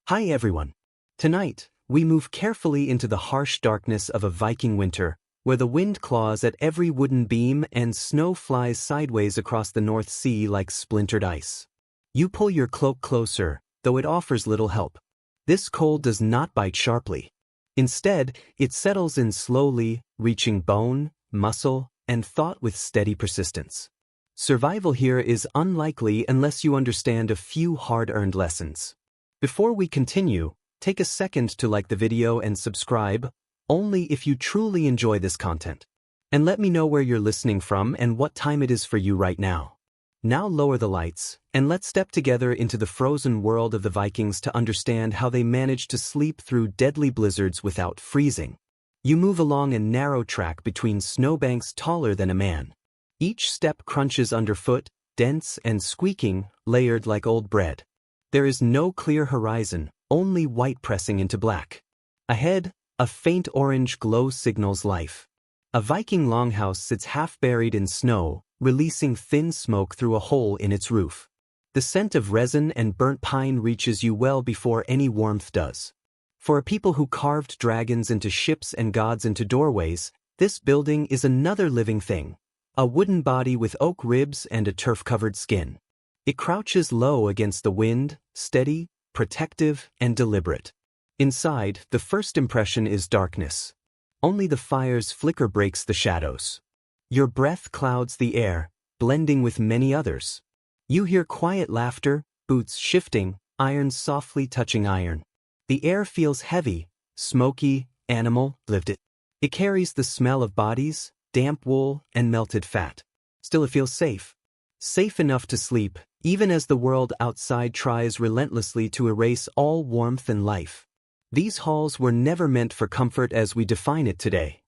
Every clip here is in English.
Hi everyone. Tonight, we move carefully into the harsh darkness of a Viking winter, where the wind claws at every wooden beam and snow flies sideways across the North Sea like splintered ice. You pull your cloak closer, though it offers little help. This cold does not bite sharply. Instead, it settles in slowly, reaching bone, muscle, and thought with steady persistence. Survival here is unlikely unless you understand a few hard-earned lessons. Before we continue, take a second to like the video and subscribe, only if you truly enjoy this content. And let me know where you're listening from and what time it is for you right now. Now lower the lights, and let's step together into the frozen world of the Vikings to understand how they managed to sleep through deadly blizzards without freezing. You move along a narrow track between snowbanks taller than a man. Each step crunches underfoot, dense and squeaking, layered like old bread. There is no clear horizon, only white pressing into black. Ahead, a faint orange glow signals life. A Viking longhouse sits half buried in snow, releasing thin smoke through a hole in its roof. The scent of resin and burnt pine reaches you well before any warmth does. For a people who carved dragons into ships and gods into doorways, this building is another living thing. A wooden body with oak ribs and a turf-covered skin. It crouches low against the wind, steady, protective, and deliberate. Inside, the first impression is darkness. Only the fire's flicker breaks the shadows. Your breath clouds the air, blending with many others. You hear quiet laughter, boots shifting, iron softly touching iron. The air feels heavy, smoky, animal, lived it. It carries the smell of bodies, damp wool, and melted fat. Still it feels safe. Safe enough to sleep, even as the world outside tries relentlessly to erase all warmth and life. These halls were never meant for comfort as we define it today.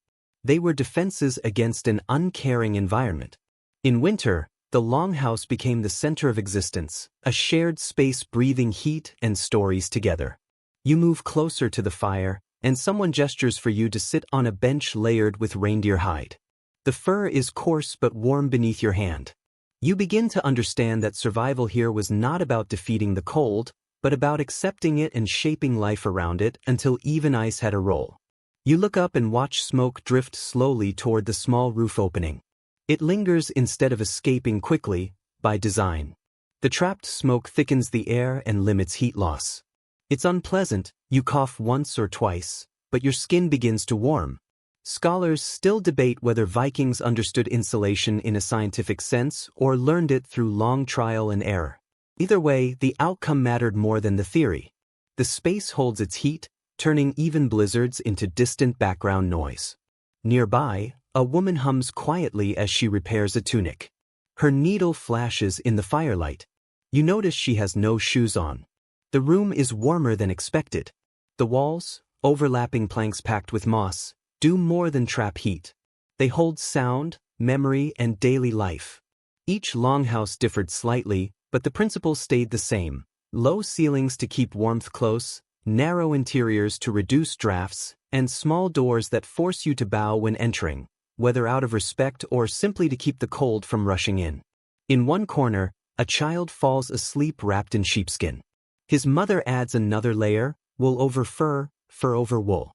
They were defenses against an uncaring environment. In winter, the longhouse became the center of existence, a shared space breathing heat and stories together. You move closer to the fire, and someone gestures for you to sit on a bench layered with reindeer hide. The fur is coarse but warm beneath your hand. You begin to understand that survival here was not about defeating the cold, but about accepting it and shaping life around it until even ice had a role. You look up and watch smoke drift slowly toward the small roof opening. It lingers instead of escaping quickly, by design. The trapped smoke thickens the air and limits heat loss. It's unpleasant, you cough once or twice, but your skin begins to warm. Scholars still debate whether Vikings understood insulation in a scientific sense or learned it through long trial and error. Either way, the outcome mattered more than the theory. The space holds its heat, turning even blizzards into distant background noise. Nearby, a woman hums quietly as she repairs a tunic. Her needle flashes in the firelight. You notice she has no shoes on. The room is warmer than expected. The walls, overlapping planks packed with moss, do more than trap heat. They hold sound, memory, and daily life. Each longhouse differed slightly, but the principle stayed the same. Low ceilings to keep warmth close, narrow interiors to reduce drafts, and small doors that force you to bow when entering, whether out of respect or simply to keep the cold from rushing in. In one corner, a child falls asleep wrapped in sheepskin. His mother adds another layer, wool over fur, fur over wool.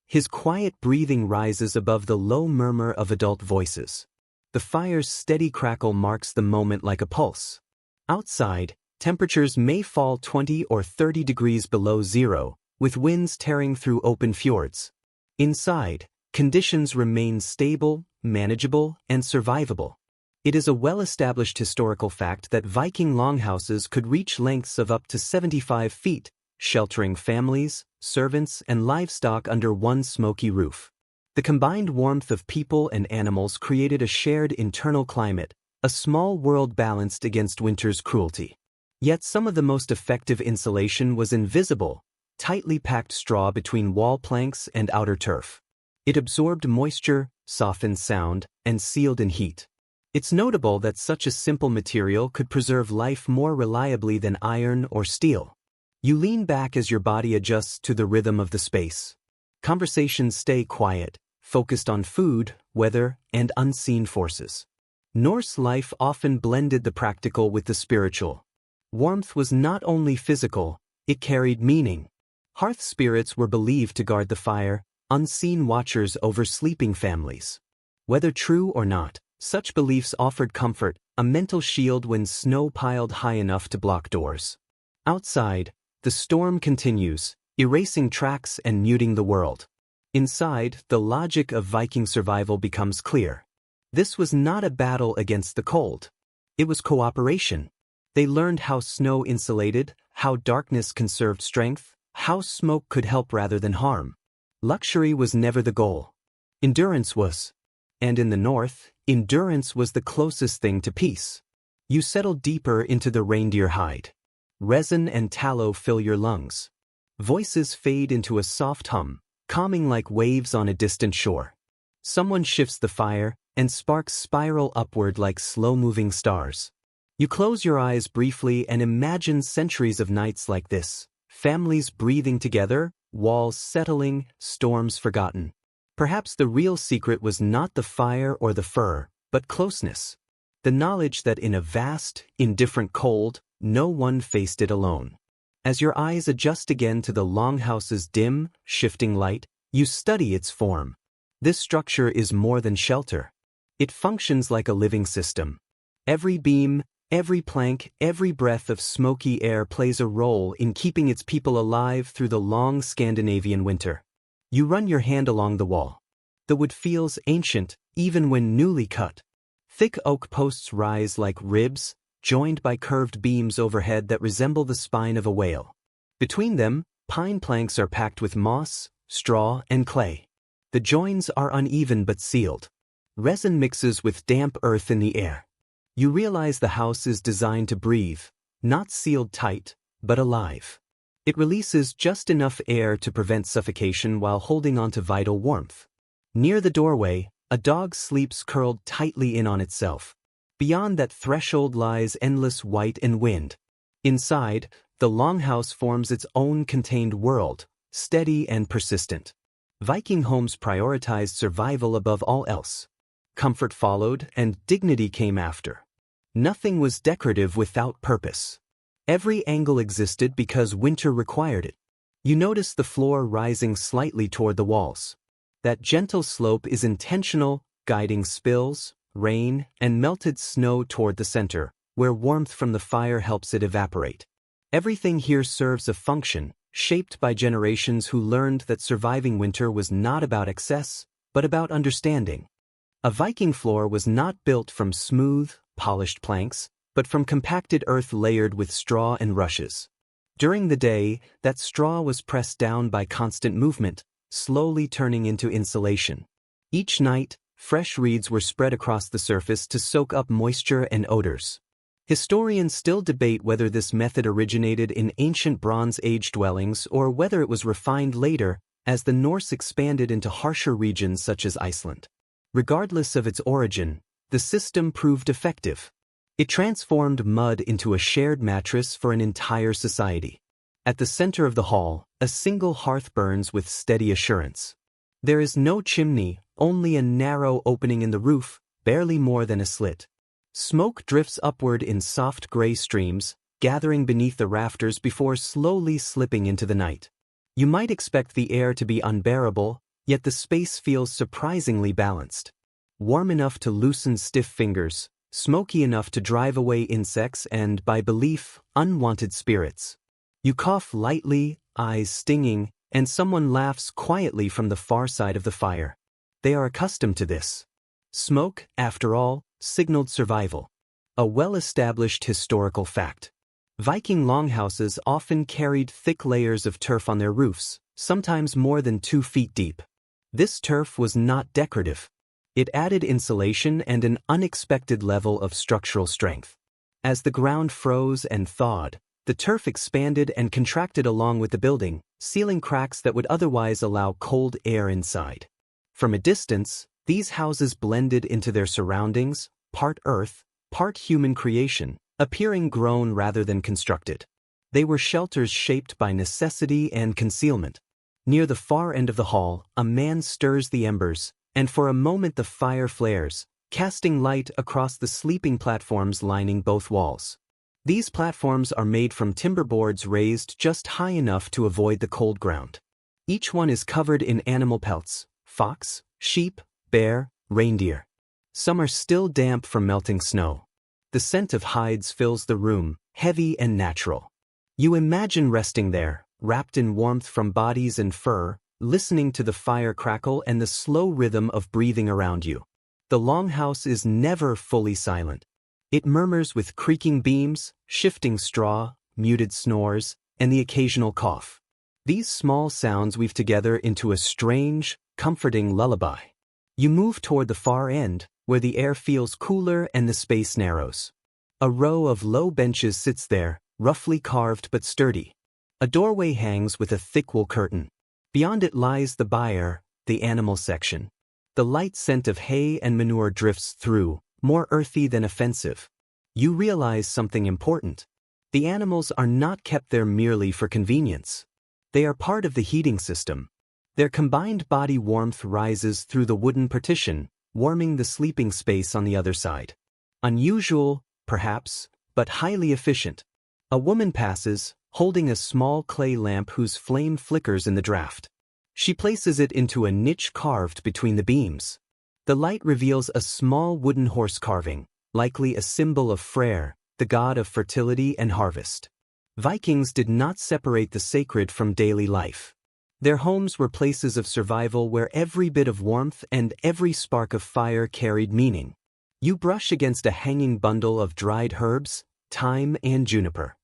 His quiet breathing rises above the low murmur of adult voices. The fire's steady crackle marks the moment like a pulse. Outside, temperatures may fall 20 or 30 degrees below zero, with winds tearing through open fjords. Inside, conditions remain stable, manageable, and survivable. It is a well-established historical fact that Viking longhouses could reach lengths of up to 75 feet, sheltering families, servants, and livestock under one smoky roof. The combined warmth of people and animals created a shared internal climate, a small world balanced against winter's cruelty. Yet some of the most effective insulation was invisible, tightly packed straw between wall planks and outer turf. It absorbed moisture, softened sound, and sealed in heat. It's notable that such a simple material could preserve life more reliably than iron or steel. You lean back as your body adjusts to the rhythm of the space. Conversations stay quiet, focused on food, weather, and unseen forces. Norse life often blended the practical with the spiritual. Warmth was not only physical, it carried meaning. Hearth spirits were believed to guard the fire, unseen watchers over sleeping families. Whether true or not, such beliefs offered comfort, a mental shield when snow piled high enough to block doors. Outside, the storm continues, erasing tracks and muting the world. Inside, the logic of Viking survival becomes clear. This was not a battle against the cold. It was cooperation. They learned how snow insulated, how darkness conserved strength, how smoke could help rather than harm. Luxury was never the goal. Endurance was. And in the north, endurance was the closest thing to peace. You settle deeper into the reindeer hide. Resin and tallow fill your lungs. Voices fade into a soft hum, calming like waves on a distant shore. Someone shifts the fire, and sparks spiral upward like slow-moving stars. You close your eyes briefly and imagine centuries of nights like this, families breathing together, walls settling, storms forgotten. Perhaps the real secret was not the fire or the fur, but closeness. The knowledge that in a vast, indifferent cold, no one faced it alone. As your eyes adjust again to the longhouse's dim, shifting light, you study its form. This structure is more than shelter. It functions like a living system. Every beam, every plank, every breath of smoky air plays a role in keeping its people alive through the long Scandinavian winter. You run your hand along the wall. The wood feels ancient, even when newly cut. Thick oak posts rise like ribs, joined by curved beams overhead that resemble the spine of a whale. Between them, pine planks are packed with moss, straw, and clay. The joins are uneven but sealed. Resin mixes with damp earth in the air. You realize the house is designed to breathe, not sealed tight, but alive. It releases just enough air to prevent suffocation while holding on to vital warmth. Near the doorway, a dog sleeps curled tightly in on itself. Beyond that threshold lies endless white and wind. Inside, the longhouse forms its own contained world, steady and persistent. Viking homes prioritized survival above all else. Comfort followed, and dignity came after. Nothing was decorative without purpose. Every angle existed because winter required it. You notice the floor rising slightly toward the walls. That gentle slope is intentional, guiding spills, rain, and melted snow toward the center, where warmth from the fire helps it evaporate. Everything here serves a function, shaped by generations who learned that surviving winter was not about excess, but about understanding. A Viking floor was not built from smooth, polished planks, but from compacted earth layered with straw and rushes. During the day, that straw was pressed down by constant movement, slowly turning into insulation. Each night, fresh reeds were spread across the surface to soak up moisture and odors. Historians still debate whether this method originated in ancient Bronze Age dwellings or whether it was refined later as the Norse expanded into harsher regions such as Iceland. Regardless of its origin, the system proved effective. It transformed mud into a shared mattress for an entire society. At the center of the hall, a single hearth burns with steady assurance. There is no chimney, only a narrow opening in the roof, barely more than a slit. Smoke drifts upward in soft gray streams, gathering beneath the rafters before slowly slipping into the night. You might expect the air to be unbearable, yet the space feels surprisingly balanced. Warm enough to loosen stiff fingers, smoky enough to drive away insects and, by belief, unwanted spirits. You cough lightly, eyes stinging, and someone laughs quietly from the far side of the fire. They are accustomed to this. Smoke, after all, signaled survival. A well-established historical fact. Viking longhouses often carried thick layers of turf on their roofs, sometimes more than 2 feet deep. This turf was not decorative. It added insulation and an unexpected level of structural strength. As the ground froze and thawed, the turf expanded and contracted along with the building, sealing cracks that would otherwise allow cold air inside. From a distance, these houses blended into their surroundings, part earth, part human creation, appearing grown rather than constructed. They were shelters shaped by necessity and concealment. Near the far end of the hall, a man stirs the embers, and for a moment the fire flares, casting light across the sleeping platforms lining both walls. These platforms are made from timber boards raised just high enough to avoid the cold ground. Each one is covered in animal pelts: fox, sheep, bear, reindeer. Some are still damp from melting snow. The scent of hides fills the room, heavy and natural. You imagine resting there, wrapped in warmth from bodies and fur, listening to the fire crackle and the slow rhythm of breathing around you. The longhouse is never fully silent. It murmurs with creaking beams, shifting straw, muted snores, and the occasional cough. These small sounds weave together into a strange, comforting lullaby. You move toward the far end, where the air feels cooler and the space narrows. A row of low benches sits there, roughly carved but sturdy. A doorway hangs with a thick wool curtain. Beyond it lies the byre, the animal section. The light scent of hay and manure drifts through, more earthy than offensive. You realize something important. The animals are not kept there merely for convenience. They are part of the heating system. Their combined body warmth rises through the wooden partition, warming the sleeping space on the other side. Unusual, perhaps, but highly efficient. A woman passes, holding a small clay lamp whose flame flickers in the draft. She places it into a niche carved between the beams. The light reveals a small wooden horse carving, likely a symbol of Freyr, the god of fertility and harvest. Vikings did not separate the sacred from daily life. Their homes were places of survival where every bit of warmth and every spark of fire carried meaning. You brush against a hanging bundle of dried herbs, thyme and juniper.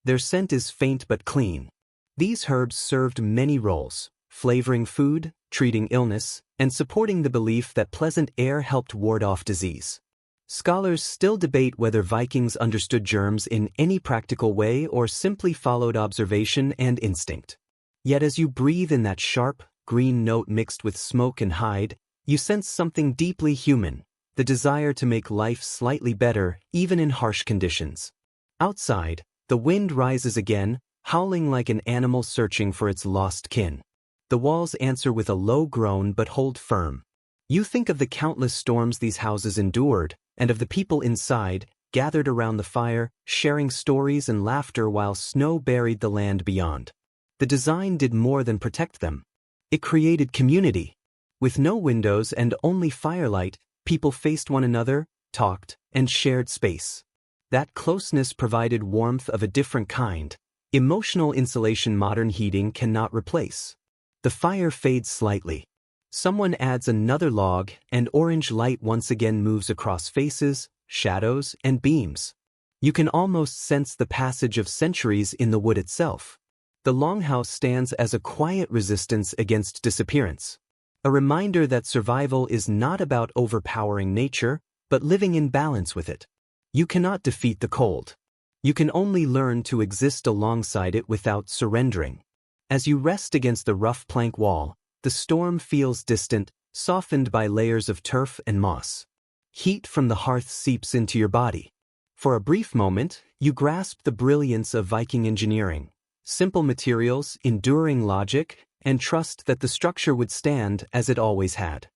Their scent is faint but clean. These herbs served many roles: flavoring food, treating illness, and supporting the belief that pleasant air helped ward off disease. Scholars still debate whether Vikings understood germs in any practical way or simply followed observation and instinct. Yet as you breathe in that sharp, green note mixed with smoke and hide, you sense something deeply human, the desire to make life slightly better, even in harsh conditions. Outside, the wind rises again, howling like an animal searching for its lost kin. The walls answer with a low groan but hold firm. You think of the countless storms these houses endured, and of the people inside, gathered around the fire, sharing stories and laughter while snow buried the land beyond. The design did more than protect them. It created community. With no windows and only firelight, people faced one another, talked, and shared space. That closeness provided warmth of a different kind, emotional insulation modern heating cannot replace. The fire fades slightly. Someone adds another log, and orange light once again moves across faces, shadows, and beams. You can almost sense the passage of centuries in the wood itself. The longhouse stands as a quiet resistance against disappearance. A reminder that survival is not about overpowering nature, but living in balance with it. You cannot defeat the cold. You can only learn to exist alongside it without surrendering. As you rest against the rough plank wall, the storm feels distant, softened by layers of turf and moss. Heat from the hearth seeps into your body. For a brief moment, you grasp the brilliance of Viking engineering: simple materials, enduring logic, and trust that the structure would stand as it always had.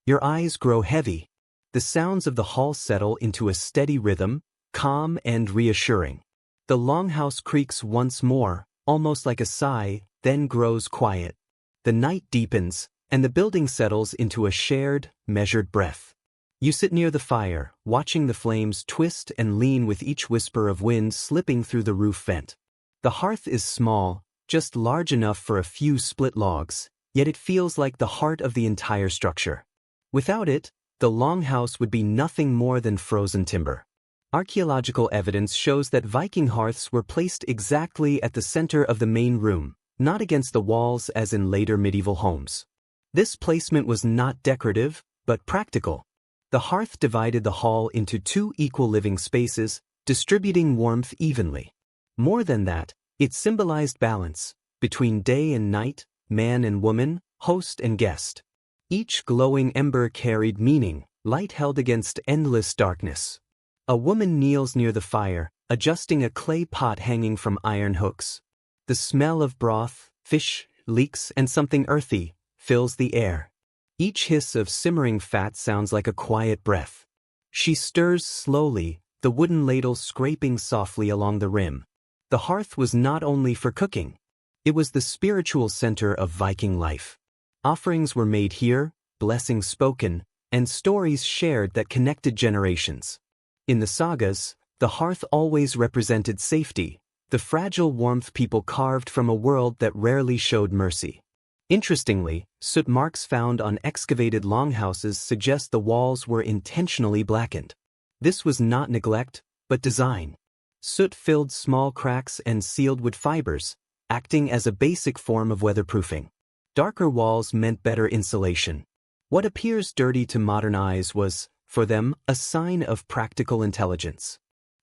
Your eyes grow heavy. The sounds of the hall settle into a steady rhythm, calm and reassuring. The longhouse creaks once more, almost like a sigh, then grows quiet. The night deepens, and the building settles into a shared, measured breath. You sit near the fire, watching the flames twist and lean with each whisper of wind slipping through the roof vent. The hearth is small, just large enough for a few split logs, yet it feels like the heart of the entire structure. Without it, the longhouse would be nothing more than frozen timber. Archaeological evidence shows that Viking hearths were placed exactly at the center of the main room, not against the walls as in later medieval homes. This placement was not decorative, but practical. The hearth divided the hall into two equal living spaces, distributing warmth evenly. More than that, it symbolized balance, between day and night, man and woman, host and guest. Each glowing ember carried meaning, light held against endless darkness. A woman kneels near the fire, adjusting a clay pot hanging from iron hooks. The smell of broth, fish, leeks, and something earthy fills the air. Each hiss of simmering fat sounds like a quiet breath. She stirs slowly, the wooden ladle scraping softly along the rim. The hearth was not only for cooking. It was the spiritual center of Viking life. Offerings were made here, blessings spoken, and stories shared that connected generations. In the sagas, the hearth always represented safety, the fragile warmth people carved from a world that rarely showed mercy. Interestingly, soot marks found on excavated longhouses suggest the walls were intentionally blackened. This was not neglect, but design. Soot filled small cracks and sealed wood fibers, acting as a basic form of weatherproofing. Darker walls meant better insulation. What appears dirty to modern eyes was, for them, a sign of practical intelligence.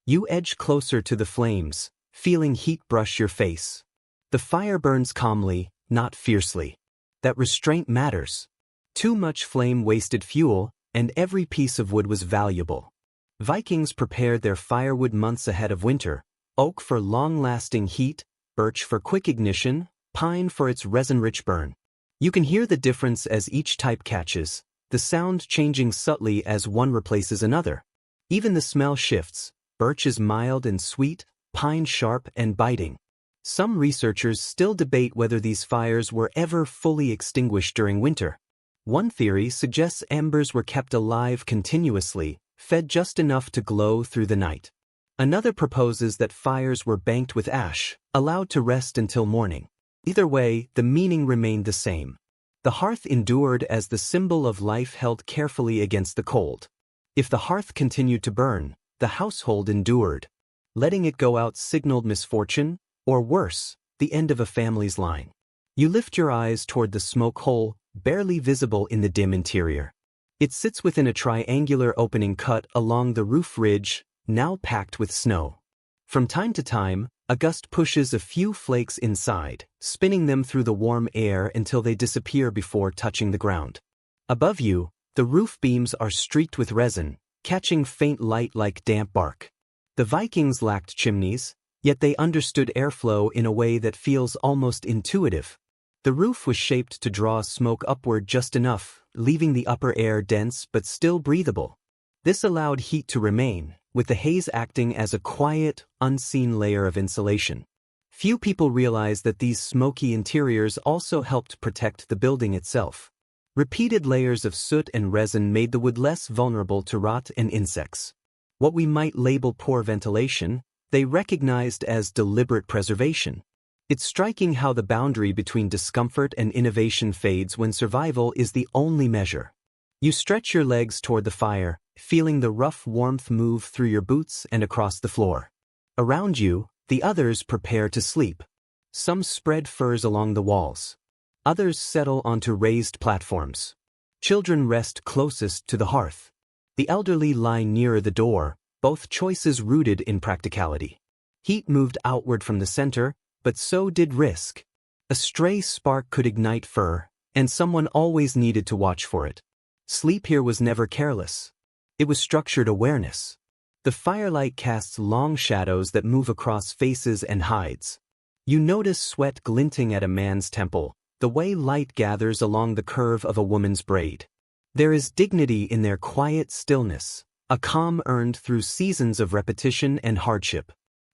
You edge closer to the flames, feeling heat brush your face. The fire burns calmly, not fiercely. That restraint matters. Too much flame wasted fuel, and every piece of wood was valuable. Vikings prepared their firewood months ahead of winter, oak for long-lasting heat, birch for quick ignition, pine for its resin-rich burn. You can hear the difference as each type catches, the sound changing subtly as one replaces another. Even the smell shifts, birch is mild and sweet, pine sharp and biting. Some researchers still debate whether these fires were ever fully extinguished during winter. One theory suggests embers were kept alive continuously, fed just enough to glow through the night. Another proposes that fires were banked with ash, allowed to rest until morning. Either way, the meaning remained the same. The hearth endured as the symbol of life held carefully against the cold. If the hearth continued to burn, the household endured. Letting it go out signaled misfortune, or worse, the end of a family's line. You lift your eyes toward the smoke hole, barely visible in the dim interior. It sits within a triangular opening cut along the roof ridge, now packed with snow. From time to time, a gust pushes a few flakes inside, spinning them through the warm air until they disappear before touching the ground. Above you, the roof beams are streaked with resin, catching faint light like damp bark. The Vikings lacked chimneys, yet they understood airflow in a way that feels almost intuitive. The roof was shaped to draw smoke upward just enough, leaving the upper air dense but still breathable. This allowed heat to remain, with the haze acting as a quiet, unseen layer of insulation. Few people realize that these smoky interiors also helped protect the building itself. Repeated layers of soot and resin made the wood less vulnerable to rot and insects. What we might label poor ventilation, they recognized as deliberate preservation. It's striking how the boundary between discomfort and innovation fades when survival is the only measure. You stretch your legs toward the fire, feeling the rough warmth move through your boots and across the floor. Around you, the others prepare to sleep. Some spread furs along the walls. Others settle onto raised platforms. Children rest closest to the hearth. The elderly lie nearer the door, both choices rooted in practicality. Heat moved outward from the center, but so did risk. A stray spark could ignite fur, and someone always needed to watch for it. Sleep here was never careless. It was structured awareness. The firelight casts long shadows that move across faces and hides. You notice sweat glinting at a man's temple, the way light gathers along the curve of a woman's braid. There is dignity in their quiet stillness, a calm earned through seasons of repetition and hardship.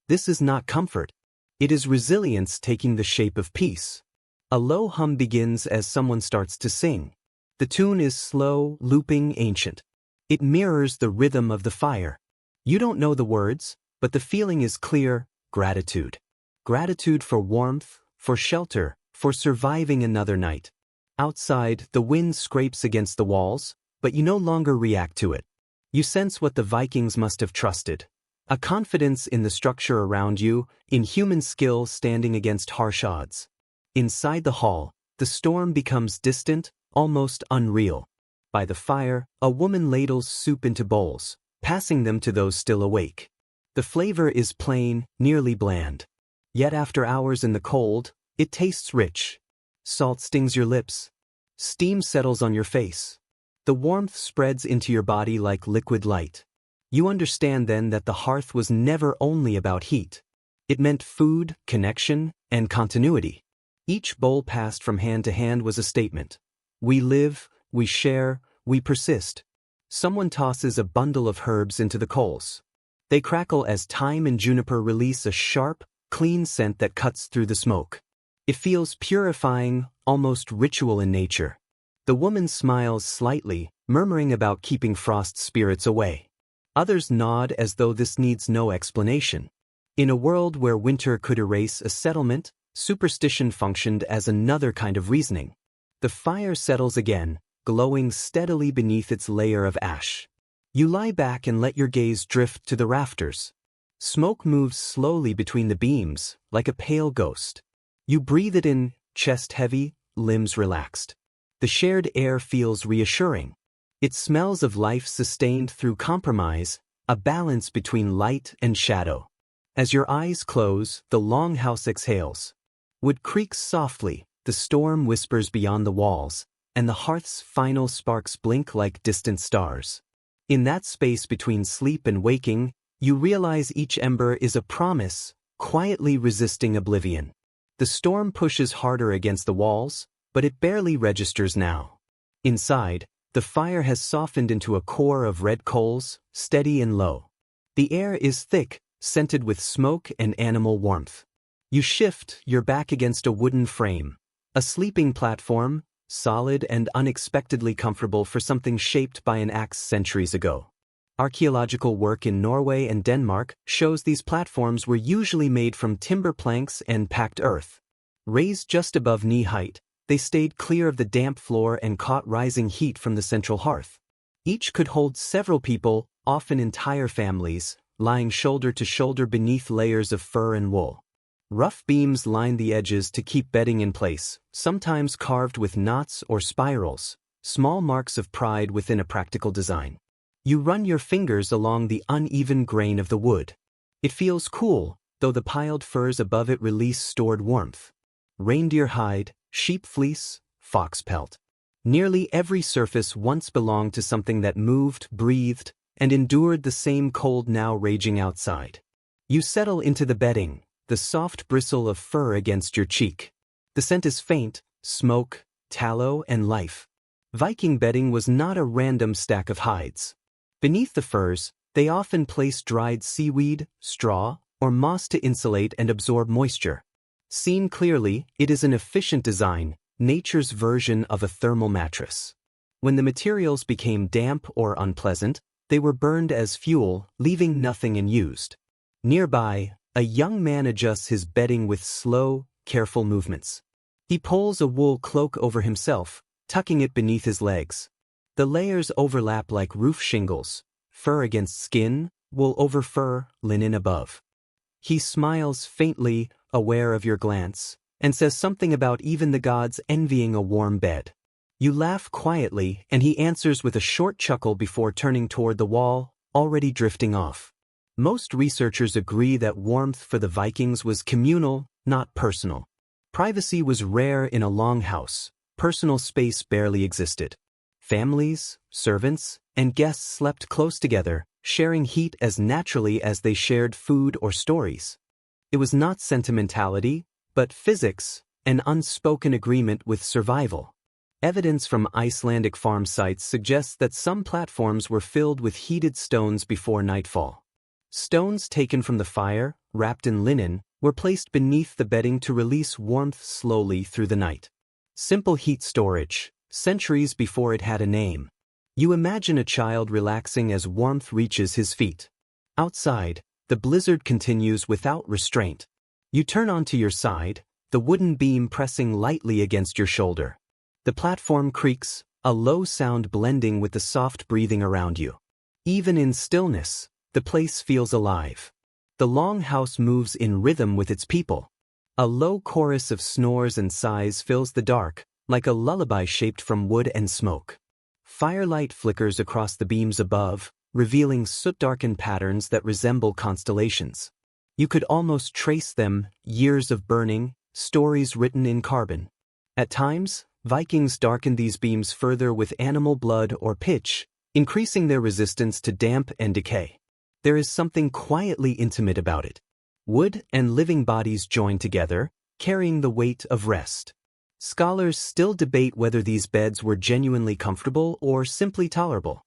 This is not comfort. It is resilience taking the shape of peace. A low hum begins as someone starts to sing. The tune is slow, looping, ancient. It mirrors the rhythm of the fire. You don't know the words, but the feeling is clear: gratitude. Gratitude for warmth, for shelter, for surviving another night. Outside, the wind scrapes against the walls, but you no longer react to it. You sense what the Vikings must have trusted. A confidence in the structure around you, in human skill standing against harsh odds. Inside the hall, the storm becomes distant, almost unreal. By the fire, a woman ladles soup into bowls, passing them to those still awake. The flavor is plain, nearly bland. Yet after hours in the cold, it tastes rich. Salt stings your lips. Steam settles on your face. The warmth spreads into your body like liquid light. You understand then that the hearth was never only about heat. It meant food, connection, and continuity. Each bowl passed from hand to hand was a statement. We live, we share, we persist. Someone tosses a bundle of herbs into the coals. They crackle as thyme and juniper release a sharp, clean scent that cuts through the smoke. It feels purifying, almost ritual in nature. The woman smiles slightly, murmuring about keeping frost spirits away. Others nod as though this needs no explanation. In a world where winter could erase a settlement, superstition functioned as another kind of reasoning. The fire settles again, glowing steadily beneath its layer of ash. You lie back and let your gaze drift to the rafters. Smoke moves slowly between the beams, like a pale ghost. You breathe it in, chest heavy, limbs relaxed. The shared air feels reassuring. It smells of life sustained through compromise, a balance between light and shadow. As your eyes close, the longhouse exhales. Wood creaks softly, the storm whispers beyond the walls, and the hearth's final sparks blink like distant stars. In that space between sleep and waking, you realize each ember is a promise, quietly resisting oblivion. The storm pushes harder against the walls, but it barely registers now. Inside, the fire has softened into a core of red coals, steady and low. The air is thick, scented with smoke and animal warmth. You shift, your back against a wooden frame. A sleeping platform, solid and unexpectedly comfortable for something shaped by an axe centuries ago. Archaeological work in Norway and Denmark shows these platforms were usually made from timber planks and packed earth. Raised just above knee height, they stayed clear of the damp floor and caught rising heat from the central hearth. Each could hold several people, often entire families, lying shoulder to shoulder beneath layers of fur and wool. Rough beams line the edges to keep bedding in place, sometimes carved with knots or spirals, small marks of pride within a practical design. You run your fingers along the uneven grain of the wood. It feels cool, though the piled furs above it release stored warmth. Reindeer hide, sheep fleece, fox pelt. Nearly every surface once belonged to something that moved, breathed, and endured the same cold now raging outside. You settle into the bedding, the soft bristle of fur against your cheek. The scent is faint, smoke, tallow, and life. Viking bedding was not a random stack of hides. Beneath the furs, they often placed dried seaweed, straw, or moss to insulate and absorb moisture. Seen clearly, it is an efficient design, nature's version of a thermal mattress. When the materials became damp or unpleasant, they were burned as fuel, leaving nothing unused. Nearby, a young man adjusts his bedding with slow, careful movements. He pulls a wool cloak over himself, tucking it beneath his legs. The layers overlap like roof shingles, fur against skin, wool over fur, linen above. He smiles faintly, aware of your glance, and says something about even the gods envying a warm bed. You laugh quietly, and he answers with a short chuckle before turning toward the wall, already drifting off. Most researchers agree that warmth for the Vikings was communal, not personal. Privacy was rare in a longhouse, personal space barely existed. Families, servants, and guests slept close together, sharing heat as naturally as they shared food or stories. It was not sentimentality, but physics, an unspoken agreement with survival. Evidence from Icelandic farm sites suggests that some platforms were filled with heated stones before nightfall. Stones taken from the fire, wrapped in linen, were placed beneath the bedding to release warmth slowly through the night. Simple heat storage, centuries before it had a name. You imagine a child relaxing as warmth reaches his feet. Outside, the blizzard continues without restraint. You turn onto your side, the wooden beam pressing lightly against your shoulder. The platform creaks, a low sound blending with the soft breathing around you. Even in stillness, the place feels alive. The longhouse moves in rhythm with its people. A low chorus of snores and sighs fills the dark, like a lullaby shaped from wood and smoke. Firelight flickers across the beams above, revealing soot-darkened patterns that resemble constellations. You could almost trace them, years of burning, stories written in carbon. At times, Vikings darkened these beams further with animal blood or pitch, increasing their resistance to damp and decay. There is something quietly intimate about it. Wood and living bodies join together, carrying the weight of rest. Scholars still debate whether these beds were genuinely comfortable or simply tolerable.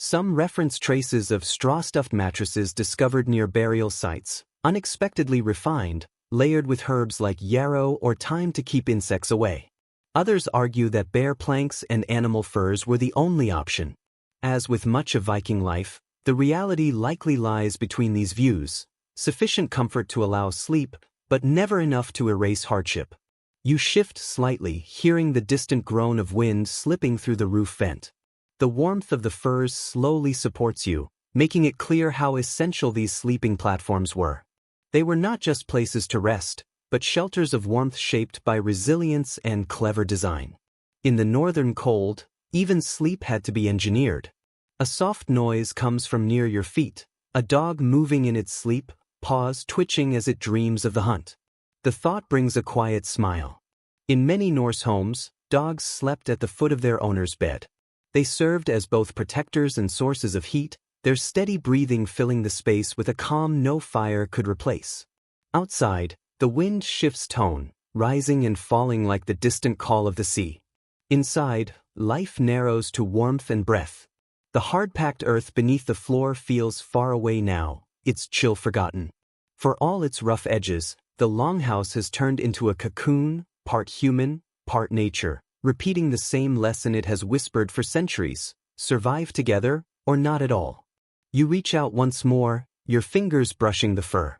Some reference traces of straw-stuffed mattresses discovered near burial sites, unexpectedly refined, layered with herbs like yarrow or thyme to keep insects away. Others argue that bear planks and animal furs were the only option. As with much of Viking life, the reality likely lies between these views: sufficient comfort to allow sleep, but never enough to erase hardship. You shift slightly, hearing the distant groan of wind slipping through the roof vent. The warmth of the furs slowly supports you, making it clear how essential these sleeping platforms were. They were not just places to rest, but shelters of warmth shaped by resilience and clever design. In the northern cold, even sleep had to be engineered. A soft noise comes from near your feet, a dog moving in its sleep, paws twitching as it dreams of the hunt. The thought brings a quiet smile. In many Norse homes, dogs slept at the foot of their owner's bed. They served as both protectors and sources of heat, their steady breathing filling the space with a calm no fire could replace. Outside, the wind shifts tone, rising and falling like the distant call of the sea. Inside, life narrows to warmth and breath. The hard-packed earth beneath the floor feels far away now, its chill forgotten. For all its rough edges, the longhouse has turned into a cocoon, part human, part nature, repeating the same lesson it has whispered for centuries: survive together, or not at all. You reach out once more, your fingers brushing the fur.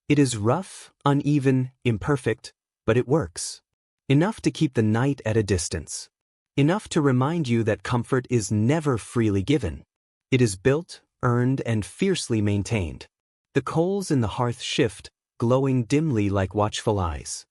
It is rough, uneven, imperfect, but it works. Enough to keep the night at a distance. Enough to remind you that comfort is never freely given. It is built, earned, and fiercely maintained. The coals in the hearth shift, glowing dimly like watchful eyes.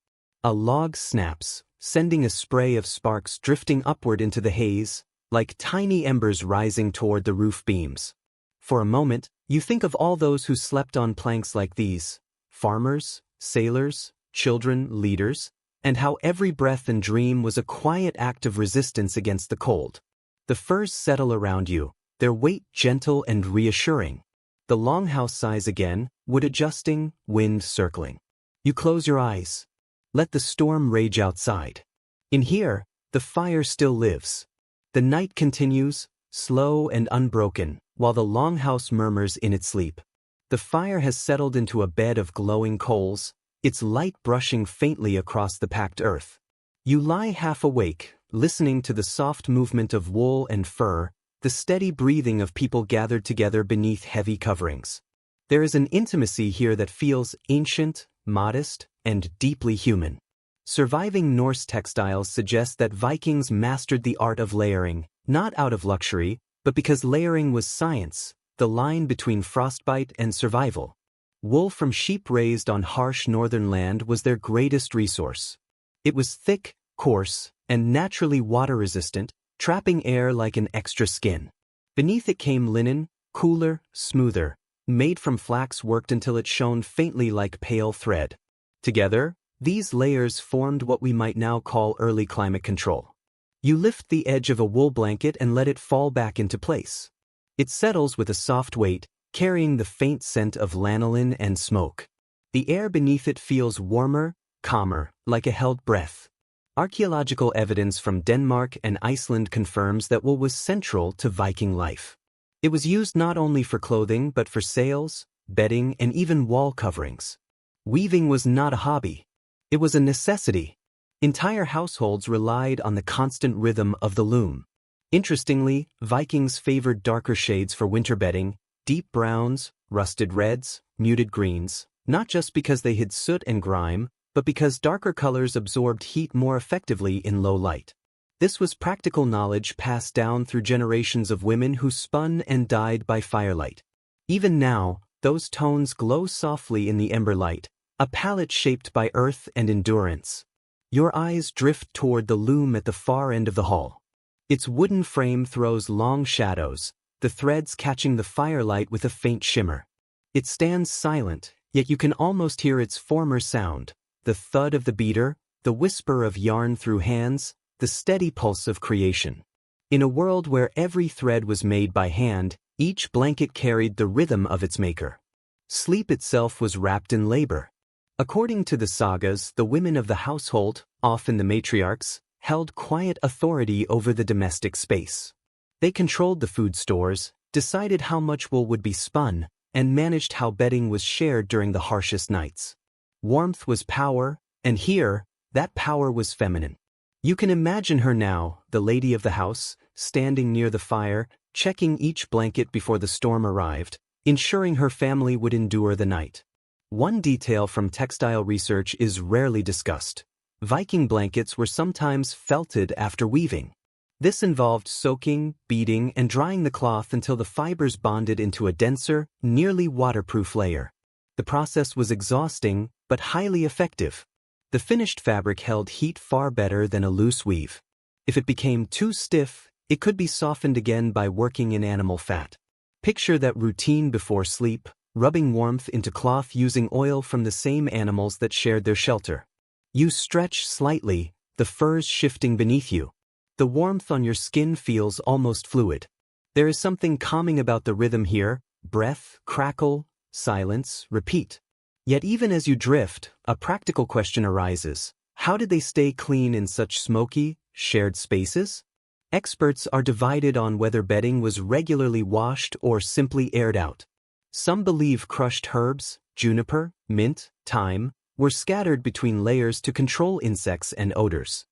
A log snaps, sending a spray of sparks drifting upward into the haze, like tiny embers rising toward the roof beams. For a moment, you think of all those who slept on planks like these: farmers, sailors, children, leaders, and how every breath and dream was a quiet act of resistance against the cold. The furs settle around you, their weight gentle and reassuring. The longhouse sighs again, wood adjusting, wind circling. You close your eyes. Let the storm rage outside. In here, the fire still lives. The night continues, slow and unbroken, while the longhouse murmurs in its sleep. The fire has settled into a bed of glowing coals, its light brushing faintly across the packed earth. You lie half awake, listening to the soft movement of wool and fur, the steady breathing of people gathered together beneath heavy coverings. There is an intimacy here that feels ancient, modest, and deeply human. Surviving Norse textiles suggest that Vikings mastered the art of layering, not out of luxury, but because layering was science, the line between frostbite and survival. Wool from sheep raised on harsh northern land was their greatest resource. It was thick, coarse, and naturally water-resistant, trapping air like an extra skin. Beneath it came linen, cooler, smoother, made from flax worked until it shone faintly like pale thread. Together, these layers formed what we might now call early climate control. You lift the edge of a wool blanket and let it fall back into place. It settles with a soft weight, carrying the faint scent of lanolin and smoke. The air beneath it feels warmer, calmer, like a held breath. Archaeological evidence from Denmark and Iceland confirms that wool was central to Viking life. It was used not only for clothing but for sails, bedding, and even wall coverings. Weaving was not a hobby. It was a necessity. Entire households relied on the constant rhythm of the loom. Interestingly, Vikings favored darker shades for winter bedding: deep browns, rusted reds, muted greens, not just because they hid soot and grime, but because darker colors absorbed heat more effectively in low light. This was practical knowledge passed down through generations of women who spun and dyed by firelight. Even now, those tones glow softly in the ember light, a palette shaped by earth and endurance. Your eyes drift toward the loom at the far end of the hall. Its wooden frame throws long shadows, the threads catching the firelight with a faint shimmer. It stands silent, yet you can almost hear its former sound: the thud of the beater, the whisper of yarn through hands, the steady pulse of creation. In a world where every thread was made by hand, each blanket carried the rhythm of its maker. Sleep itself was wrapped in labor. According to the sagas, the women of the household, often the matriarchs, held quiet authority over the domestic space. They controlled the food stores, decided how much wool would be spun, and managed how bedding was shared during the harshest nights. Warmth was power, and here, that power was feminine. You can imagine her now, the lady of the house, standing near the fire, checking each blanket before the storm arrived, ensuring her family would endure the night. One detail from textile research is rarely discussed. Viking blankets were sometimes felted after weaving. This involved soaking, beating, and drying the cloth until the fibers bonded into a denser, nearly waterproof layer. The process was exhausting, but highly effective. The finished fabric held heat far better than a loose weave. If it became too stiff, it could be softened again by working in animal fat. Picture that routine before sleep, rubbing warmth into cloth using oil from the same animals that shared their shelter. You stretch slightly, the furs shifting beneath you. The warmth on your skin feels almost fluid. There is something calming about the rhythm here: breath, crackle, silence, repeat. Yet even as you drift, a practical question arises. How did they stay clean in such smoky, shared spaces? Experts are divided on whether bedding was regularly washed or simply aired out. Some believe crushed herbs, juniper, mint, thyme, were scattered between layers to control insects and odors.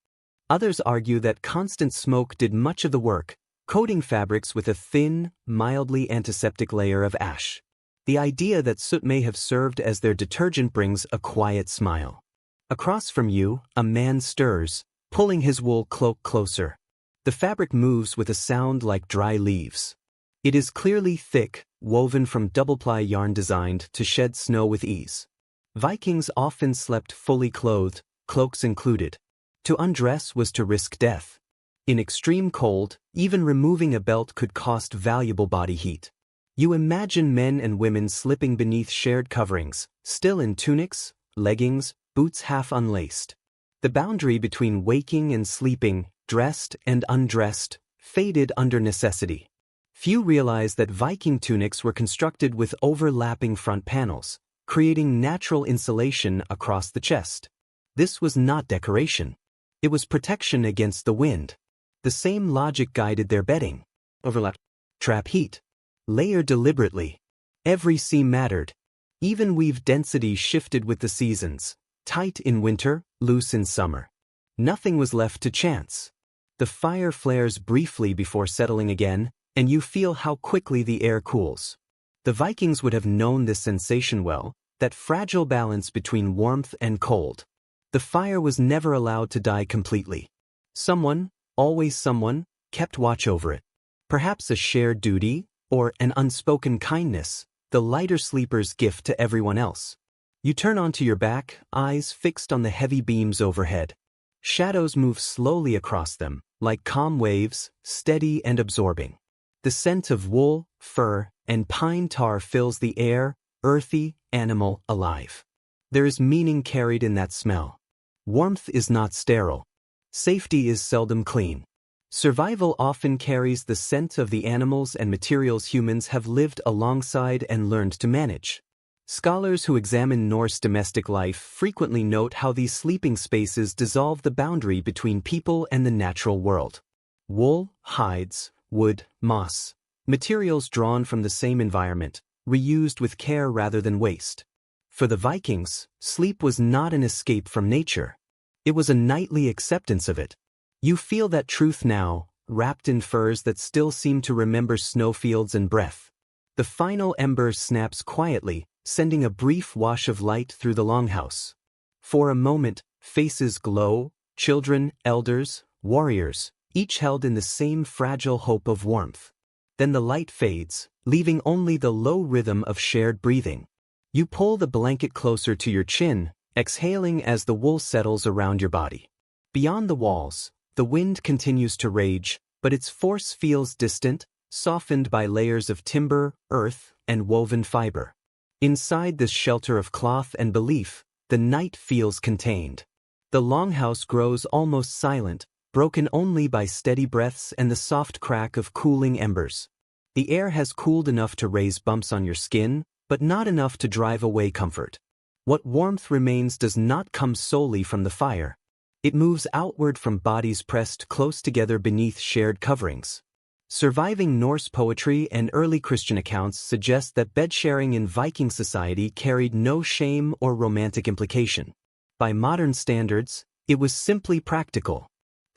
Others argue that constant smoke did much of the work, coating fabrics with a thin, mildly antiseptic layer of ash. The idea that soot may have served as their detergent brings a quiet smile. Across from you, a man stirs, pulling his wool cloak closer. The fabric moves with a sound like dry leaves. It is clearly thick, woven from double-ply yarn designed to shed snow with ease. Vikings often slept fully clothed, cloaks included. To undress was to risk death. In extreme cold, even removing a belt could cost valuable body heat. You imagine men and women slipping beneath shared coverings, still in tunics, leggings, boots half unlaced. The boundary between waking and sleeping, dressed and undressed, faded under necessity. Few realize that Viking tunics were constructed with overlapping front panels, creating natural insulation across the chest. This was not decoration. It was protection against the wind. The same logic guided their bedding. Overlap. Trap heat. Layer deliberately. Every seam mattered. Even weave density shifted with the seasons. Tight in winter, loose in summer. Nothing was left to chance. The fire flares briefly before settling again, and you feel how quickly the air cools. The Vikings would have known this sensation well, that fragile balance between warmth and cold. The fire was never allowed to die completely. Someone, always someone, kept watch over it. Perhaps a shared duty, or an unspoken kindness, the lighter sleeper's gift to everyone else. You turn onto your back, eyes fixed on the heavy beams overhead. Shadows move slowly across them, like calm waves, steady and absorbing. The scent of wool, fur, and pine tar fills the air, earthy, animal, alive. There is meaning carried in that smell. Warmth is not sterile. Safety is seldom clean. Survival often carries the scent of the animals and materials humans have lived alongside and learned to manage. Scholars who examine Norse domestic life frequently note how these sleeping spaces dissolve the boundary between people and the natural world. Wool, hides, wood, moss, materials drawn from the same environment, reused with care rather than waste. For the Vikings, sleep was not an escape from nature. It was a nightly acceptance of it. You feel that truth now, wrapped in furs that still seem to remember snowfields and breath. The final ember snaps quietly, sending a brief wash of light through the longhouse. For a moment, faces glow, children, elders, warriors, each held in the same fragile hope of warmth. Then the light fades, leaving only the low rhythm of shared breathing. You pull the blanket closer to your chin, exhaling as the wool settles around your body. Beyond the walls, the wind continues to rage, but its force feels distant, softened by layers of timber, earth, and woven fiber. Inside this shelter of cloth and belief, the night feels contained. The longhouse grows almost silent, broken only by steady breaths and the soft crack of cooling embers. The air has cooled enough to raise bumps on your skin, but not enough to drive away comfort. What warmth remains does not come solely from the fire. It moves outward from bodies pressed close together beneath shared coverings. Surviving Norse poetry and early Christian accounts suggest that bed-sharing in Viking society carried no shame or romantic implication. By modern standards, it was simply practical.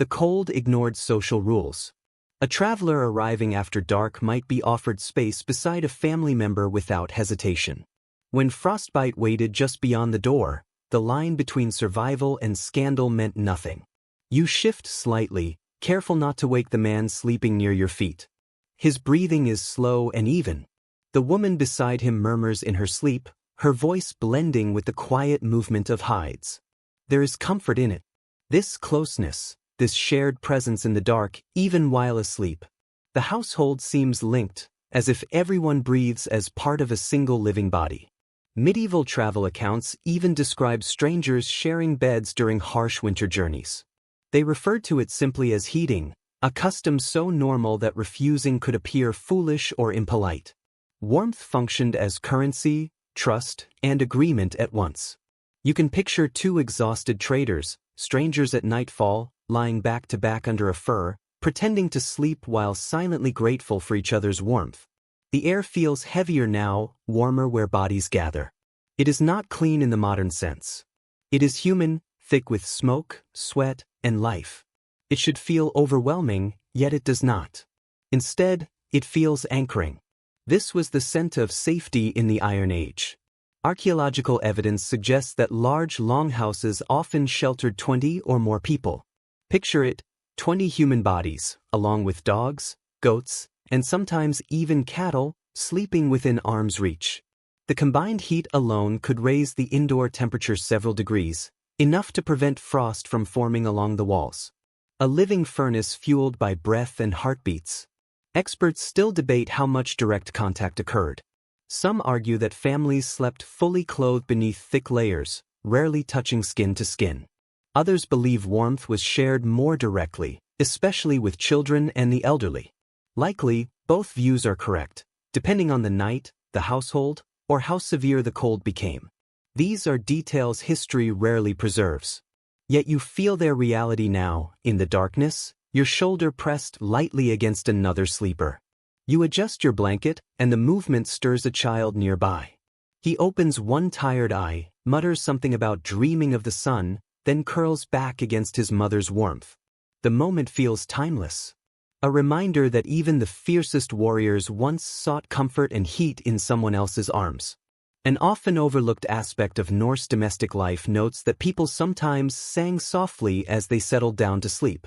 The cold ignored social rules. A traveler arriving after dark might be offered space beside a family member without hesitation. When frostbite waited just beyond the door, the line between survival and scandal meant nothing. You shift slightly, careful not to wake the man sleeping near your feet. His breathing is slow and even. The woman beside him murmurs in her sleep, her voice blending with the quiet movement of hides. There is comfort in it. This closeness, this shared presence in the dark, even while asleep. The household seems linked, as if everyone breathes as part of a single living body. Medieval travel accounts even describe strangers sharing beds during harsh winter journeys. They referred to it simply as heating, a custom so normal that refusing could appear foolish or impolite. Warmth functioned as currency, trust, and agreement at once. You can picture two exhausted traders, strangers at nightfall, lying back to back under a fir, pretending to sleep while silently grateful for each other's warmth. The air feels heavier now, warmer where bodies gather. It is not clean in the modern sense. It is human, thick with smoke, sweat, and life. It should feel overwhelming, yet it does not. Instead, it feels anchoring. This was the scent of safety in the Iron Age. Archaeological evidence suggests that large longhouses often sheltered 20 or more people. Picture it, 20 human bodies, along with dogs, goats, and sometimes even cattle, sleeping within arm's reach. The combined heat alone could raise the indoor temperature several degrees, enough to prevent frost from forming along the walls. A living furnace fueled by breath and heartbeats. Experts still debate how much direct contact occurred. Some argue that families slept fully clothed beneath thick layers, rarely touching skin to skin. Others believe warmth was shared more directly, especially with children and the elderly. Likely, both views are correct, depending on the night, the household, or how severe the cold became. These are details history rarely preserves. Yet you feel their reality now, in the darkness, your shoulder pressed lightly against another sleeper. You adjust your blanket, and the movement stirs a child nearby. He opens one tired eye, mutters something about dreaming of the sun, then curls back against his mother's warmth. The moment feels timeless. A reminder that even the fiercest warriors once sought comfort and heat in someone else's arms. An often overlooked aspect of Norse domestic life notes that people sometimes sang softly as they settled down to sleep.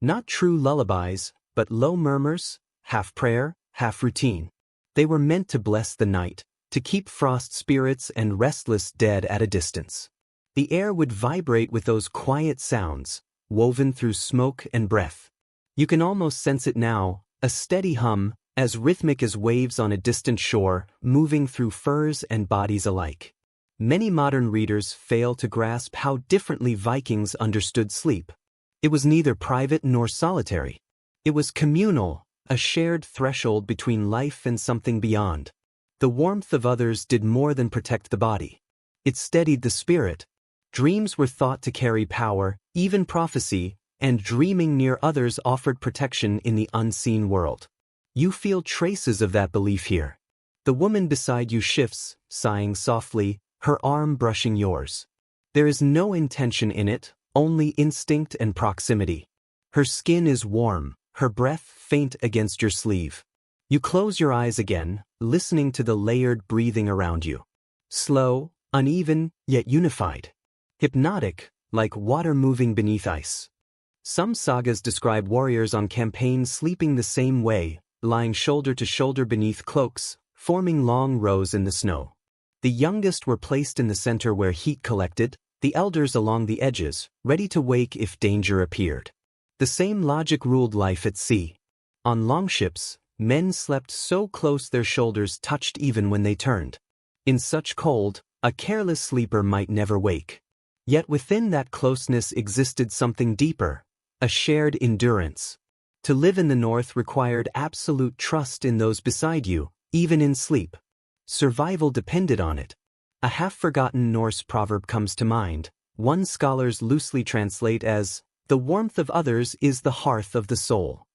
Not true lullabies, but low murmurs, half prayer, half routine. They were meant to bless the night, to keep frost spirits and restless dead at a distance. The air would vibrate with those quiet sounds, woven through smoke and breath. You can almost sense it now, a steady hum, as rhythmic as waves on a distant shore, moving through firs and bodies alike. Many modern readers fail to grasp how differently Vikings understood sleep. It was neither private nor solitary. It was communal, a shared threshold between life and something beyond. The warmth of others did more than protect the body. It steadied the spirit. Dreams were thought to carry power, even prophecy, and dreaming near others offered protection in the unseen world. You feel traces of that belief here. The woman beside you shifts, sighing softly, her arm brushing yours. There is no intention in it, only instinct and proximity. Her skin is warm, her breath faint against your sleeve. You close your eyes again, listening to the layered breathing around you. Slow, uneven, yet unified. Hypnotic, like water moving beneath ice. Some sagas describe warriors on campaigns sleeping the same way, lying shoulder to shoulder beneath cloaks, forming long rows in the snow. The youngest were placed in the center where heat collected, the elders along the edges, ready to wake if danger appeared. The same logic ruled life at sea. On longships, men slept so close their shoulders touched even when they turned. In such cold, a careless sleeper might never wake. Yet within that closeness existed something deeper, a shared endurance. To live in the north required absolute trust in those beside you, even in sleep. Survival depended on it. A half-forgotten Norse proverb comes to mind, one scholars loosely translate as, "The warmth of others is the hearth of the soul."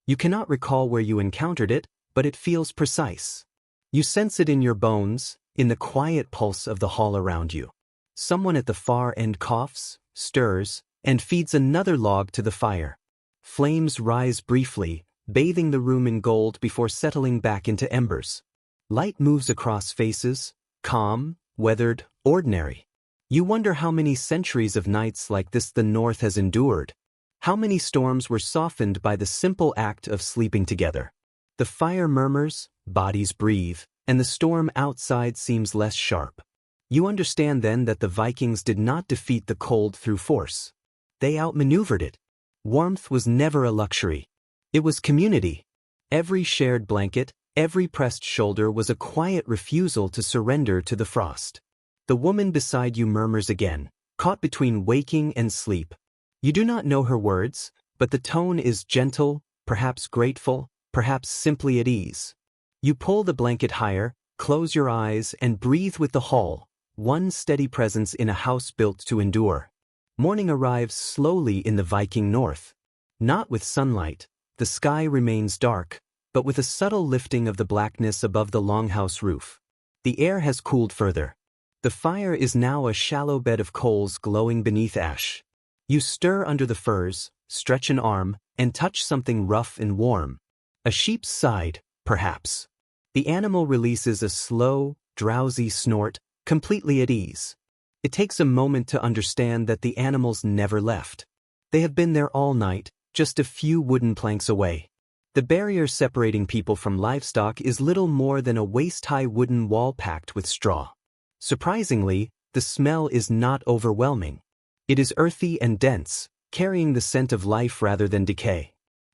You cannot recall where you encountered it, but it feels precise. You sense it in your bones, in the quiet pulse of the hall around you. Someone at the far end coughs, stirs, and feeds another log to the fire. Flames rise briefly, bathing the room in gold before settling back into embers. Light moves across faces, calm, weathered, ordinary. You wonder how many centuries of nights like this the North has endured. How many storms were softened by the simple act of sleeping together. The fire murmurs, bodies breathe, and the storm outside seems less sharp. You understand then that the Vikings did not defeat the cold through force. They outmaneuvered it. Warmth was never a luxury. It was community. Every shared blanket, every pressed shoulder was a quiet refusal to surrender to the frost. The woman beside you murmurs again, caught between waking and sleep. You do not know her words, but the tone is gentle, perhaps grateful, perhaps simply at ease. You pull the blanket higher, close your eyes, and breathe with the hall, one steady presence in a house built to endure. Morning arrives slowly in the Viking North. Not with sunlight, the sky remains dark, but with a subtle lifting of the blackness above the longhouse roof. The air has cooled further. The fire is now a shallow bed of coals glowing beneath ash. You stir under the furs, stretch an arm, and touch something rough and warm. A sheep's side, perhaps. The animal releases a slow, drowsy snort, completely at ease. It takes a moment to understand that the animals never left. They have been there all night, just a few wooden planks away. The barrier separating people from livestock is little more than a waist-high wooden wall packed with straw. Surprisingly, the smell is not overwhelming. It is earthy and dense, carrying the scent of life rather than decay.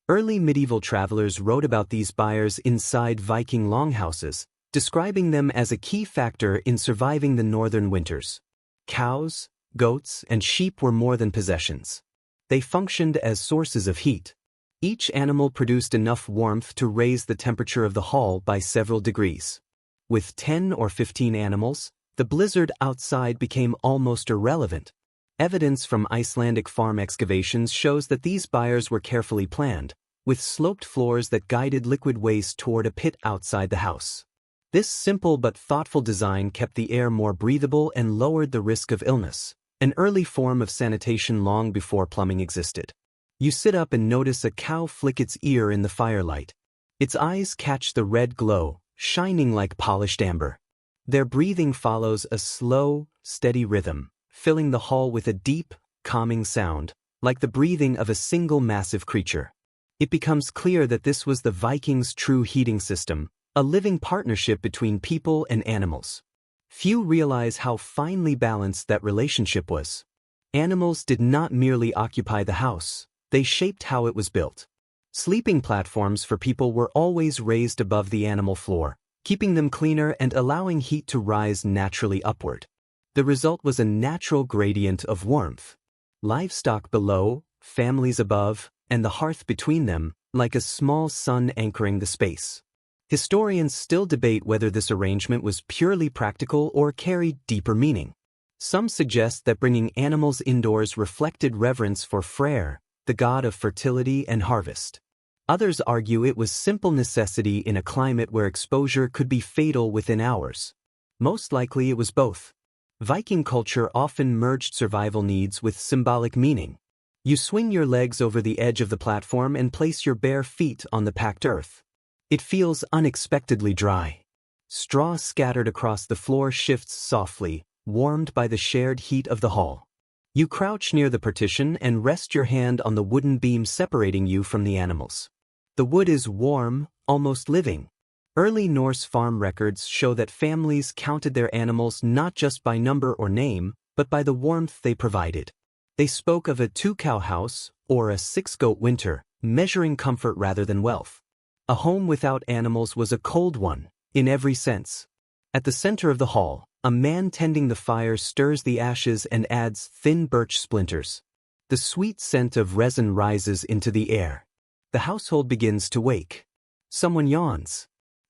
Early medieval travelers wrote about these byres inside Viking longhouses, describing them as a key factor in surviving the northern winters. Cows, goats, and sheep were more than possessions. They functioned as sources of heat. Each animal produced enough warmth to raise the temperature of the hall by several degrees. With 10 or 15 animals, the blizzard outside became almost irrelevant. Evidence from Icelandic farm excavations shows that these byres were carefully planned, with sloped floors that guided liquid waste toward a pit outside the house. This simple but thoughtful design kept the air more breathable and lowered the risk of illness, an early form of sanitation long before plumbing existed. You sit up and notice a cow flick its ear in the firelight. Its eyes catch the red glow, shining like polished amber. Their breathing follows a slow, steady rhythm, filling the hall with a deep, calming sound, like the breathing of a single massive creature. It becomes clear that this was the Vikings' true heating system, a living partnership between people and animals. Few realize how finely balanced that relationship was. Animals did not merely occupy the house, they shaped how it was built. Sleeping platforms for people were always raised above the animal floor, keeping them cleaner and allowing heat to rise naturally upward. The result was a natural gradient of warmth. Livestock below, families above, and the hearth between them, like a small sun anchoring the space. Historians still debate whether this arrangement was purely practical or carried deeper meaning. Some suggest that bringing animals indoors reflected reverence for Freyr, the god of fertility and harvest. Others argue it was simple necessity in a climate where exposure could be fatal within hours. Most likely it was both. Viking culture often merged survival needs with symbolic meaning. You swing your legs over the edge of the platform and place your bare feet on the packed earth. It feels unexpectedly dry. Straw scattered across the floor shifts softly, warmed by the shared heat of the hall. You crouch near the partition and rest your hand on the wooden beam separating you from the animals. The wood is warm, almost living. Early Norse farm records show that families counted their animals not just by number or name, but by the warmth they provided. They spoke of a 2-cow house, or a 6-goat winter, measuring comfort rather than wealth. A home without animals was a cold one, in every sense. At the center of the hall, a man tending the fire stirs the ashes and adds thin birch splinters. The sweet scent of resin rises into the air. The household begins to wake. Someone yawns.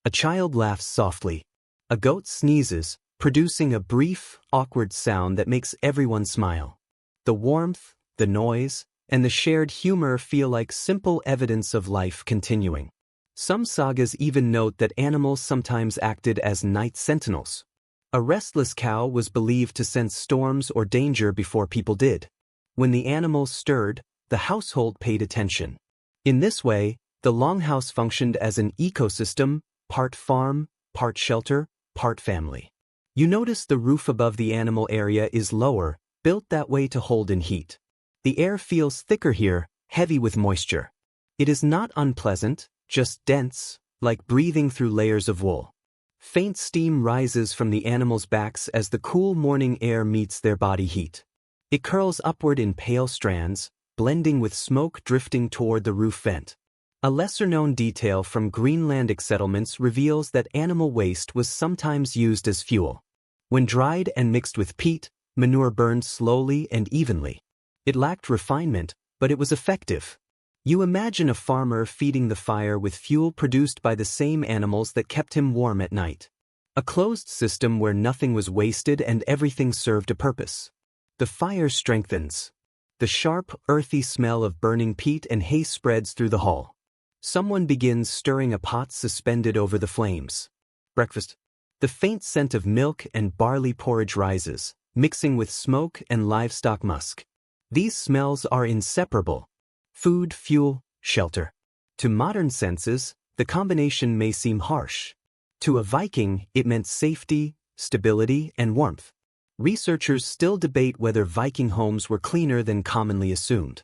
A child laughs softly. A goat sneezes, producing a brief, awkward sound that makes everyone smile. The warmth, the noise, and the shared humor feel like simple evidence of life continuing. Some sagas even note that animals sometimes acted as night sentinels. A restless cow was believed to sense storms or danger before people did. When the animals stirred, the household paid attention. In this way, the longhouse functioned as an ecosystem, part farm, part shelter, part family. You notice the roof above the animal area is lower, built that way to hold in heat. The air feels thicker here, heavy with moisture. It is not unpleasant, just dense, like breathing through layers of wool. Faint steam rises from the animals' backs as the cool morning air meets their body heat. It curls upward in pale strands, blending with smoke drifting toward the roof vent. A lesser-known detail from Greenlandic settlements reveals that animal waste was sometimes used as fuel. When dried and mixed with peat, manure burned slowly and evenly. It lacked refinement, but it was effective. You imagine a farmer feeding the fire with fuel produced by the same animals that kept him warm at night. A closed system where nothing was wasted and everything served a purpose. The fire strengthens. The sharp, earthy smell of burning peat and hay spreads through the hall. Someone begins stirring a pot suspended over the flames. Breakfast. The faint scent of milk and barley porridge rises, mixing with smoke and livestock musk. These smells are inseparable. Food, fuel, shelter. To modern senses, the combination may seem harsh. To a Viking, it meant safety, stability, and warmth. Researchers still debate whether Viking homes were cleaner than commonly assumed.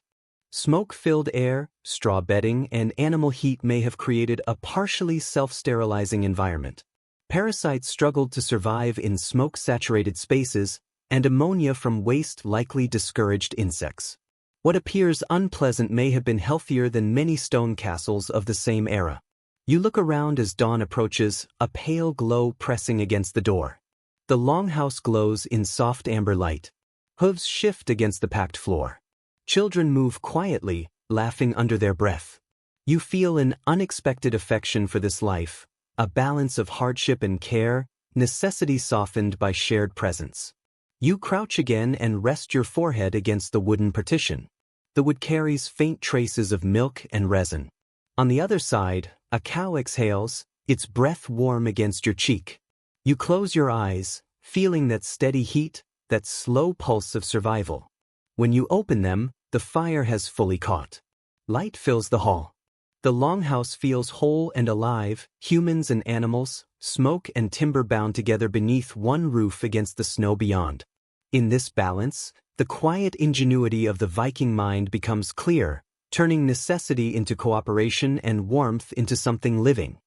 Smoke-filled air, straw bedding, and animal heat may have created a partially self-sterilizing environment. Parasites struggled to survive in smoke-saturated spaces, and ammonia from waste likely discouraged insects. What appears unpleasant may have been healthier than many stone castles of the same era. You look around as dawn approaches, a pale glow pressing against the door. The longhouse glows in soft amber light. Hooves shift against the packed floor. Children move quietly, laughing under their breath. You feel an unexpected affection for this life, a balance of hardship and care, necessity softened by shared presence. You crouch again and rest your forehead against the wooden partition. The wood carries faint traces of milk and resin. On the other side, a cow exhales, its breath warm against your cheek. You close your eyes, feeling that steady heat, that slow pulse of survival. When you open them, the fire has fully caught. Light fills the hall. The longhouse feels whole and alive, humans and animals, smoke and timber bound together beneath one roof against the snow beyond. In this balance, the quiet ingenuity of the Viking mind becomes clear, turning necessity into cooperation and warmth into something living.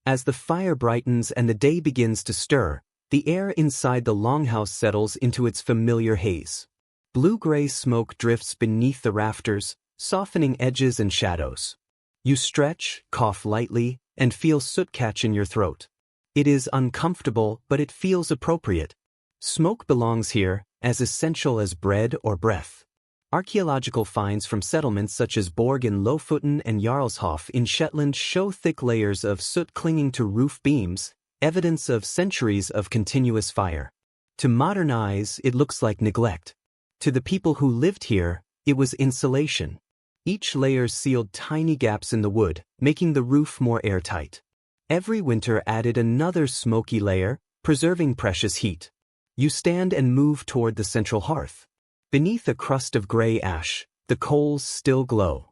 As the fire brightens and the day begins to stir, the air inside the longhouse settles into its familiar haze. Blue-gray smoke drifts beneath the rafters, softening edges and shadows. You stretch, cough lightly, and feel soot catch in your throat. It is uncomfortable, but it feels appropriate. Smoke belongs here, as essential as bread or breath. Archaeological finds from settlements such as Borg in Lofoten and Jarlshof in Shetland show thick layers of soot clinging to roof beams, evidence of centuries of continuous fire. To modern eyes, it looks like neglect. To the people who lived here, it was insulation. Each layer sealed tiny gaps in the wood, making the roof more airtight. Every winter added another smoky layer, preserving precious heat. You stand and move toward the central hearth. Beneath a crust of gray ash, the coals still glow.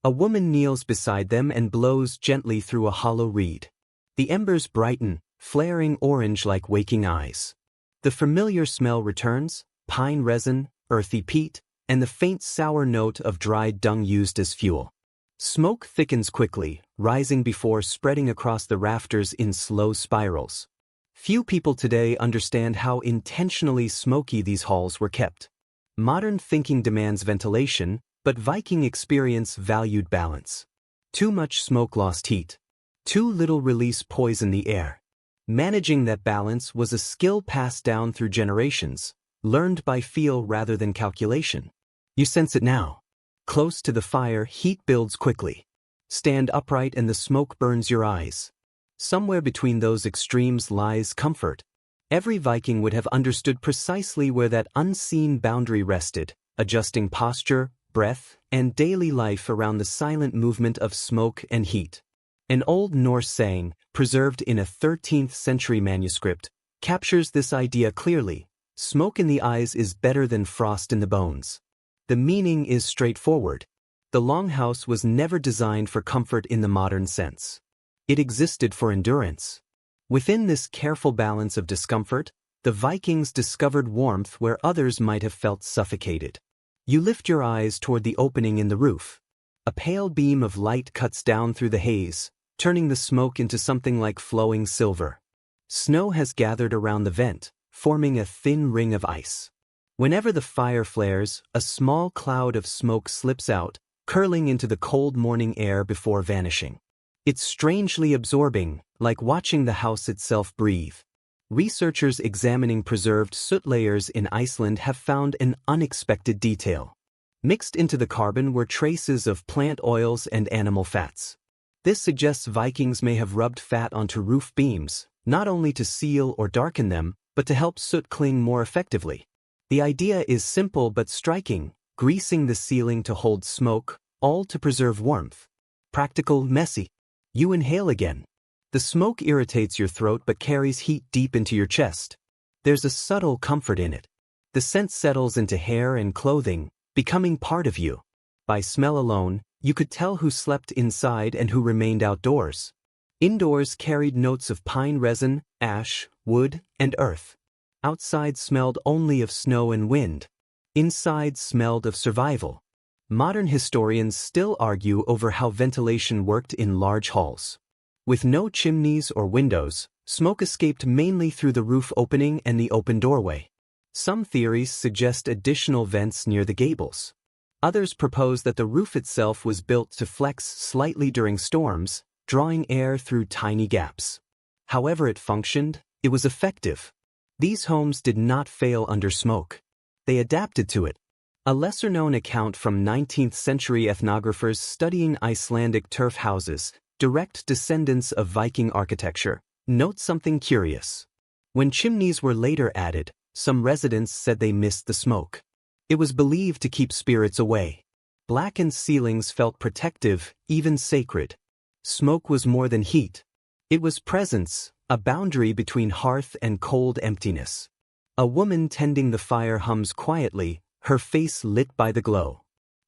A woman kneels beside them and blows gently through a hollow reed. The embers brighten, flaring orange like waking eyes. The familiar smell returns, pine resin, earthy peat, and the faint sour note of dried dung used as fuel. Smoke thickens quickly, rising before spreading across the rafters in slow spirals. Few people today understand how intentionally smoky these halls were kept. Modern thinking demands ventilation, but Viking experience valued balance. Too much smoke lost heat. Too little release poisoned the air. Managing that balance was a skill passed down through generations, learned by feel rather than calculation. You sense it now. Close to the fire, heat builds quickly. Stand upright and the smoke burns your eyes. Somewhere between those extremes lies comfort. Every Viking would have understood precisely where that unseen boundary rested, adjusting posture, breath, and daily life around the silent movement of smoke and heat. An old Norse saying, preserved in a 13th century manuscript, captures this idea clearly: smoke in the eyes is better than frost in the bones. The meaning is straightforward. The longhouse was never designed for comfort in the modern sense. It existed for endurance. Within this careful balance of discomfort, the Vikings discovered warmth where others might have felt suffocated. You lift your eyes toward the opening in the roof. A pale beam of light cuts down through the haze, turning the smoke into something like flowing silver. Snow has gathered around the vent, forming a thin ring of ice. Whenever the fire flares, a small cloud of smoke slips out, curling into the cold morning air before vanishing. It's strangely absorbing, like watching the house itself breathe. Researchers examining preserved soot layers in Iceland have found an unexpected detail. Mixed into the carbon were traces of plant oils and animal fats. This suggests Vikings may have rubbed fat onto roof beams, not only to seal or darken them, but to help soot cling more effectively. The idea is simple but striking: greasing the ceiling to hold smoke, all to preserve warmth. Practical, messy. You inhale again. The smoke irritates your throat but carries heat deep into your chest. There's a subtle comfort in it. The scent settles into hair and clothing, becoming part of you. By smell alone, you could tell who slept inside and who remained outdoors. Indoors carried notes of pine resin, ash, wood, and earth. Outside smelled only of snow and wind. Inside smelled of survival. Modern historians still argue over how ventilation worked in large halls. With no chimneys or windows, smoke escaped mainly through the roof opening and the open doorway. Some theories suggest additional vents near the gables. Others propose that the roof itself was built to flex slightly during storms, drawing air through tiny gaps. However it functioned, it was effective. These homes did not fail under smoke. They adapted to it. A lesser-known account from 19th century ethnographers studying Icelandic turf houses, direct descendants of Viking architecture, notes something curious. When chimneys were later added, some residents said they missed the smoke. It was believed to keep spirits away. Blackened ceilings felt protective, even sacred. Smoke was more than heat. It was presence, a boundary between hearth and cold emptiness. A woman tending the fire hums quietly, her face lit by the glow.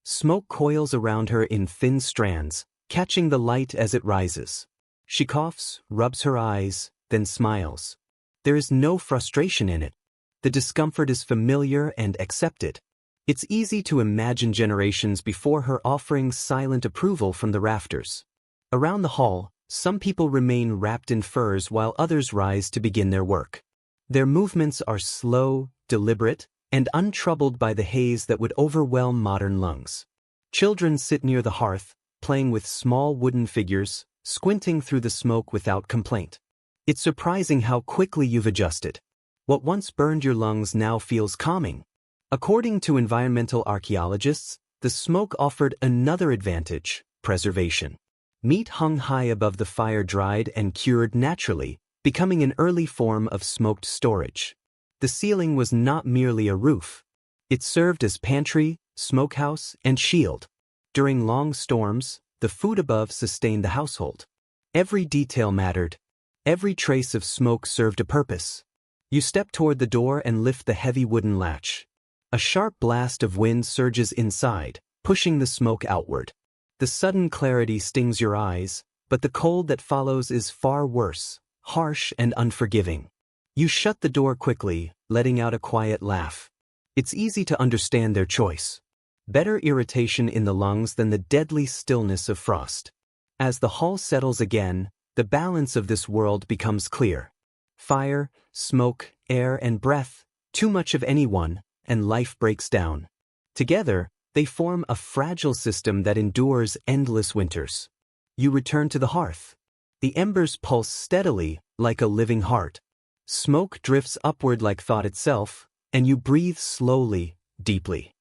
Smoke coils around her in thin strands, catching the light as it rises. She coughs, rubs her eyes, then smiles. There is no frustration in it. The discomfort is familiar and accepted. It's easy to imagine generations before her offering silent approval from the rafters. Around the hall, some people remain wrapped in furs while others rise to begin their work. Their movements are slow, deliberate, and untroubled by the haze that would overwhelm modern lungs. Children sit near the hearth, playing with small wooden figures, squinting through the smoke without complaint. It's surprising how quickly you've adjusted. What once burned your lungs now feels calming. According to environmental archaeologists, the smoke offered another advantage: preservation. Meat hung high above the fire dried and cured naturally, becoming an early form of smoked storage. The ceiling was not merely a roof. It served as pantry, smokehouse, and shield. During long storms, the food above sustained the household. Every detail mattered. Every trace of smoke served a purpose. You step toward the door and lift the heavy wooden latch. A sharp blast of wind surges inside, pushing the smoke outward. The sudden clarity stings your eyes, but the cold that follows is far worse, harsh and unforgiving. You shut the door quickly, letting out a quiet laugh. It's easy to understand their choice. Better irritation in the lungs than the deadly stillness of frost. As the hall settles again, the balance of this world becomes clear. Fire, smoke, air, and breath, too much of any one, and life breaks down. Together, they form a fragile system that endures endless winters. You return to the hearth. The embers pulse steadily, like a living heart. Smoke drifts upward like thought itself, and you breathe slowly, deeply.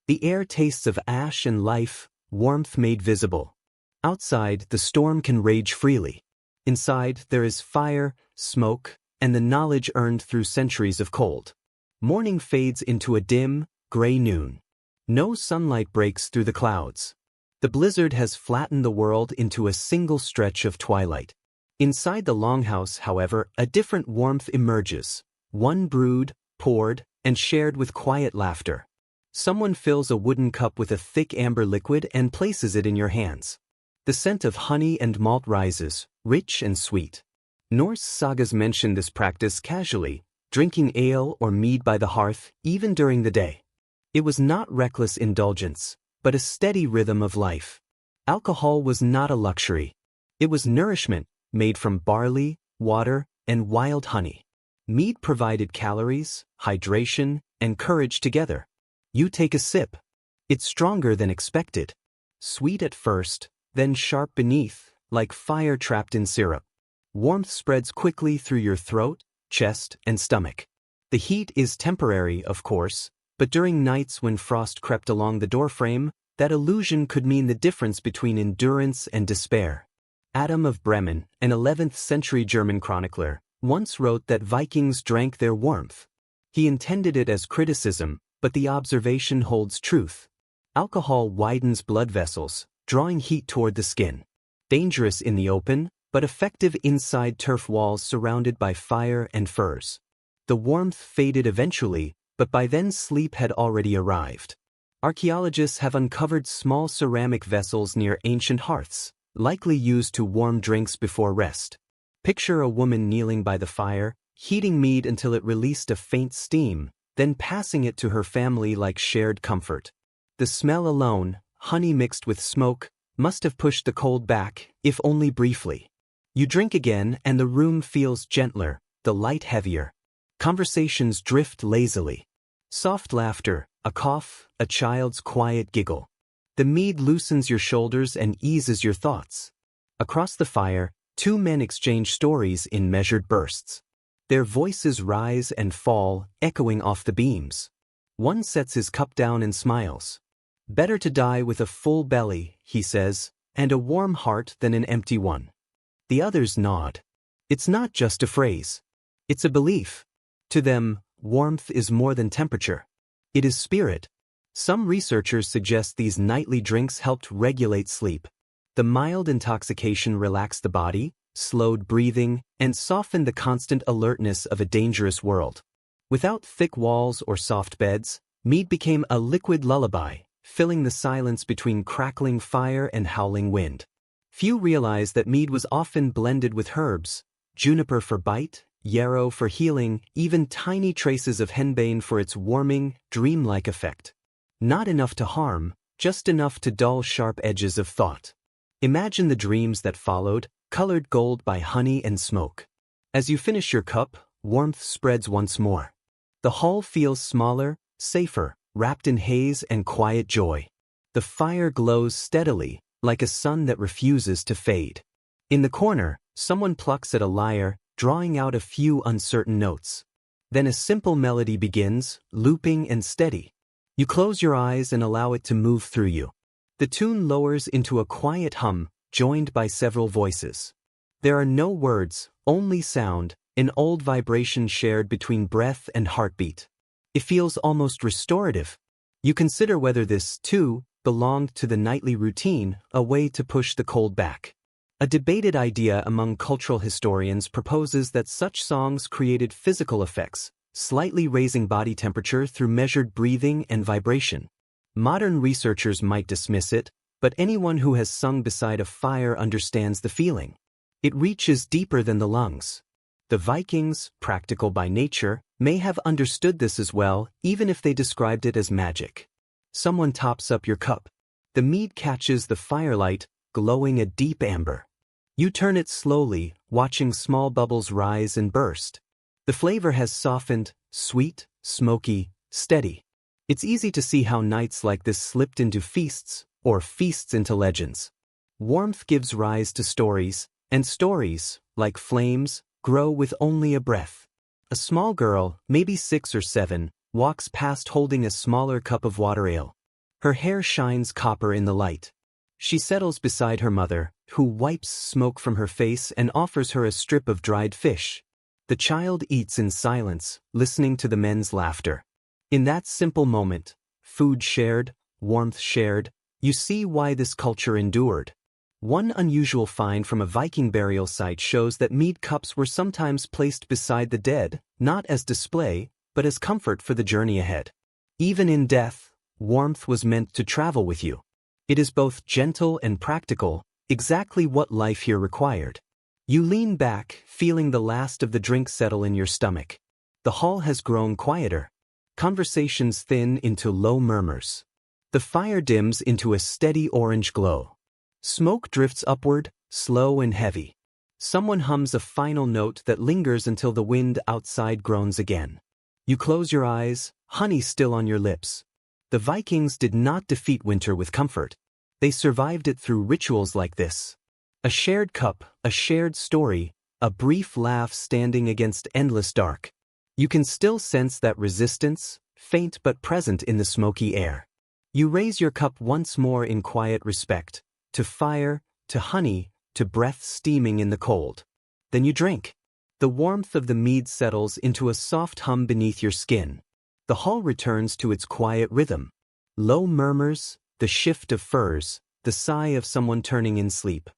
The air tastes of ash and life, warmth made visible. Outside, the storm can rage freely. Inside, there is fire, smoke, and the knowledge earned through centuries of cold. Morning fades into a dim, gray noon. No sunlight breaks through the clouds. The blizzard has flattened the world into a single stretch of twilight. Inside the longhouse, however, a different warmth emerges. One brewed, poured, and shared with quiet laughter. Someone fills a wooden cup with a thick amber liquid and places it in your hands. The scent of honey and malt rises, rich and sweet. Norse sagas mention this practice casually, drinking ale or mead by the hearth, even during the day. It was not reckless indulgence, but a steady rhythm of life. Alcohol was not a luxury. It was nourishment, made from barley, water, and wild honey. Mead provided calories, hydration, and courage together. You take a sip. It's stronger than expected. Sweet at first, then sharp beneath, like fire trapped in syrup. Warmth spreads quickly through your throat, chest, and stomach. The heat is temporary, of course, but during nights when frost crept along the doorframe, that illusion could mean the difference between endurance and despair. Adam of Bremen, an 11th century German chronicler, once wrote that Vikings drank their warmth. He intended it as criticism, but the observation holds truth. Alcohol widens blood vessels, drawing heat toward the skin. Dangerous in the open, but effective inside turf walls surrounded by fire and furs. The warmth faded eventually, but by then sleep had already arrived. Archaeologists have uncovered small ceramic vessels near ancient hearths, likely used to warm drinks before rest. Picture a woman kneeling by the fire, heating mead until it released a faint steam, then passing it to her family like shared comfort. The smell alone, honey mixed with smoke, must have pushed the cold back, if only briefly. You drink again and the room feels gentler, the light heavier. Conversations drift lazily. Soft laughter, a cough, a child's quiet giggle. The mead loosens your shoulders and eases your thoughts. Across the fire, two men exchange stories in measured bursts. Their voices rise and fall, echoing off the beams. One sets his cup down and smiles. Better to die with a full belly, he says, and a warm heart than an empty one. The others nod. It's not just a phrase. It's a belief. To them, warmth is more than temperature. It is spirit. Some researchers suggest these nightly drinks helped regulate sleep. The mild intoxication relaxed the body, slowed breathing, and softened the constant alertness of a dangerous world. Without thick walls or soft beds, mead became a liquid lullaby, filling the silence between crackling fire and howling wind. Few realize that mead was often blended with herbs, juniper for bite, yarrow for healing, even tiny traces of henbane for its warming, dreamlike effect. Not enough to harm, just enough to dull sharp edges of thought. Imagine the dreams that followed, colored gold by honey and smoke. As you finish your cup, warmth spreads once more. The hall feels smaller, safer, wrapped in haze and quiet joy. The fire glows steadily, like a sun that refuses to fade. In the corner, someone plucks at a lyre, drawing out a few uncertain notes. Then a simple melody begins, looping and steady. You close your eyes and allow it to move through you. The tune lowers into a quiet hum, joined by several voices. There are no words, only sound, an old vibration shared between breath and heartbeat. It feels almost restorative. You consider whether this, too, belonged to the nightly routine, a way to push the cold back. A debated idea among cultural historians proposes that such songs created physical effects, slightly raising body temperature through measured breathing and vibration. Modern researchers might dismiss it, but anyone who has sung beside a fire understands the feeling. It reaches deeper than the lungs. The Vikings, practical by nature, may have understood this as well, even if they described it as magic. Someone tops up your cup. The mead catches the firelight, glowing a deep amber. You turn it slowly, watching small bubbles rise and burst. The flavor has softened, sweet, smoky, steady. It's easy to see how nights like this slipped into feasts, or feasts into legends. Warmth gives rise to stories, and stories, like flames, grow with only a breath. A small girl, maybe 6 or 7, walks past holding a smaller cup of water ale. Her hair shines copper in the light. She settles beside her mother, who wipes smoke from her face and offers her a strip of dried fish. The child eats in silence, listening to the men's laughter. In that simple moment, food shared, warmth shared, you see why this culture endured. One unusual find from a Viking burial site shows that mead cups were sometimes placed beside the dead, not as display, but as comfort for the journey ahead. Even in death, warmth was meant to travel with you. It is both gentle and practical, exactly what life here required. You lean back, feeling the last of the drink settle in your stomach. The hall has grown quieter. Conversations thin into low murmurs. The fire dims into a steady orange glow. Smoke drifts upward, slow and heavy. Someone hums a final note that lingers until the wind outside groans again. You close your eyes, honey still on your lips. The Vikings did not defeat winter with comfort. They survived it through rituals like this. A shared cup, a shared story, a brief laugh standing against endless dark. You can still sense that resistance, faint but present in the smoky air. You raise your cup once more in quiet respect, to fire, to honey, to breath steaming in the cold. Then you drink. The warmth of the mead settles into a soft hum beneath your skin. The hall returns to its quiet rhythm. Low murmurs, the shift of furs, the sigh of someone turning in sleep.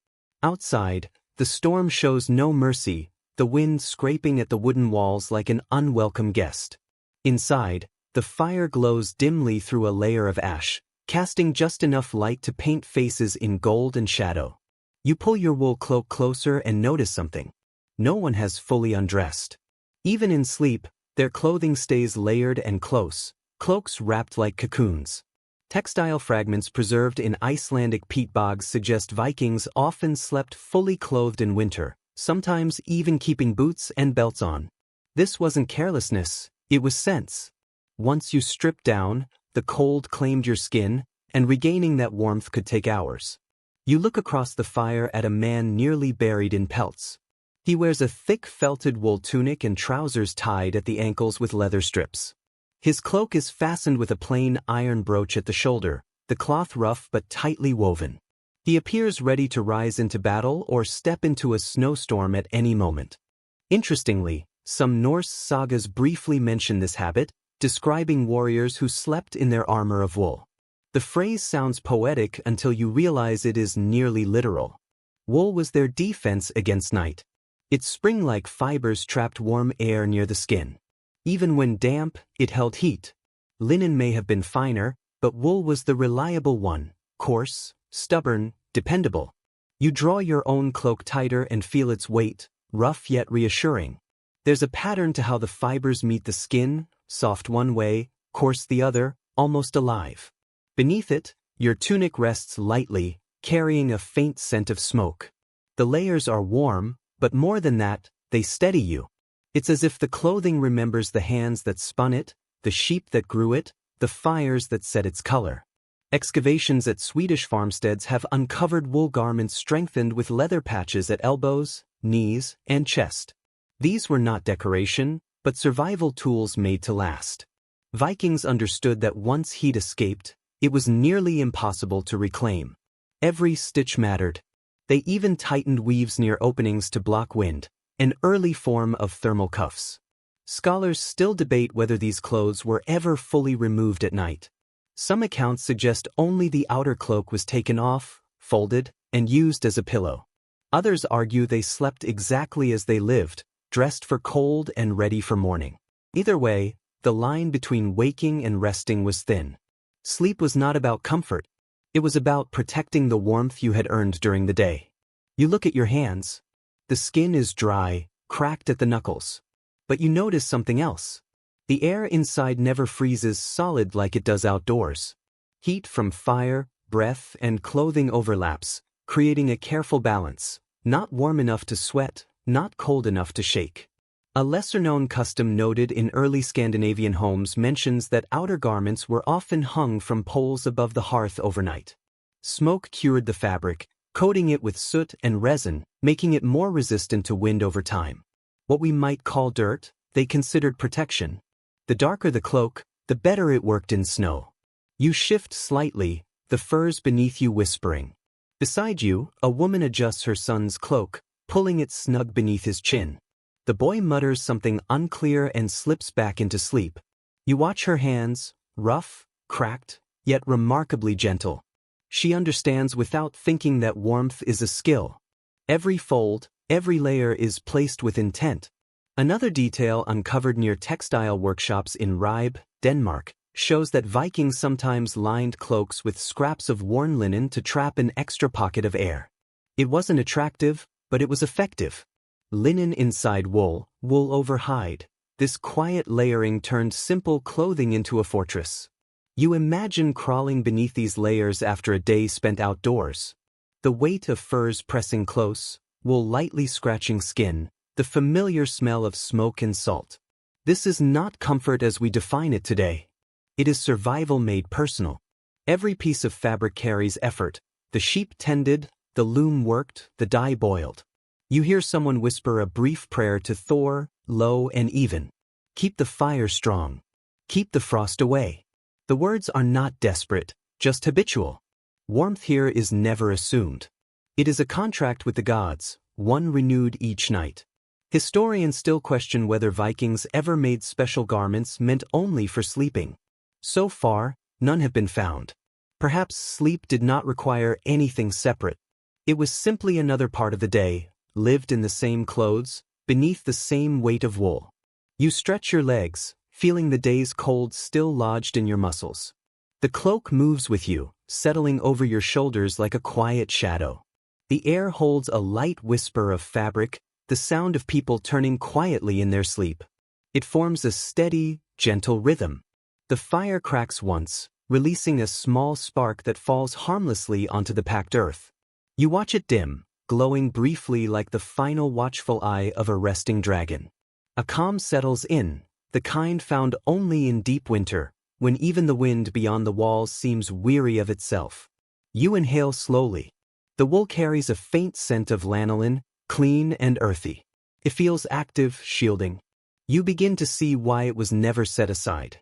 Outside, the storm shows no mercy, the wind scraping at the wooden walls like an unwelcome guest. Inside, the fire glows dimly through a layer of ash, casting just enough light to paint faces in gold and shadow. You pull your wool cloak closer and notice something. No one has fully undressed. Even in sleep, their clothing stays layered and close, cloaks wrapped like cocoons. Textile fragments preserved in Icelandic peat bogs suggest Vikings often slept fully clothed in winter, sometimes even keeping boots and belts on. This wasn't carelessness, it was sense. Once you stripped down, the cold claimed your skin, and regaining that warmth could take hours. You look across the fire at a man nearly buried in pelts. He wears a thick felted wool tunic and trousers tied at the ankles with leather strips. His cloak is fastened with a plain iron brooch at the shoulder, the cloth rough but tightly woven. He appears ready to rise into battle or step into a snowstorm at any moment. Interestingly, some Norse sagas briefly mention this habit, describing warriors who slept in their armor of wool. The phrase sounds poetic until you realize it is nearly literal. Wool was their defense against night. Its spring-like fibers trapped warm air near the skin. Even when damp, it held heat. Linen may have been finer, but wool was the reliable one, coarse, stubborn, dependable. You draw your own cloak tighter and feel its weight, rough yet reassuring. There's a pattern to how the fibers meet the skin, soft one way, coarse the other, almost alive. Beneath it, your tunic rests lightly, carrying a faint scent of smoke. The layers are warm, but more than that, they steady you. It's as if the clothing remembers the hands that spun it, the sheep that grew it, the fires that set its color. Excavations at Swedish farmsteads have uncovered wool garments strengthened with leather patches at elbows, knees, and chest. These were not decoration, but survival tools made to last. Vikings understood that once heat escaped, it was nearly impossible to reclaim. Every stitch mattered. They even tightened weaves near openings to block wind, an early form of thermal cuffs. Scholars still debate whether these clothes were ever fully removed at night. Some accounts suggest only the outer cloak was taken off, folded, and used as a pillow. Others argue they slept exactly as they lived, dressed for cold and ready for morning. Either way, the line between waking and resting was thin. Sleep was not about comfort. It was about protecting the warmth you had earned during the day. You look at your hands. The skin is dry, cracked at the knuckles. But you notice something else. The air inside never freezes solid like it does outdoors. Heat from fire, breath, and clothing overlaps, creating a careful balance, not warm enough to sweat, not cold enough to shake. A lesser-known custom noted in early Scandinavian homes mentions that outer garments were often hung from poles above the hearth overnight. Smoke cured the fabric, coating it with soot and resin, making it more resistant to wind over time. What we might call dirt, they considered protection. The darker the cloak, the better it worked in snow. You shift slightly, the furs beneath you whispering. Beside you, a woman adjusts her son's cloak, pulling it snug beneath his chin. The boy mutters something unclear and slips back into sleep. You watch her hands, rough, cracked, yet remarkably gentle. She understands without thinking that warmth is a skill. Every fold, every layer is placed with intent. Another detail uncovered near textile workshops in Ribe, Denmark, shows that Vikings sometimes lined cloaks with scraps of worn linen to trap an extra pocket of air. It wasn't attractive, but it was effective. Linen inside wool, wool over hide. This quiet layering turned simple clothing into a fortress. You imagine crawling beneath these layers after a day spent outdoors. The weight of furs pressing close, wool lightly scratching skin, the familiar smell of smoke and salt. This is not comfort as we define it today. It is survival made personal. Every piece of fabric carries effort. The sheep tended, the loom worked, the dye boiled. You hear someone whisper a brief prayer to Thor, low and even. Keep the fire strong. Keep the frost away. The words are not desperate, just habitual. Warmth here is never assumed. It is a contract with the gods, one renewed each night. Historians still question whether Vikings ever made special garments meant only for sleeping. So far, none have been found. Perhaps sleep did not require anything separate. It was simply another part of the day, lived in the same clothes, beneath the same weight of wool. You stretch your legs, feeling the day's cold still lodged in your muscles. The cloak moves with you, settling over your shoulders like a quiet shadow. The air holds a light whisper of fabric, the sound of people turning quietly in their sleep. It forms a steady, gentle rhythm. The fire cracks once, releasing a small spark that falls harmlessly onto the packed earth. You watch it dim, glowing briefly like the final watchful eye of a resting dragon. A calm settles in, the kind found only in deep winter, when even the wind beyond the walls seems weary of itself. You inhale slowly. The wool carries a faint scent of lanolin, clean and earthy. It feels active, shielding. You begin to see why it was never set aside.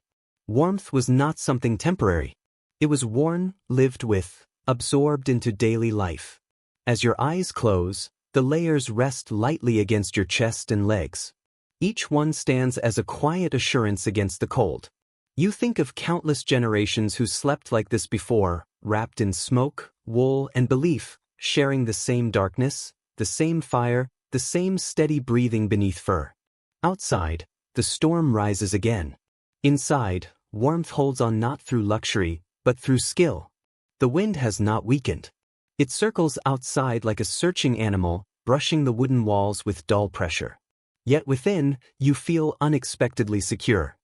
Warmth was not something temporary. It was worn, lived with, absorbed into daily life. As your eyes close, the layers rest lightly against your chest and legs. Each one stands as a quiet assurance against the cold. You think of countless generations who slept like this before, wrapped in smoke, wool, and belief, sharing the same darkness, the same fire, the same steady breathing beneath fur. Outside, the storm rises again. Inside, warmth holds on not through luxury, but through skill. The wind has not weakened. It circles outside like a searching animal, brushing the wooden walls with dull pressure. Yet within, you feel unexpectedly secure.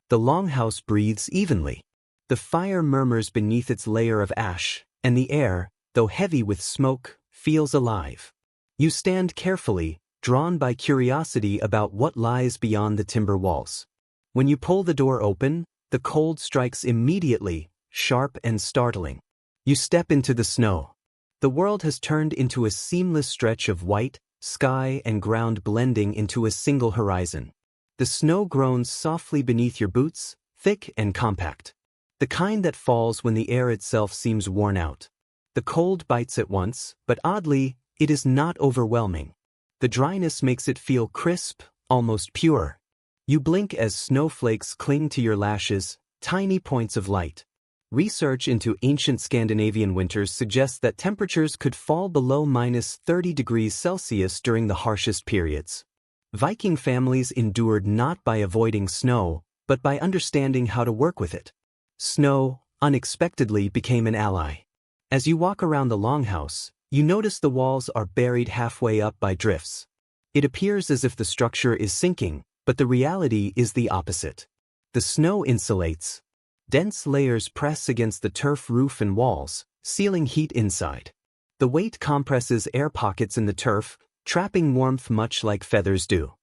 The longhouse breathes evenly. The fire murmurs beneath its layer of ash, and the air, though heavy with smoke, feels alive. You stand carefully, drawn by curiosity about what lies beyond the timber walls. When you pull the door open, the cold strikes immediately, sharp and startling. You step into the snow. The world has turned into a seamless stretch of white, sky and ground blending into a single horizon. The snow groans softly beneath your boots, thick and compact. The kind that falls when the air itself seems worn out. The cold bites at once, but oddly, it is not overwhelming. The dryness makes it feel crisp, almost pure. You blink as snowflakes cling to your lashes, tiny points of light. Research into ancient Scandinavian winters suggests that temperatures could fall below -30 degrees Celsius during the harshest periods. Viking families endured not by avoiding snow, but by understanding how to work with it. Snow, unexpectedly, became an ally. As you walk around the longhouse, you notice the walls are buried halfway up by drifts. It appears as if the structure is sinking, but the reality is the opposite. The snow insulates. Dense layers press against the turf roof and walls, sealing heat inside. The weight compresses air pockets in the turf, trapping warmth much like feathers do.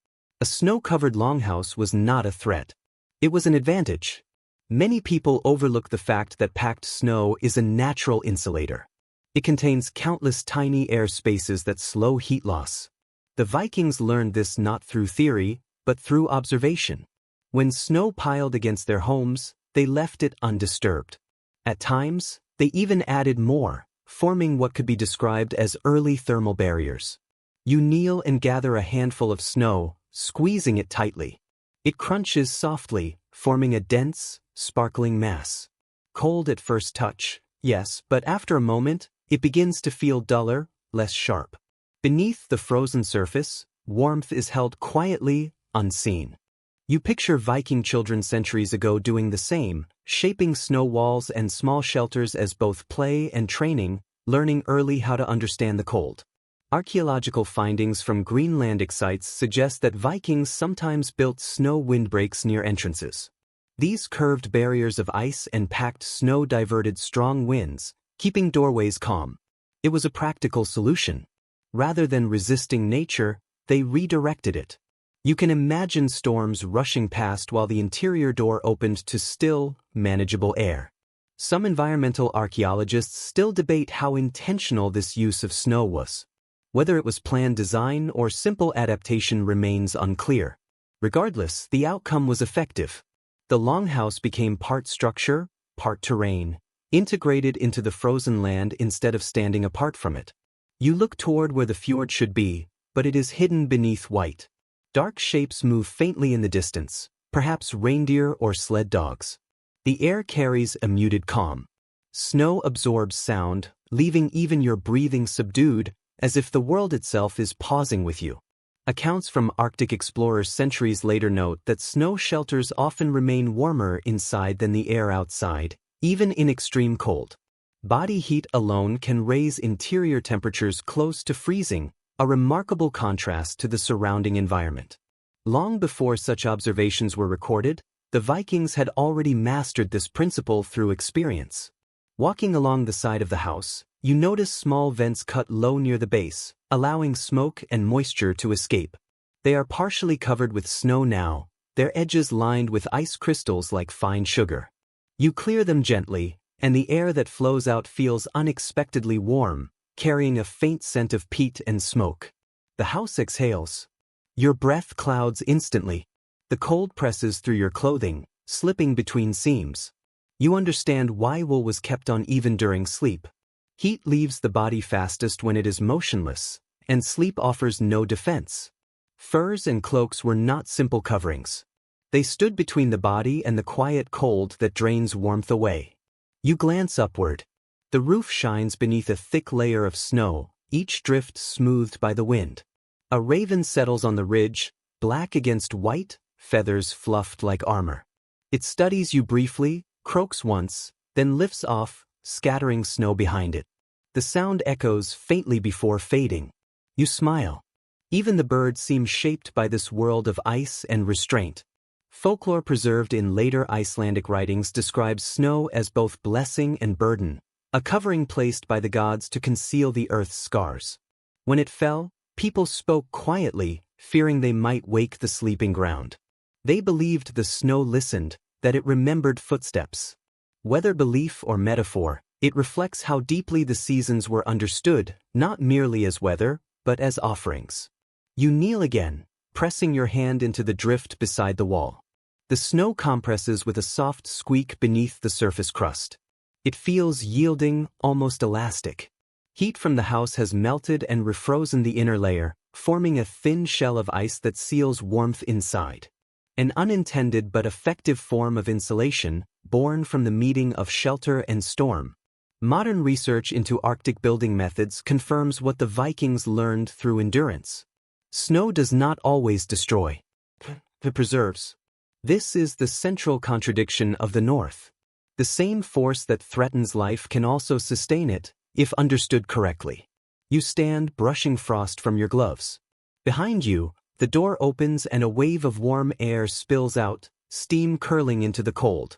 A snow-covered longhouse was not a threat. It was an advantage. Many people overlook the fact that packed snow is a natural insulator. It contains countless tiny air spaces that slow heat loss. The Vikings learned this not through theory, but through observation. When snow piled against their homes, they left it undisturbed. At times, they even added more, forming what could be described as early thermal barriers. You kneel and gather a handful of snow, squeezing it tightly. It crunches softly, forming a dense, sparkling mass. Cold at first touch, yes, but after a moment, it begins to feel duller, less sharp. Beneath the frozen surface, warmth is held quietly, unseen. You picture Viking children centuries ago doing the same, shaping snow walls and small shelters as both play and training, learning early how to understand the cold. Archaeological findings from Greenlandic sites suggest that Vikings sometimes built snow windbreaks near entrances. These curved barriers of ice and packed snow diverted strong winds, keeping doorways calm. It was a practical solution. Rather than resisting nature, they redirected it. You can imagine storms rushing past while the interior door opened to still, manageable air. Some environmental archaeologists still debate how intentional this use of snow was. Whether it was planned design or simple adaptation remains unclear. Regardless, the outcome was effective. The longhouse became part structure, part terrain, integrated into the frozen land instead of standing apart from it. You look toward where the fjord should be, but it is hidden beneath white. Dark shapes move faintly in the distance, perhaps reindeer or sled dogs. The air carries a muted calm. Snow absorbs sound, leaving even your breathing subdued, as if the world itself is pausing with you. Accounts from Arctic explorers centuries later note that snow shelters often remain warmer inside than the air outside, even in extreme cold. Body heat alone can raise interior temperatures close to freezing, a remarkable contrast to the surrounding environment. Long before such observations were recorded, the Vikings had already mastered this principle through experience. Walking along the side of the house, you notice small vents cut low near the base, allowing smoke and moisture to escape. They are partially covered with snow now, their edges lined with ice crystals like fine sugar. You clear them gently, and the air that flows out feels unexpectedly warm, carrying a faint scent of peat and smoke. The house exhales. Your breath clouds instantly. The cold presses through your clothing, slipping between seams. You understand why wool was kept on even during sleep. Heat leaves the body fastest when it is motionless, and sleep offers no defense. Furs and cloaks were not simple coverings. They stood between the body and the quiet cold that drains warmth away. You glance upward. The roof shines beneath a thick layer of snow, each drift smoothed by the wind. A raven settles on the ridge, black against white, feathers fluffed like armor. It studies you briefly, croaks once, then lifts off, scattering snow behind it. The sound echoes faintly before fading. You smile. Even the bird seems shaped by this world of ice and restraint. Folklore preserved in later Icelandic writings describes snow as both blessing and burden, a covering placed by the gods to conceal the earth's scars. When it fell, people spoke quietly, fearing they might wake the sleeping ground. They believed the snow listened, that it remembered footsteps. Whether belief or metaphor, it reflects how deeply the seasons were understood, not merely as weather, but as offerings. You kneel again, pressing your hand into the drift beside the wall. The snow compresses with a soft squeak beneath the surface crust. It feels yielding, almost elastic. Heat from the house has melted and refrozen the inner layer, forming a thin shell of ice that seals warmth inside. An unintended but effective form of insulation, born from the meeting of shelter and storm. Modern research into Arctic building methods confirms what the Vikings learned through endurance. Snow does not always destroy. It preserves. This is the central contradiction of the North. The same force that threatens life can also sustain it, if understood correctly. You stand brushing frost from your gloves. Behind you, the door opens and a wave of warm air spills out, steam curling into the cold.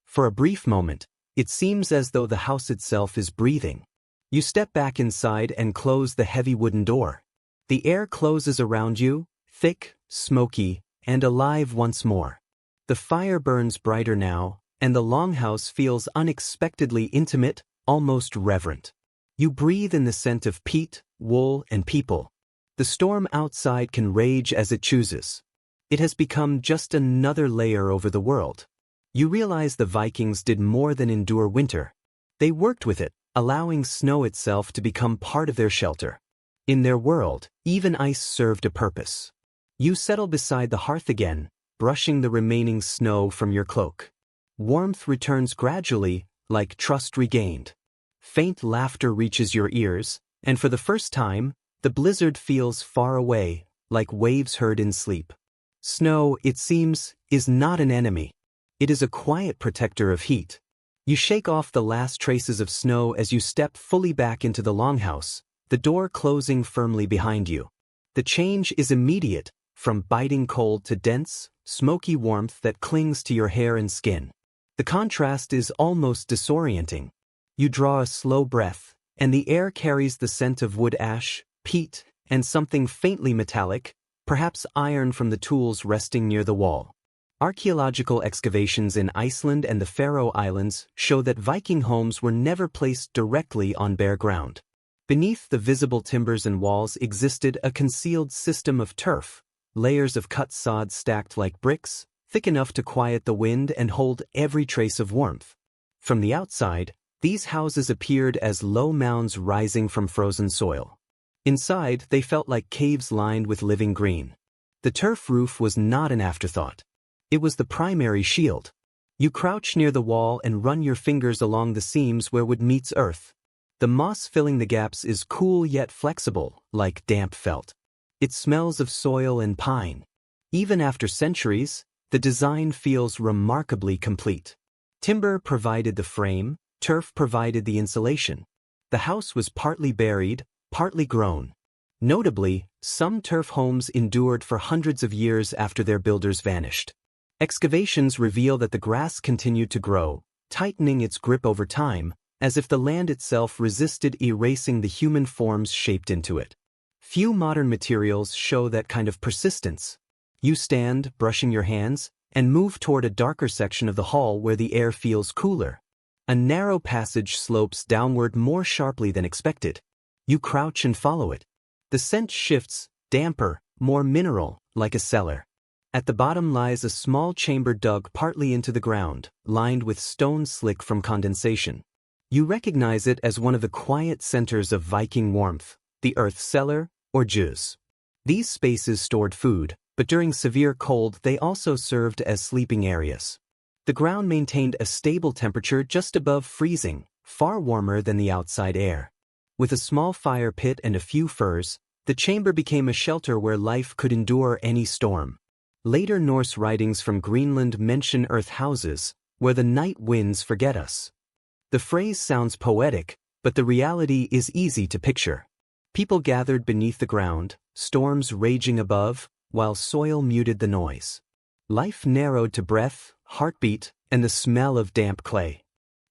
For a brief moment, it seems as though the house itself is breathing. You step back inside and close the heavy wooden door. The air closes around you, thick, smoky, and alive once more. The fire burns brighter now, and the longhouse feels unexpectedly intimate, almost reverent. You breathe in the scent of peat, wool, and people. The storm outside can rage as it chooses. It has become just another layer over the world. You realize the Vikings did more than endure winter. They worked with it, allowing snow itself to become part of their shelter. In their world, even ice served a purpose. You settle beside the hearth again, brushing the remaining snow from your cloak. Warmth returns gradually, like trust regained. Faint laughter reaches your ears, and for the first time, the blizzard feels far away, like waves heard in sleep. Snow, it seems, is not an enemy. It is a quiet protector of heat. You shake off the last traces of snow as you step fully back into the longhouse, the door closing firmly behind you. The change is immediate, from biting cold to dense, smoky warmth that clings to your hair and skin. The contrast is almost disorienting. You draw a slow breath, and the air carries the scent of wood ash, peat, and something faintly metallic, perhaps iron from the tools resting near the wall. Archaeological excavations in Iceland and the Faroe Islands show that Viking homes were never placed directly on bare ground. Beneath the visible timbers and walls existed a concealed system of turf, layers of cut sod stacked like bricks, thick enough to quiet the wind and hold every trace of warmth. From the outside, these houses appeared as low mounds rising from frozen soil. Inside, they felt like caves lined with living green. The turf roof was not an afterthought. It was the primary shield. You crouch near the wall and run your fingers along the seams where wood meets earth. The moss filling the gaps is cool yet flexible, like damp felt. It smells of soil and pine. Even after centuries, the design feels remarkably complete. Timber provided the frame, turf provided the insulation. The house was partly buried, partly grown. Notably, some turf homes endured for hundreds of years after their builders vanished. Excavations reveal that the grass continued to grow, tightening its grip over time, as if the land itself resisted erasing the human forms shaped into it. Few modern materials show that kind of persistence. You stand, brushing your hands, and move toward a darker section of the hall where the air feels cooler. A narrow passage slopes downward more sharply than expected. You crouch and follow it. The scent shifts, damper, more mineral, like a cellar. At the bottom lies a small chamber dug partly into the ground, lined with stone slick from condensation. You recognize it as one of the quiet centers of Viking warmth, the earth cellar, or jus. These spaces stored food, but during severe cold they also served as sleeping areas. The ground maintained a stable temperature just above freezing, far warmer than the outside air. With a small fire pit and a few furs, the chamber became a shelter where life could endure any storm. Later Norse writings from Greenland mention earth houses, where the night winds forget us. The phrase sounds poetic, but the reality is easy to picture. People gathered beneath the ground, storms raging above, while soil muted the noise. Life narrowed to breath, heartbeat, and the smell of damp clay.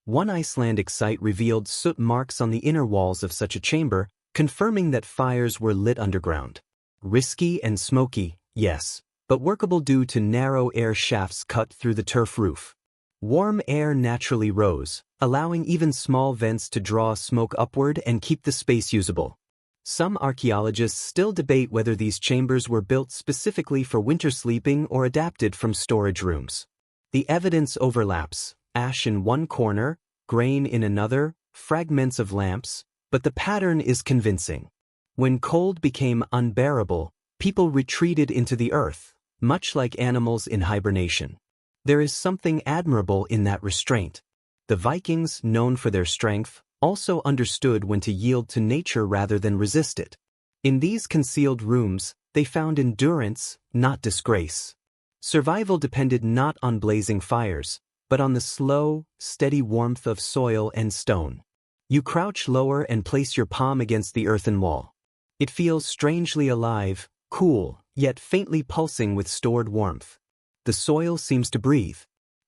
One Icelandic site revealed soot marks on the inner walls of such a chamber, confirming that fires were lit underground. Risky and smoky, yes, but workable due to narrow air shafts cut through the turf roof. Warm air naturally rose, allowing even small vents to draw smoke upward and keep the space usable. Some archaeologists still debate whether these chambers were built specifically for winter sleeping or adapted from storage rooms. The evidence overlaps, ash in one corner, grain in another, fragments of lamps, but the pattern is convincing. When cold became unbearable, people retreated into the earth, much like animals in hibernation. There is something admirable in that restraint. The Vikings, known for their strength, also understood when to yield to nature rather than resist it. In these concealed rooms, they found endurance, not disgrace. Survival depended not on blazing fires, but on the slow, steady warmth of soil and stone. You crouch lower and place your palm against the earthen wall. It feels strangely alive, cool, yet faintly pulsing with stored warmth. The soil seems to breathe.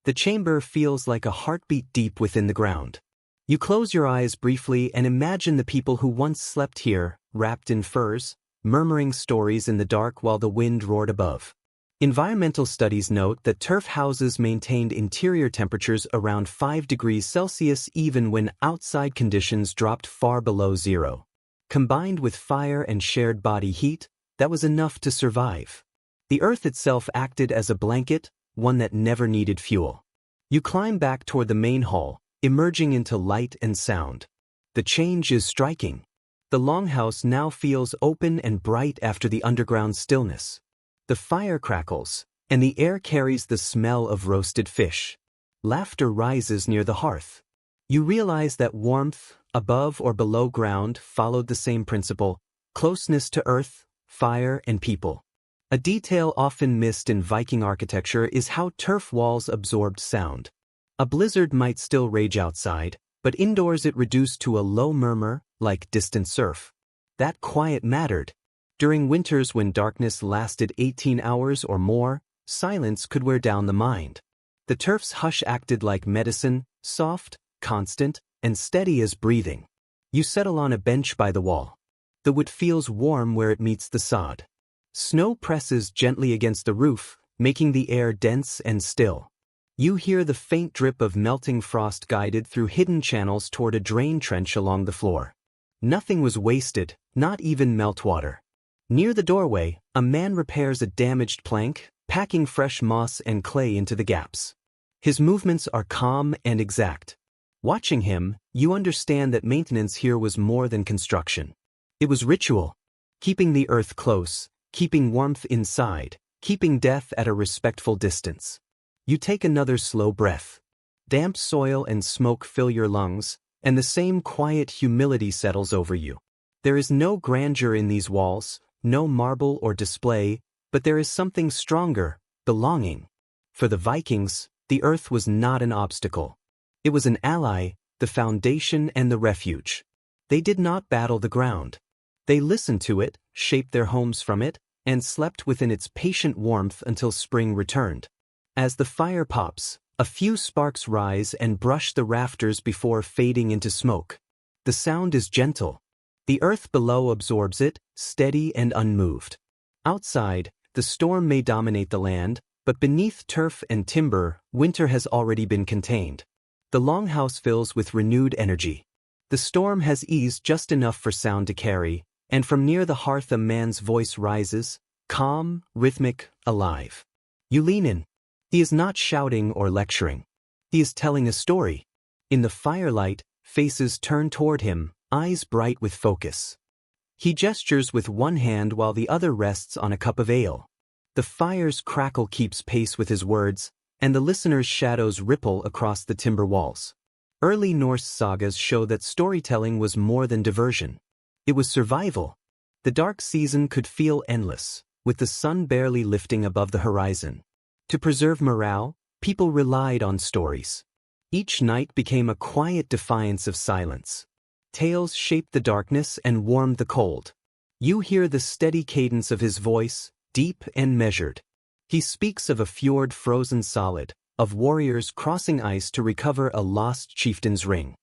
The chamber feels like a heartbeat deep within the ground. You close your eyes briefly and imagine the people who once slept here, wrapped in furs, murmuring stories in the dark while the wind roared above. Environmental studies note that turf houses maintained interior temperatures around 5 degrees Celsius even when outside conditions dropped far below zero. Combined with fire and shared body heat, that was enough to survive. The earth itself acted as a blanket, one that never needed fuel. You climb back toward the main hall, emerging into light and sound. The change is striking. The longhouse now feels open and bright after the underground stillness. The fire crackles, and the air carries the smell of roasted fish. Laughter rises near the hearth. You realize that warmth, above or below ground, followed the same principle: closeness to earth, fire, and people. A detail often missed in Viking architecture is how turf walls absorbed sound. A blizzard might still rage outside, but indoors it reduced to a low murmur, like distant surf. That quiet mattered. During winters when darkness lasted 18 hours or more, silence could wear down the mind. The turf's hush acted like medicine, soft, constant, and steady as breathing. You settle on a bench by the wall. The wood feels warm where it meets the sod. Snow presses gently against the roof, making the air dense and still. You hear the faint drip of melting frost guided through hidden channels toward a drain trench along the floor. Nothing was wasted, not even meltwater. Near the doorway, a man repairs a damaged plank, packing fresh moss and clay into the gaps. His movements are calm and exact. Watching him, you understand that maintenance here was more than construction. It was ritual. Keeping the earth close, keeping warmth inside, keeping death at a respectful distance. You take another slow breath. Damp soil and smoke fill your lungs, and the same quiet humility settles over you. There is no grandeur in these walls, no marble or display, but there is something stronger: belonging. For the Vikings, the earth was not an obstacle. It was an ally, the foundation and the refuge. They did not battle the ground. They listened to it, shaped their homes from it, and slept within its patient warmth until spring returned. As the fire pops, a few sparks rise and brush the rafters before fading into smoke. The sound is gentle. The earth below absorbs it, steady and unmoved. Outside, the storm may dominate the land, but beneath turf and timber, winter has already been contained. The longhouse fills with renewed energy. The storm has eased just enough for sound to carry, and from near the hearth a man's voice rises, calm, rhythmic, alive. You lean in. He is not shouting or lecturing. He is telling a story. In the firelight, faces turn toward him, eyes bright with focus. He gestures with one hand while the other rests on a cup of ale. The fire's crackle keeps pace with his words, and the listener's shadows ripple across the timber walls. Early Norse sagas show that storytelling was more than diversion. It was survival. The dark season could feel endless, with the sun barely lifting above the horizon. To preserve morale, people relied on stories. Each night became a quiet defiance of silence. Tales shaped the darkness and warmed the cold. You hear the steady cadence of his voice, deep and measured. He speaks of a fjord frozen solid, of warriors crossing ice to recover a lost chieftain's ring.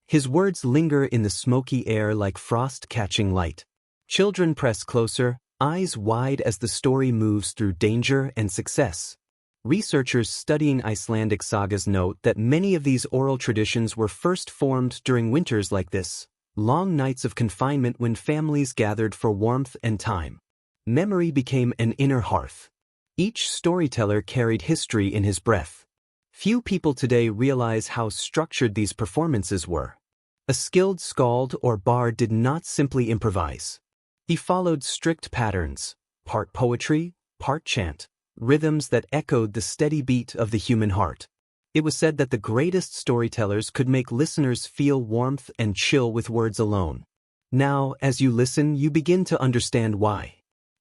His words linger in the smoky air like frost catching light. Children press closer, eyes wide as the story moves through danger and success. Researchers studying Icelandic sagas note that many of these oral traditions were first formed during winters like this, long nights of confinement when families gathered for warmth and time. Memory became an inner hearth. Each storyteller carried history in his breath. Few people today realize how structured these performances were. A skilled skald or bard did not simply improvise. He followed strict patterns, part poetry, part chant, rhythms that echoed the steady beat of the human heart. It was said that the greatest storytellers could make listeners feel warmth and chill with words alone. Now, as you listen, you begin to understand why.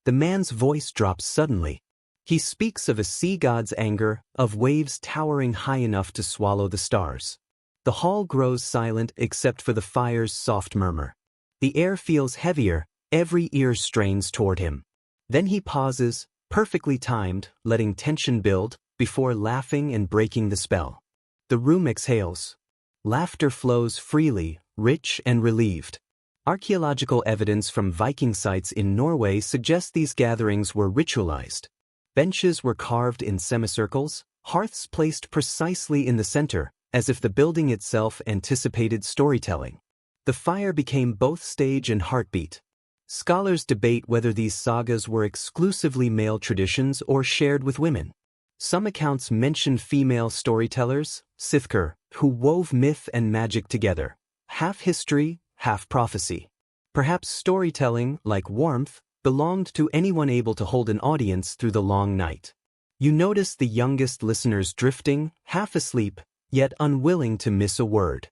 The man's voice drops suddenly. He speaks of a sea god's anger, of waves towering high enough to swallow the stars. The hall grows silent except for the fire's soft murmur. The air feels heavier, every ear strains toward him. Then he pauses, perfectly timed, letting tension build, before laughing and breaking the spell. The room exhales. Laughter flows freely, rich and relieved. Archaeological evidence from Viking sites in Norway suggests these gatherings were ritualized. Benches were carved in semicircles, hearths placed precisely in the center, as if the building itself anticipated storytelling. The fire became both stage and heartbeat. Scholars debate whether these sagas were exclusively male traditions or shared with women. Some accounts mention female storytellers, Sithkur, who wove myth and magic together, half history, half prophecy. Perhaps storytelling, like warmth, belonged to anyone able to hold an audience through the long night. You notice the youngest listeners drifting, half asleep, yet unwilling to miss a word.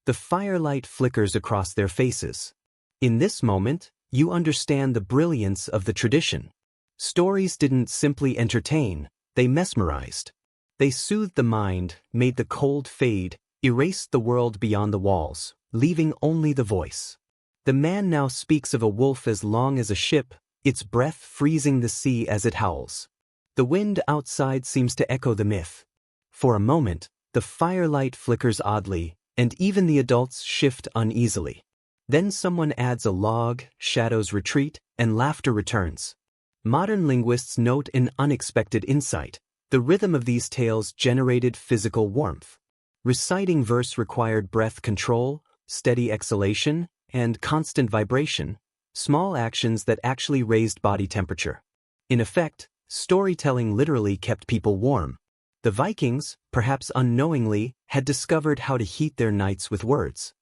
The firelight flickers across their faces. In this moment, you understand the brilliance of the tradition. Stories didn't simply entertain, they mesmerized. They soothed the mind, made the cold fade, erased the world beyond the walls, leaving only the voice. The man now speaks of a wolf as long as a ship, its breath freezing the sea as it howls. The wind outside seems to echo the myth. For a moment, the firelight flickers oddly, and even the adults shift uneasily. Then someone adds a log, shadows retreat, and laughter returns. Modern linguists note an unexpected insight. The rhythm of these tales generated physical warmth. Reciting verse required breath control, steady exhalation, and constant vibration, small actions that actually raised body temperature. In effect, storytelling literally kept people warm. The Vikings, perhaps unknowingly, had discovered how to heat their nights with words.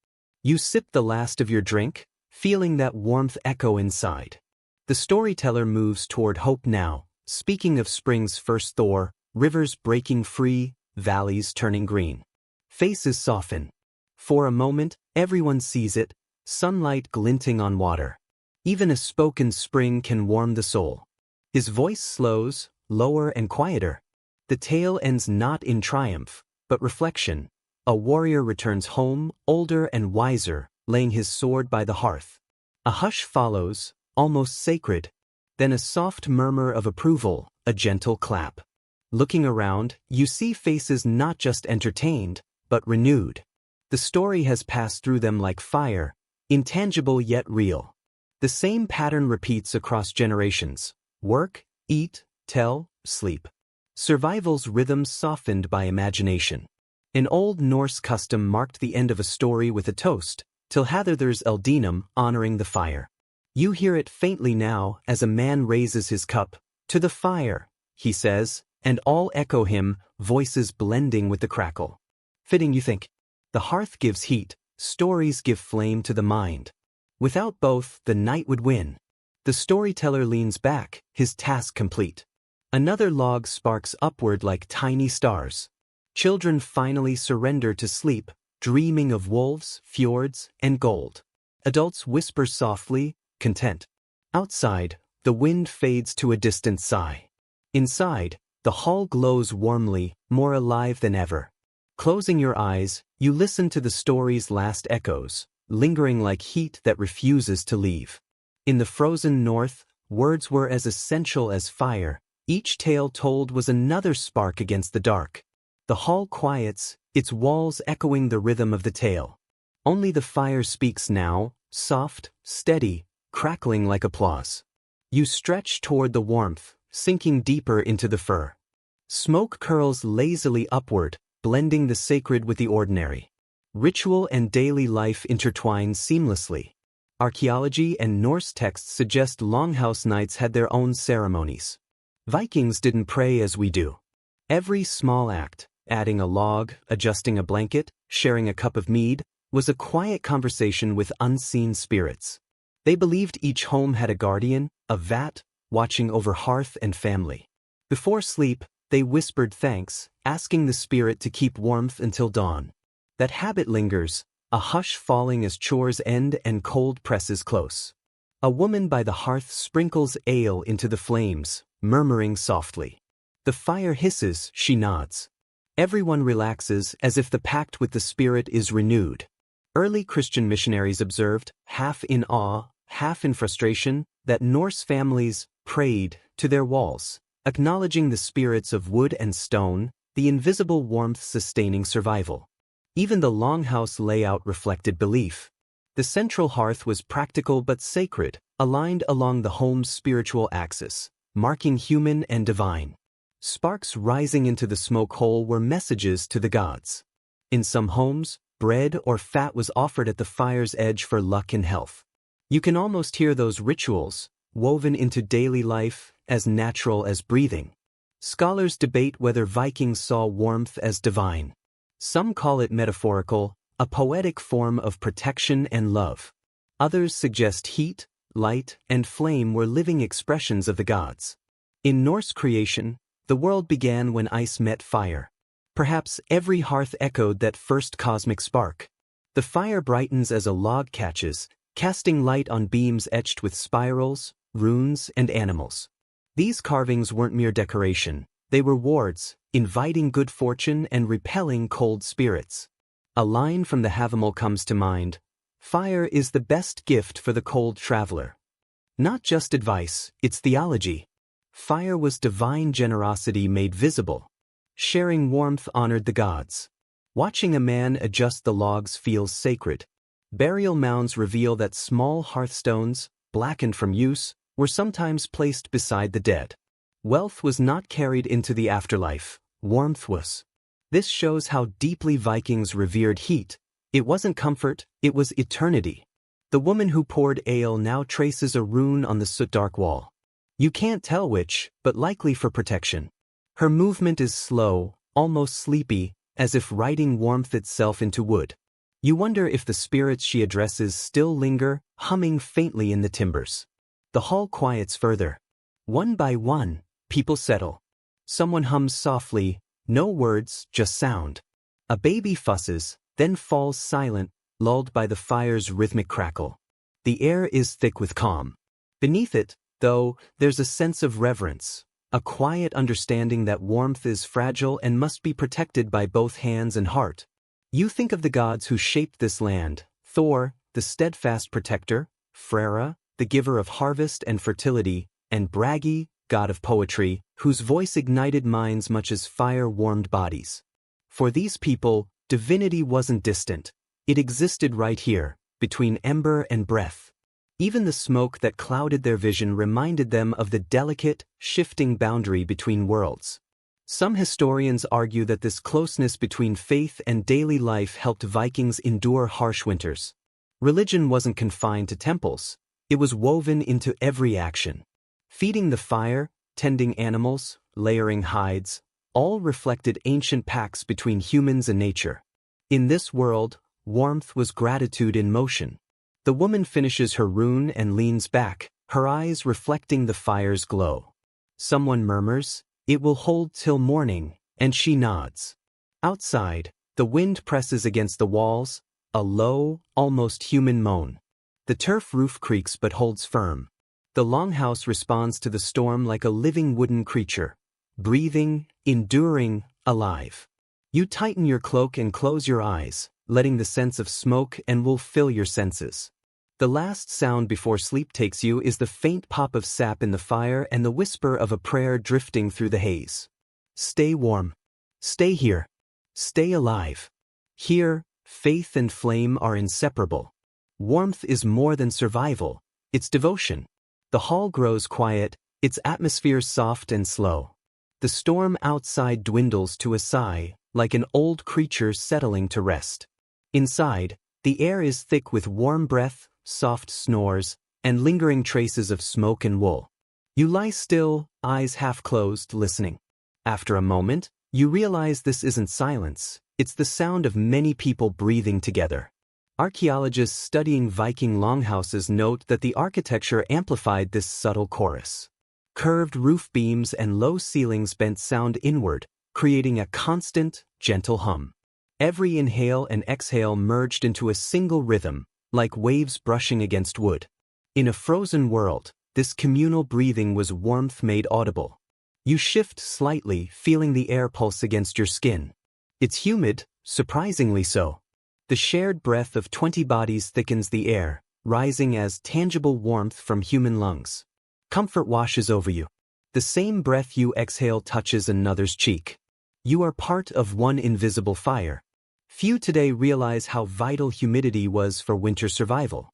You sip the last of your drink, feeling that warmth echo inside. The storyteller moves toward hope now, speaking of spring's first thaw, rivers breaking free, valleys turning green. Faces soften. For a moment, everyone sees it, sunlight glinting on water. Even a spoken spring can warm the soul. His voice slows, lower and quieter. The tale ends not in triumph, but reflection. A warrior returns home, older and wiser, laying his sword by the hearth. A hush follows, almost sacred. Then a soft murmur of approval, a gentle clap. Looking around, you see faces not just entertained, but renewed. The story has passed through them like fire, intangible yet real. The same pattern repeats across generations. Work, eat, tell, sleep. Survival's rhythm softened by imagination. An old Norse custom marked the end of a story with a toast, till Hatherthur's Eldinum, honoring the fire. You hear it faintly now as a man raises his cup. To the fire, he says, and all echo him, voices blending with the crackle. Fitting, you think. The hearth gives heat, stories give flame to the mind. Without both, the night would win. The storyteller leans back, his task complete. Another log sparks upward like tiny stars. Children finally surrender to sleep, dreaming of wolves, fjords, and gold. Adults whisper softly, content. Outside, the wind fades to a distant sigh. Inside, the hall glows warmly, more alive than ever. Closing your eyes, you listen to the story's last echoes, lingering like heat that refuses to leave. In the frozen north, words were as essential as fire. Each tale told was another spark against the dark. The hall quiets, its walls echoing the rhythm of the tale. Only the fire speaks now, soft, steady, crackling like applause. You stretch toward the warmth, sinking deeper into the fur. Smoke curls lazily upward, blending the sacred with the ordinary. Ritual and daily life intertwine seamlessly. Archaeology and Norse texts suggest longhouse nights had their own ceremonies. Vikings didn't pray as we do. Every small act, adding a log, adjusting a blanket, sharing a cup of mead, was a quiet conversation with unseen spirits. They believed each home had a guardian, a vat, watching over hearth and family. Before sleep, they whispered thanks, asking the spirit to keep warmth until dawn. That habit lingers, a hush falling as chores end and cold presses close. A woman by the hearth sprinkles ale into the flames, murmuring softly. The fire hisses, she nods. Everyone relaxes as if the pact with the spirit is renewed. Early Christian missionaries observed, half in awe, half in frustration, that Norse families prayed to their walls, acknowledging the spirits of wood and stone, the invisible warmth sustaining survival. Even the longhouse layout reflected belief. The central hearth was practical but sacred, aligned along the home's spiritual axis, marking human and divine. Sparks rising into the smoke hole were messages to the gods. In some homes, bread or fat was offered at the fire's edge for luck and health. You can almost hear those rituals, woven into daily life, as natural as breathing. Scholars debate whether Vikings saw warmth as divine. Some call it metaphorical, a poetic form of protection and love. Others suggest heat, light, and flame were living expressions of the gods. In Norse creation, the world began when ice met fire. Perhaps every hearth echoed that first cosmic spark. The fire brightens as a log catches, casting light on beams etched with spirals, runes, and animals. These carvings weren't mere decoration, they were wards, inviting good fortune and repelling cold spirits. A line from the Havamal comes to mind: "Fire is the best gift for the cold traveler." Not just advice, it's theology. Fire was divine generosity made visible. Sharing warmth honored the gods. Watching a man adjust the logs feels sacred. Burial mounds reveal that small hearthstones, blackened from use, were sometimes placed beside the dead. Wealth was not carried into the afterlife, warmth was. This shows how deeply Vikings revered heat. It wasn't comfort, it was eternity. The woman who poured ale now traces a rune on the soot-dark wall. You can't tell which, but likely for protection. Her movement is slow, almost sleepy, as if writing warmth itself into wood. You wonder if the spirits she addresses still linger, humming faintly in the timbers. The hall quiets further. One by one, people settle. Someone hums softly, no words, just sound. A baby fusses, then falls silent, lulled by the fire's rhythmic crackle. The air is thick with calm. Beneath it, though, there's a sense of reverence, a quiet understanding that warmth is fragile and must be protected by both hands and heart. You think of the gods who shaped this land: Thor, the steadfast protector; Freyr, the giver of harvest and fertility; and Bragi, god of poetry, whose voice ignited minds much as fire warmed bodies. For these people, divinity wasn't distant. It existed right here, between ember and breath. Even the smoke that clouded their vision reminded them of the delicate, shifting boundary between worlds. Some historians argue that this closeness between faith and daily life helped Vikings endure harsh winters. Religion wasn't confined to temples, it was woven into every action. Feeding the fire, tending animals, layering hides, all reflected ancient pacts between humans and nature. In this world, warmth was gratitude in motion. The woman finishes her rune and leans back, her eyes reflecting the fire's glow. Someone murmurs, "It will hold till morning," and she nods. Outside, the wind presses against the walls, a low, almost human moan. The turf roof creaks but holds firm. The longhouse responds to the storm like a living wooden creature, breathing, enduring, alive. You tighten your cloak and close your eyes, letting the sense of smoke and wool fill your senses. The last sound before sleep takes you is the faint pop of sap in the fire and the whisper of a prayer drifting through the haze. Stay warm. Stay here. Stay alive. Here, faith and flame are inseparable. Warmth is more than survival, it's devotion. The hall grows quiet, its atmosphere soft and slow. The storm outside dwindles to a sigh, like an old creature settling to rest. Inside, the air is thick with warm breath, soft snores, and lingering traces of smoke and wool. You lie still, eyes half closed, listening. After a moment, you realize this isn't silence, it's the sound of many people breathing together. Archaeologists studying Viking longhouses note that the architecture amplified this subtle chorus. Curved roof beams and low ceilings bent sound inward, creating a constant, gentle hum. Every inhale and exhale merged into a single rhythm, like waves brushing against wood. In a frozen world, this communal breathing was warmth made audible. You shift slightly, feeling the air pulse against your skin. It's humid, surprisingly so. The shared breath of 20 bodies thickens the air, rising as tangible warmth from human lungs. Comfort washes over you. The same breath you exhale touches another's cheek. You are part of one invisible fire. Few today realize how vital humidity was for winter survival.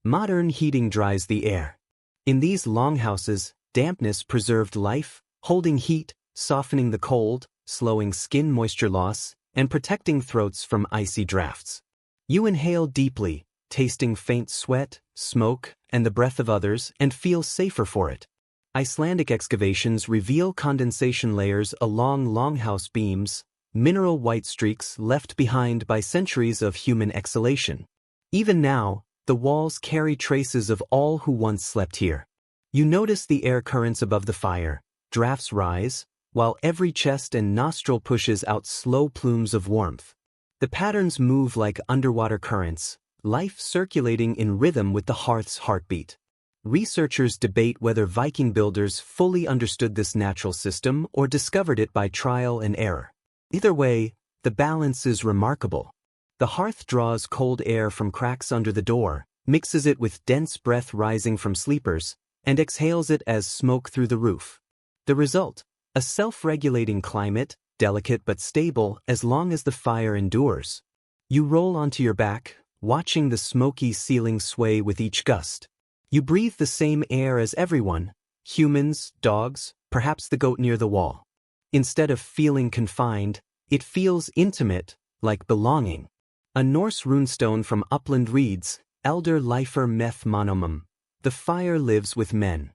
Modern heating dries the air. In these longhouses, dampness preserved life, holding heat, softening the cold, slowing skin moisture loss, and protecting throats from icy drafts. You inhale deeply, tasting faint sweat, smoke, and the breath of others, and feel safer for it. Icelandic excavations reveal condensation layers along longhouse beams, mineral white streaks left behind by centuries of human exhalation. Even now, the walls carry traces of all who once slept here. You notice the air currents above the fire, drafts rise, while every chest and nostril pushes out slow plumes of warmth. The patterns move like underwater currents, life circulating in rhythm with the hearth's heartbeat. Researchers debate whether Viking builders fully understood this natural system or discovered it by trial and error. Either way, the balance is remarkable. The hearth draws cold air from cracks under the door, mixes it with dense breath rising from sleepers, and exhales it as smoke through the roof. The result? A self-regulating climate, delicate but stable as long as the fire endures. You roll onto your back, watching the smoky ceiling sway with each gust. You breathe the same air as everyone, humans, dogs, perhaps the goat near the wall. Instead of feeling confined, it feels intimate, like belonging. A Norse runestone from Upland reads, Elder lifer meth monomum. The fire lives with men.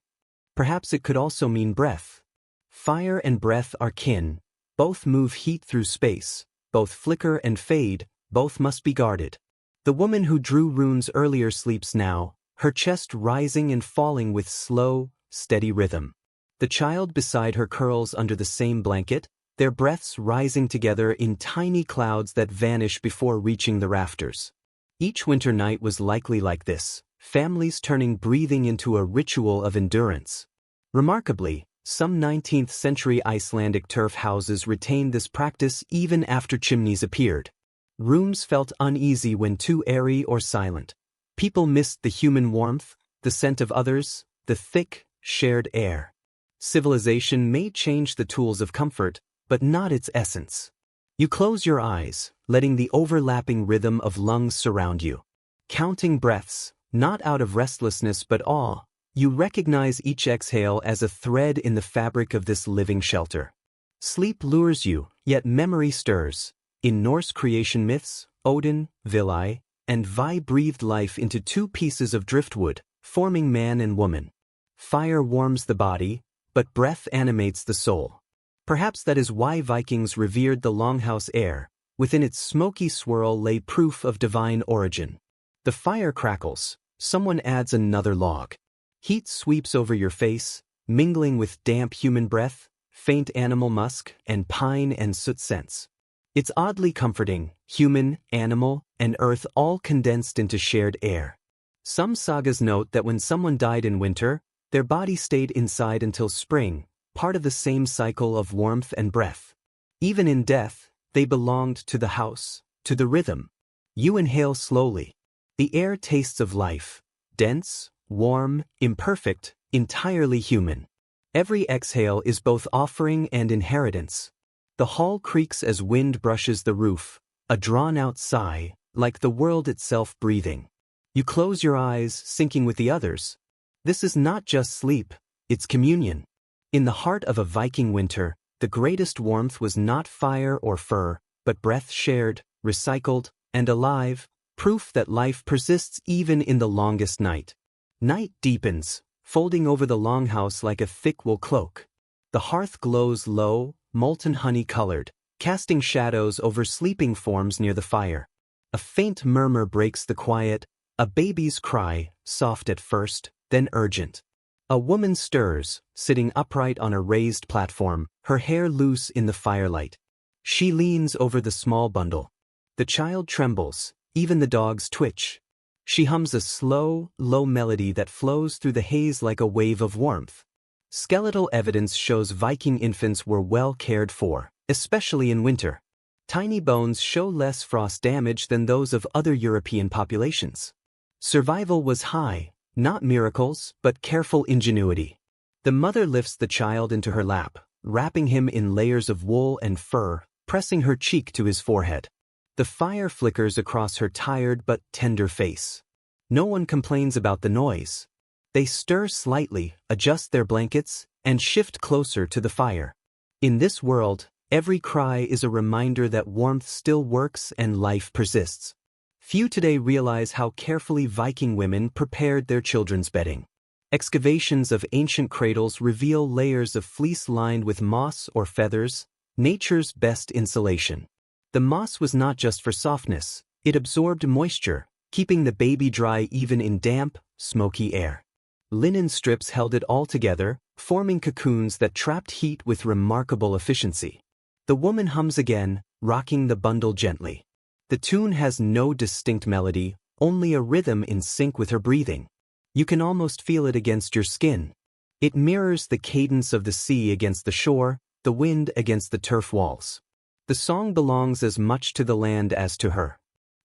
Perhaps it could also mean breath. Fire and breath are kin. Both move heat through space. Both flicker and fade. Both must be guarded. The woman who drew runes earlier sleeps now, her chest rising and falling with slow, steady rhythm. The child beside her curls under the same blanket, their breaths rising together in tiny clouds that vanish before reaching the rafters. Each winter night was likely like this, families turning breathing into a ritual of endurance. Remarkably, some 19th-century Icelandic turf houses retained this practice even after chimneys appeared. Rooms felt uneasy when too airy or silent. People missed the human warmth, the scent of others, the thick, shared air. Civilization may change the tools of comfort, but not its essence. You close your eyes, letting the overlapping rhythm of lungs surround you. Counting breaths, not out of restlessness but awe, you recognize each exhale as a thread in the fabric of this living shelter. Sleep lures you, yet memory stirs. In Norse creation myths, Odin, Vili, and Vi breathed life into two pieces of driftwood, forming man and woman. Fire warms the body, but breath animates the soul. Perhaps that is why Vikings revered the longhouse air. Within its smoky swirl lay proof of divine origin. The fire crackles, someone adds another log. Heat sweeps over your face, mingling with damp human breath, faint animal musk, and pine and soot scents. It's oddly comforting, human, animal, and earth all condensed into shared air. Some sagas note that when someone died in winter, their body stayed inside until spring, part of the same cycle of warmth and breath. Even in death, they belonged to the house, to the rhythm. You inhale slowly. The air tastes of life, dense, warm, imperfect, entirely human. Every exhale is both offering and inheritance. The hall creaks as wind brushes the roof, a drawn-out sigh, like the world itself breathing. You close your eyes, syncing with the others. This is not just sleep, it's communion. In the heart of a Viking winter, the greatest warmth was not fire or fur, but breath shared, recycled, and alive, proof that life persists even in the longest night. Night deepens, folding over the longhouse like a thick wool cloak. The hearth glows low, molten honey-colored, casting shadows over sleeping forms near the fire. A faint murmur breaks the quiet, a baby's cry, soft at first, then urgent. A woman stirs, sitting upright on a raised platform, her hair loose in the firelight. She leans over the small bundle. The child trembles, even the dogs twitch. She hums a slow, low melody that flows through the haze like a wave of warmth. Skeletal evidence shows Viking infants were well cared for, especially in winter. Tiny bones show less frost damage than those of other European populations. Survival was high, not miracles, but careful ingenuity. The mother lifts the child into her lap, wrapping him in layers of wool and fur, pressing her cheek to his forehead. The fire flickers across her tired but tender face. No one complains about the noise. They stir slightly, adjust their blankets, and shift closer to the fire. In this world, every cry is a reminder that warmth still works and life persists. Few today realize how carefully Viking women prepared their children's bedding. Excavations of ancient cradles reveal layers of fleece lined with moss or feathers, nature's best insulation. The moss was not just for softness, it absorbed moisture, keeping the baby dry even in damp, smoky air. Linen strips held it all together, forming cocoons that trapped heat with remarkable efficiency. The woman hums again, rocking the bundle gently. The tune has no distinct melody, only a rhythm in sync with her breathing. You can almost feel it against your skin. It mirrors the cadence of the sea against the shore, the wind against the turf walls. The song belongs as much to the land as to her.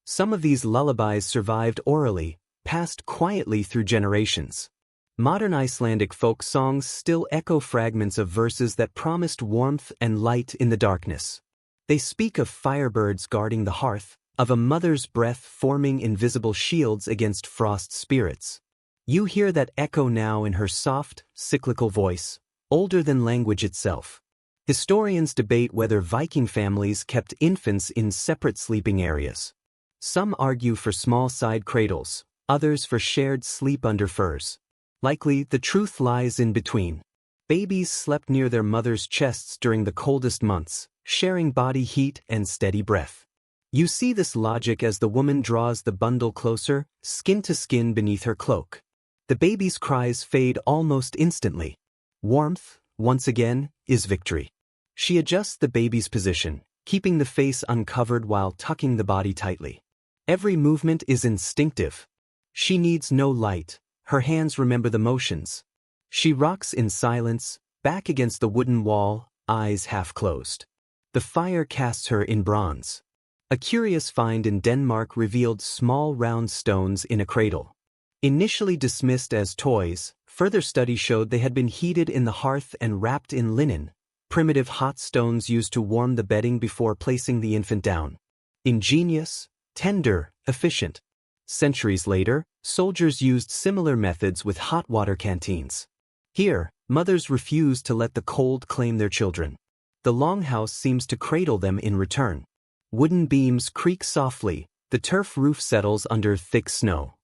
Some of these lullabies survived orally, passed quietly through generations. Modern Icelandic folk songs still echo fragments of verses that promised warmth and light in the darkness. They speak of firebirds guarding the hearth, of a mother's breath forming invisible shields against frost spirits. You hear that echo now in her soft, cyclical voice, older than language itself. Historians debate whether Viking families kept infants in separate sleeping areas. Some argue for small side cradles, others for shared sleep under furs. Likely, the truth lies in between. Babies slept near their mothers' chests during the coldest months, sharing body heat and steady breath. You see this logic as the woman draws the bundle closer, skin to skin beneath her cloak. The baby's cries fade almost instantly. Warmth, once again, is victory. She adjusts the baby's position, keeping the face uncovered while tucking the body tightly. Every movement is instinctive. She needs no light, her hands remember the motions. She rocks in silence, back against the wooden wall, eyes half closed. The fire casts her in bronze. A curious find in Denmark revealed small round stones in a cradle. Initially dismissed as toys, further study showed they had been heated in the hearth and wrapped in linen, primitive hot stones used to warm the bedding before placing the infant down. Ingenious, tender, efficient. Centuries later, soldiers used similar methods with hot water canteens. Here, mothers refused to let the cold claim their children. The longhouse seems to cradle them in return. Wooden beams creak softly, the turf roof settles under thick snow.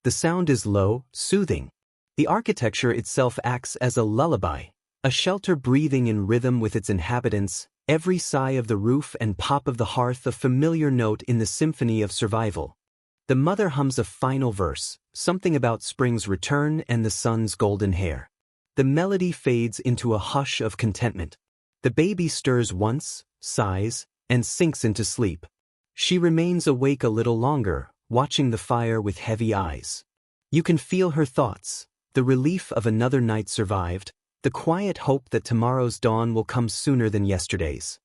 The sound is low, soothing. The architecture itself acts as a lullaby, a shelter breathing in rhythm with its inhabitants, every sigh of the roof and pop of the hearth a familiar note in the symphony of survival. The mother hums a final verse, something about spring's return and the sun's golden hair. The melody fades into a hush of contentment. The baby stirs once, sighs, and sinks into sleep. She remains awake a little longer, watching the fire with heavy eyes. You can feel her thoughts, the relief of another night survived, the quiet hope that tomorrow's dawn will come sooner than yesterday's.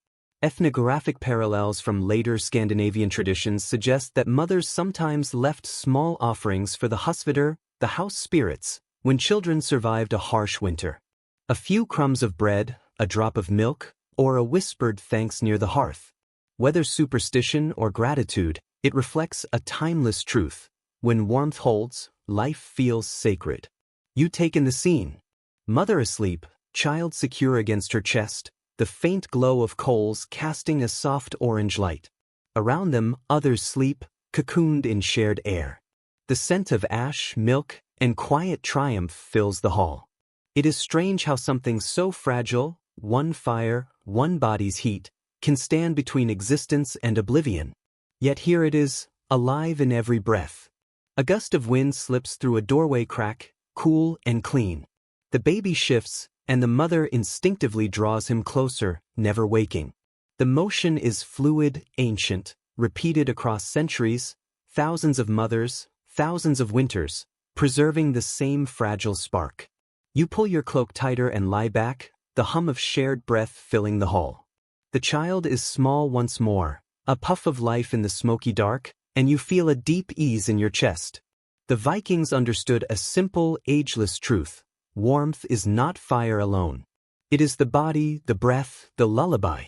Ethnographic parallels from later Scandinavian traditions suggest that mothers sometimes left small offerings for the husvidr, the house spirits, when children survived a harsh winter. A few crumbs of bread, a drop of milk, or a whispered thanks near the hearth. Whether superstition or gratitude, it reflects a timeless truth. When warmth holds, life feels sacred. You take in the scene. Mother asleep, child secure against her chest, the faint glow of coals casting a soft orange light. Around them, others sleep, cocooned in shared air. The scent of ash, milk, and quiet triumph fills the hall. It is strange how something so fragile, one fire, one body's heat, can stand between existence and oblivion. Yet here it is, alive in every breath. A gust of wind slips through a doorway crack, cool and clean. The baby shifts, and the mother instinctively draws him closer, never waking. The motion is fluid, ancient, repeated across centuries, thousands of mothers, thousands of winters, preserving the same fragile spark. You pull your cloak tighter and lie back, the hum of shared breath filling the hall. The child is small once more, a puff of life in the smoky dark, and you feel a deep ease in your chest. The Vikings understood a simple, ageless truth. Warmth is not fire alone. It is the body, the breath, the lullaby.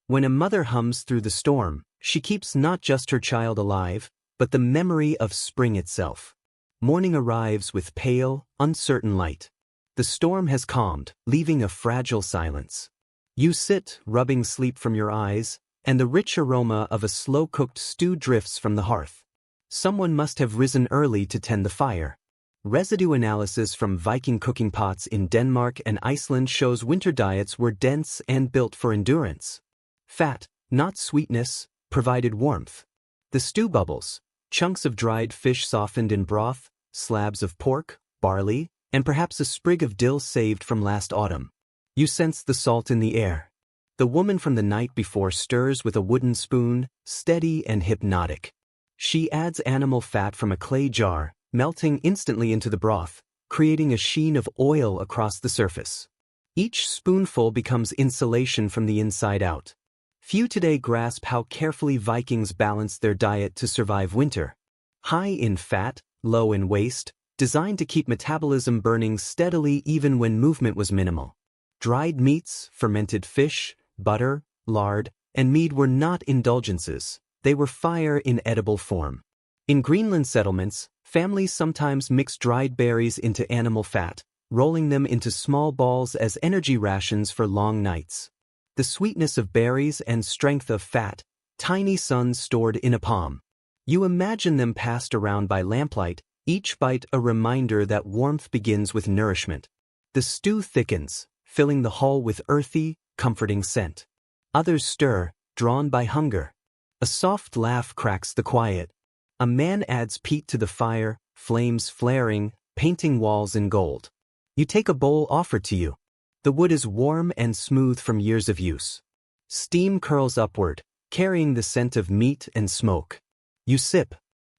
When a mother hums through the storm, she keeps not just her child alive, but the memory of spring itself. Morning arrives with pale, uncertain light. The storm has calmed, leaving a fragile silence. You sit, rubbing sleep from your eyes, and the rich aroma of a slow-cooked stew drifts from the hearth. Someone must have risen early to tend the fire. Residue analysis from Viking cooking pots in Denmark and Iceland shows winter diets were dense and built for endurance. Fat, not sweetness, provided warmth. The stew bubbles, chunks of dried fish softened in broth, slabs of pork, barley, and perhaps a sprig of dill saved from last autumn. You sense the salt in the air. The woman from the night before stirs with a wooden spoon, steady and hypnotic. She adds animal fat from a clay jar, melting instantly into the broth, creating a sheen of oil across the surface. Each spoonful becomes insulation from the inside out. Few today grasp how carefully Vikings balanced their diet to survive winter. High in fat, low in waste, designed to keep metabolism burning steadily even when movement was minimal. Dried meats, fermented fish, butter, lard, and mead were not indulgences, they were fire in edible form. In Greenland settlements, families sometimes mixed dried berries into animal fat, rolling them into small balls as energy rations for long nights. The sweetness of berries and strength of fat, tiny suns stored in a palm. You imagine them passed around by lamplight, each bite a reminder that warmth begins with nourishment. The stew thickens, filling the hall with earthy, comforting scent. Others stir, drawn by hunger. A soft laugh cracks the quiet. A man adds peat to the fire, flames flaring, painting walls in gold. You take a bowl offered to you. The wood is warm and smooth from years of use. Steam curls upward, carrying the scent of meat and smoke. You sip.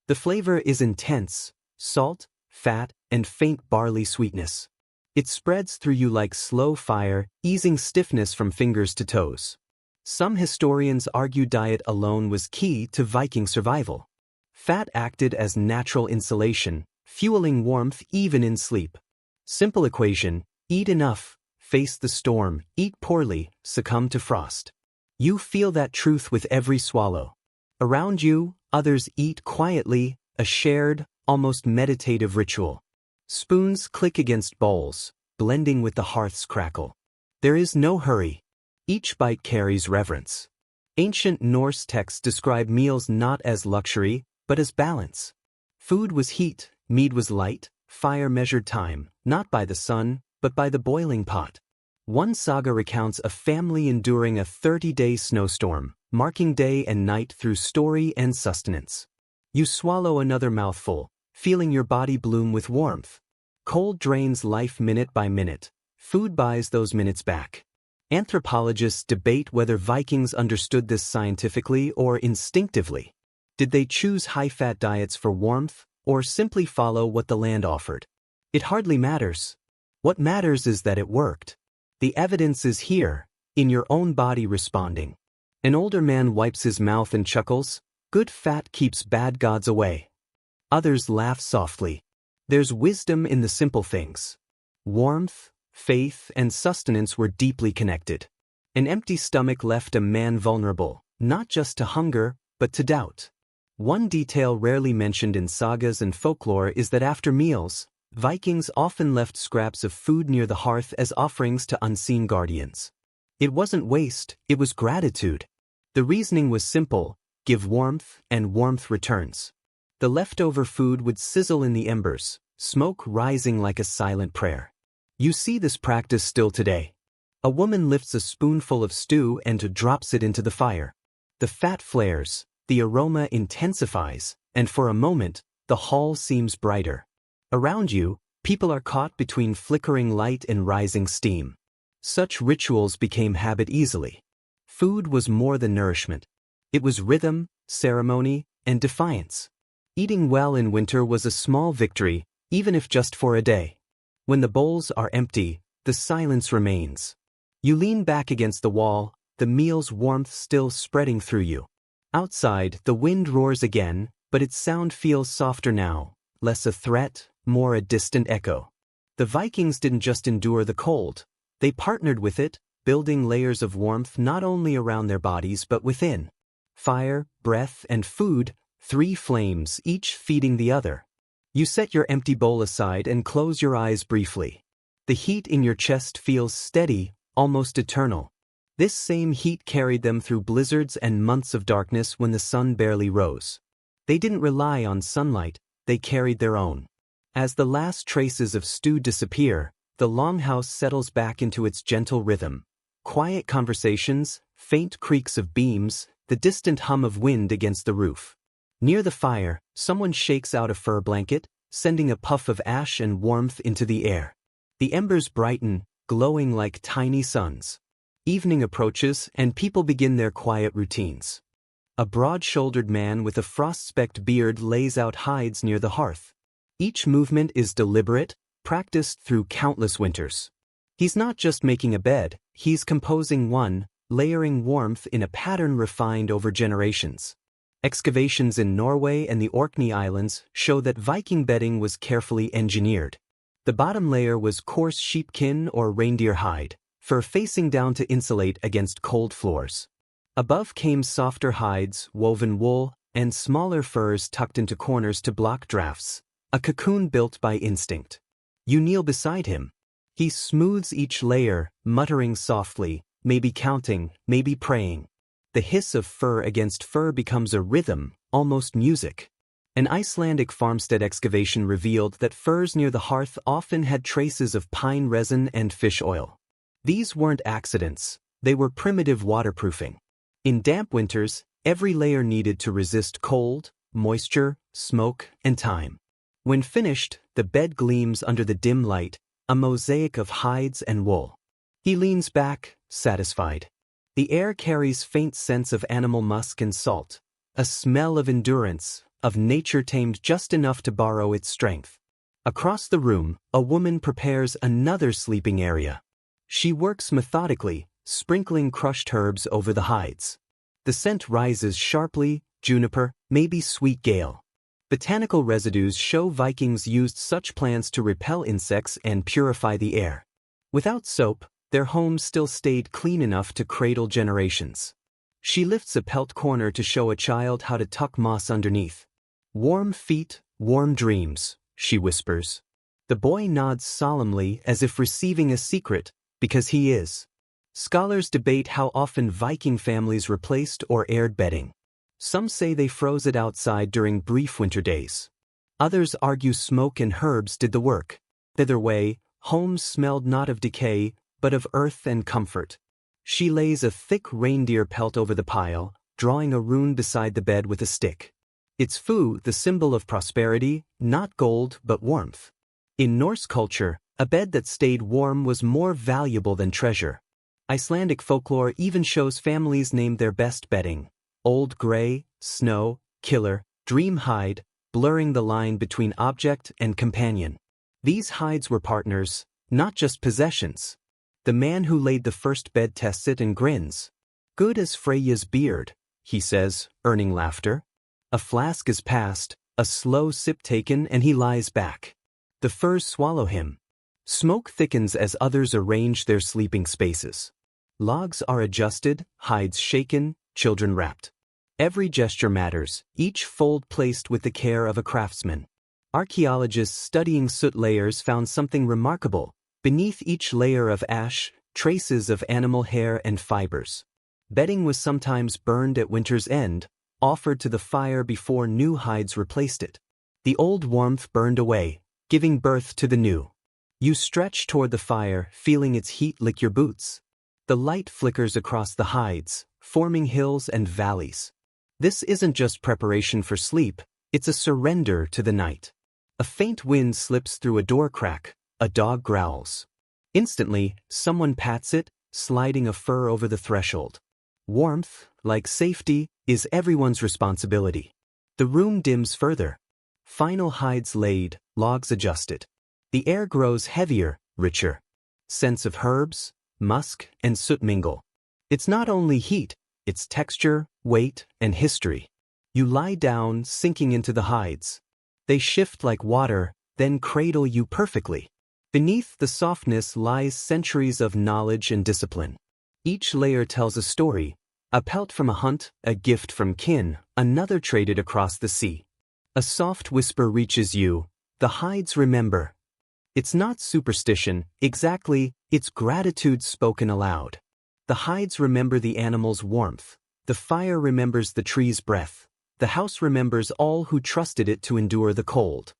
The flavor is intense, salt, fat, and faint barley sweetness. It spreads through you like slow fire, easing stiffness from fingers to toes. Some historians argue diet alone was key to Viking survival. Fat acted as natural insulation, fueling warmth even in sleep. Simple equation: eat enough, face the storm; eat poorly, succumb to frost. You feel that truth with every swallow. Around you, others eat quietly, a shared, almost meditative ritual. Spoons click against bowls, blending with the hearth's crackle. There is no hurry. Each bite carries reverence. Ancient Norse texts describe meals not as luxury, but as balance. Food was heat, mead was light, fire measured time, not by the sun, but by the boiling pot. One saga recounts a family enduring a 30-day snowstorm, marking day and night through story and sustenance. You swallow another mouthful, feeling your body bloom with warmth. Cold drains life minute by minute. Food buys those minutes back. Anthropologists debate whether Vikings understood this scientifically or instinctively. Did they choose high-fat diets for warmth, or simply follow what the land offered? It hardly matters. What matters is that it worked. The evidence is here, in your own body responding. An older man wipes his mouth and chuckles, "Good fat keeps bad gods away." Others laugh softly. There's wisdom in the simple things. Warmth, faith, and sustenance were deeply connected. An empty stomach left a man vulnerable, not just to hunger, but to doubt. One detail rarely mentioned in sagas and folklore is that after meals, Vikings often left scraps of food near the hearth as offerings to unseen guardians. It wasn't waste, it was gratitude. The reasoning was simple: give warmth, and warmth returns. The leftover food would sizzle in the embers, smoke rising like a silent prayer. You see this practice still today. A woman lifts a spoonful of stew and drops it into the fire. The fat flares, the aroma intensifies, and for a moment, the hall seems brighter. Around you, people are caught between flickering light and rising steam. Such rituals became habit easily. Food was more than nourishment. It was rhythm, ceremony, and defiance. Eating well in winter was a small victory, even if just for a day. When the bowls are empty, the silence remains. You lean back against the wall, the meal's warmth still spreading through you. Outside, the wind roars again, but its sound feels softer now, less a threat, more a distant echo. The Vikings didn't just endure the cold. They partnered with it, building layers of warmth not only around their bodies but within. Fire, breath, and food, 3 flames, each feeding the other. You set your empty bowl aside and close your eyes briefly. The heat in your chest feels steady, almost eternal. This same heat carried them through blizzards and months of darkness when the sun barely rose. They didn't rely on sunlight, they carried their own. As the last traces of stew disappear, the longhouse settles back into its gentle rhythm. Quiet conversations, faint creaks of beams, the distant hum of wind against the roof. Near the fire, someone shakes out a fur blanket, sending a puff of ash and warmth into the air. The embers brighten, glowing like tiny suns. Evening approaches and people begin their quiet routines. A broad-shouldered man with a frost-specked beard lays out hides near the hearth. Each movement is deliberate, practiced through countless winters. He's not just making a bed, he's composing one, layering warmth in a pattern refined over generations. Excavations in Norway and the Orkney Islands show that Viking bedding was carefully engineered. The bottom layer was coarse sheepskin or reindeer hide, fur facing down to insulate against cold floors. Above came softer hides, woven wool, and smaller furs tucked into corners to block drafts, a cocoon built by instinct. You kneel beside him. He smooths each layer, muttering softly, maybe counting, maybe praying. The hiss of fur against fur becomes a rhythm, almost music. An Icelandic farmstead excavation revealed that furs near the hearth often had traces of pine resin and fish oil. These weren't accidents, they were primitive waterproofing. In damp winters, every layer needed to resist cold, moisture, smoke, and time. When finished, the bed gleams under the dim light, a mosaic of hides and wool. He leans back, satisfied. The air carries faint scents of animal musk and salt, a smell of endurance, of nature tamed just enough to borrow its strength. Across the room, a woman prepares another sleeping area. She works methodically, sprinkling crushed herbs over the hides. The scent rises sharply, juniper, maybe sweet gale. Botanical residues show Vikings used such plants to repel insects and purify the air. Without soap, their homes still stayed clean enough to cradle generations. She lifts a pelt corner to show a child how to tuck moss underneath. "Warm feet, warm dreams," she whispers. The boy nods solemnly as if receiving a secret, because he is. Scholars debate how often Viking families replaced or aired bedding. Some say they froze it outside during brief winter days. Others argue smoke and herbs did the work. Either way, homes smelled not of decay, but of earth and comfort. She lays a thick reindeer pelt over the pile, drawing a rune beside the bed with a stick. It's fu, the symbol of prosperity, not gold but warmth. In Norse culture, a bed that stayed warm was more valuable than treasure. Icelandic folklore even shows families named their best bedding: Old Grey, Snow, Killer, Dream Hide, blurring the line between object and companion. These hides were partners, not just possessions. The man who laid the first bed tests it and grins. "Good as Freyja's beard," he says, earning laughter. A flask is passed, a slow sip taken, and he lies back. The furs swallow him. Smoke thickens as others arrange their sleeping spaces. Logs are adjusted, hides shaken, children wrapped. Every gesture matters, each fold placed with the care of a craftsman. Archaeologists studying soot layers found something remarkable. Beneath each layer of ash, traces of animal hair and fibers. Bedding was sometimes burned at winter's end, offered to the fire before new hides replaced it. The old warmth burned away, giving birth to the new. You stretch toward the fire, feeling its heat lick your boots. The light flickers across the hides, forming hills and valleys. This isn't just preparation for sleep, it's a surrender to the night. A faint wind slips through a door crack, a dog growls. Instantly, someone pats it, sliding a fur over the threshold. Warmth, like safety, is everyone's responsibility. The room dims further. Final hides laid, logs adjusted. The air grows heavier, richer. Scents of herbs, musk, and soot mingle. It's not only heat, it's texture, weight, and history. You lie down, sinking into the hides. They shift like water, then cradle you perfectly. Beneath the softness lies centuries of knowledge and discipline. Each layer tells a story, a pelt from a hunt, a gift from kin, another traded across the sea. A soft whisper reaches you, the hides remember. It's not superstition, exactly, it's gratitude spoken aloud. The hides remember the animal's warmth, the fire remembers the tree's breath, the house remembers all who trusted it to endure the cold.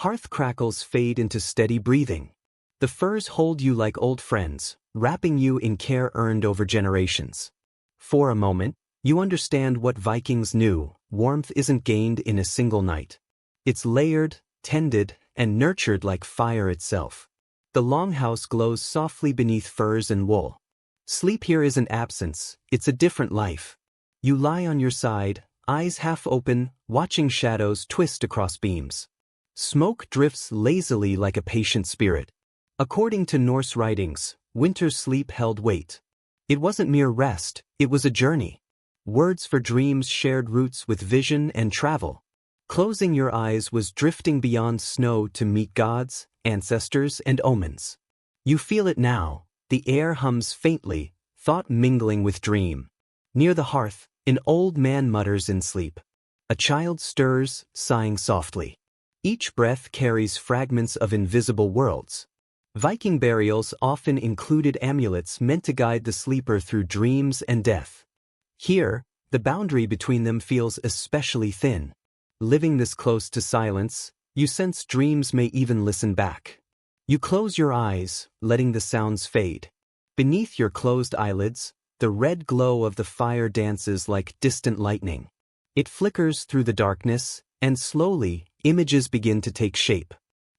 Hearth crackles fade into steady breathing. The furs hold you like old friends, wrapping you in care earned over generations. For a moment, you understand what Vikings knew: warmth isn't gained in a single night. It's layered, tended, and nurtured like fire itself. The longhouse glows softly beneath furs and wool. Sleep here isn't absence, it's a different life. You lie on your side, eyes half open, watching shadows twist across beams. Smoke drifts lazily like a patient spirit. According to Norse writings, winter's sleep held weight. It wasn't mere rest, it was a journey. Words for dreams shared roots with vision and travel. Closing your eyes was drifting beyond snow to meet gods, ancestors, and omens. You feel it now, the air hums faintly, thought mingling with dream. Near the hearth, an old man mutters in sleep. A child stirs, sighing softly. Each breath carries fragments of invisible worlds. Viking burials often included amulets meant to guide the sleeper through dreams and death. Here, the boundary between them feels especially thin. Living this close to silence, you sense dreams may even listen back. You close your eyes, letting the sounds fade. Beneath your closed eyelids, the red glow of the fire dances like distant lightning. It flickers through the darkness, and slowly, images begin to take shape.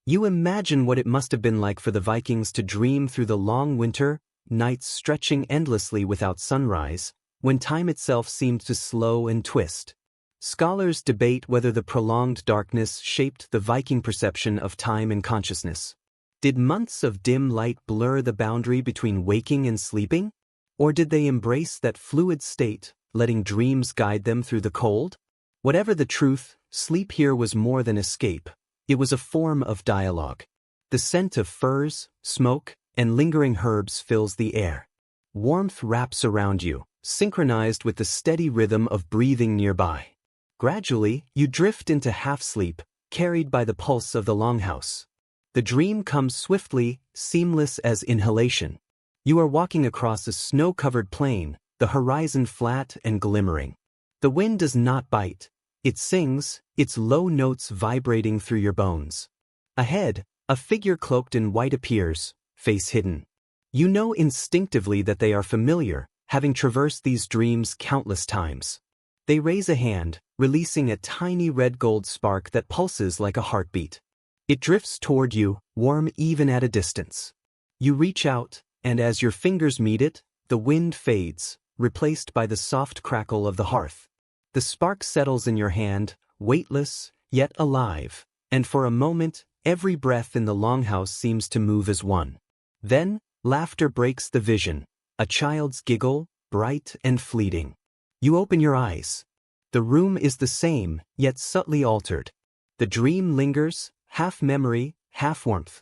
You imagine what it must have been like for the Vikings to dream through the long winter, nights stretching endlessly without sunrise, when time itself seemed to slow and twist. Scholars debate whether the prolonged darkness shaped the Viking perception of time and consciousness. Did months of dim light blur the boundary between waking and sleeping? Or did they embrace that fluid state, letting dreams guide them through the cold? Whatever the truth, sleep here was more than escape. It was a form of dialogue. The scent of firs, smoke, and lingering herbs fills the air. Warmth wraps around you, synchronized with the steady rhythm of breathing nearby. Gradually, you drift into half-sleep, carried by the pulse of the longhouse. The dream comes swiftly, seamless as inhalation. You are walking across a snow-covered plain, the horizon flat and glimmering. The wind does not bite. It sings, its low notes vibrating through your bones. Ahead, a figure cloaked in white appears, face hidden. You know instinctively that they are familiar, having traversed these dreams countless times. They raise a hand, releasing a tiny red-gold spark that pulses like a heartbeat. It drifts toward you, warm even at a distance. You reach out, and as your fingers meet it, the wind fades, replaced by the soft crackle of the hearth. The spark settles in your hand, weightless, yet alive, and for a moment, every breath in the longhouse seems to move as one. Then, laughter breaks the vision, a child's giggle, bright and fleeting. You open your eyes. The room is the same, yet subtly altered. The dream lingers, half memory, half warmth.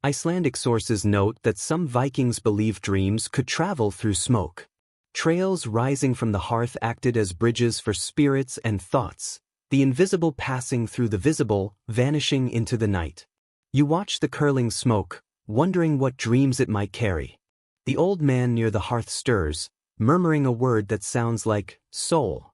Icelandic sources note that some Vikings believed dreams could travel through smoke. Trails rising from the hearth acted as bridges for spirits and thoughts, the invisible passing through the visible, vanishing into the night. You watch the curling smoke, wondering what dreams it might carry. The old man near the hearth stirs, murmuring a word that sounds like soul.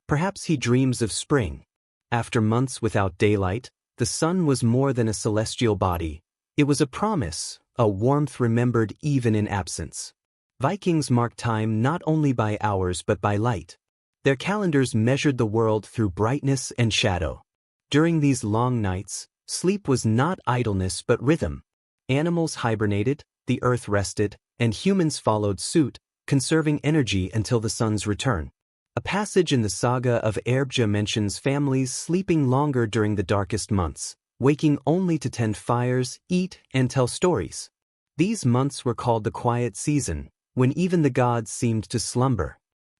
Perhaps he dreams of spring. After months without daylight, the sun was more than a celestial body. It was a promise, a warmth remembered even in absence. Vikings marked time not only by hours but by light. Their calendars measured the world through brightness and shadow. During these long nights, sleep was not idleness but rhythm. Animals hibernated, the earth rested, and humans followed suit, conserving energy until the sun's return. A passage in the saga of Erbja mentions families sleeping longer during the darkest months, waking only to tend fires, eat, and tell stories. These months were called the quiet season, when even the gods seemed to slumber.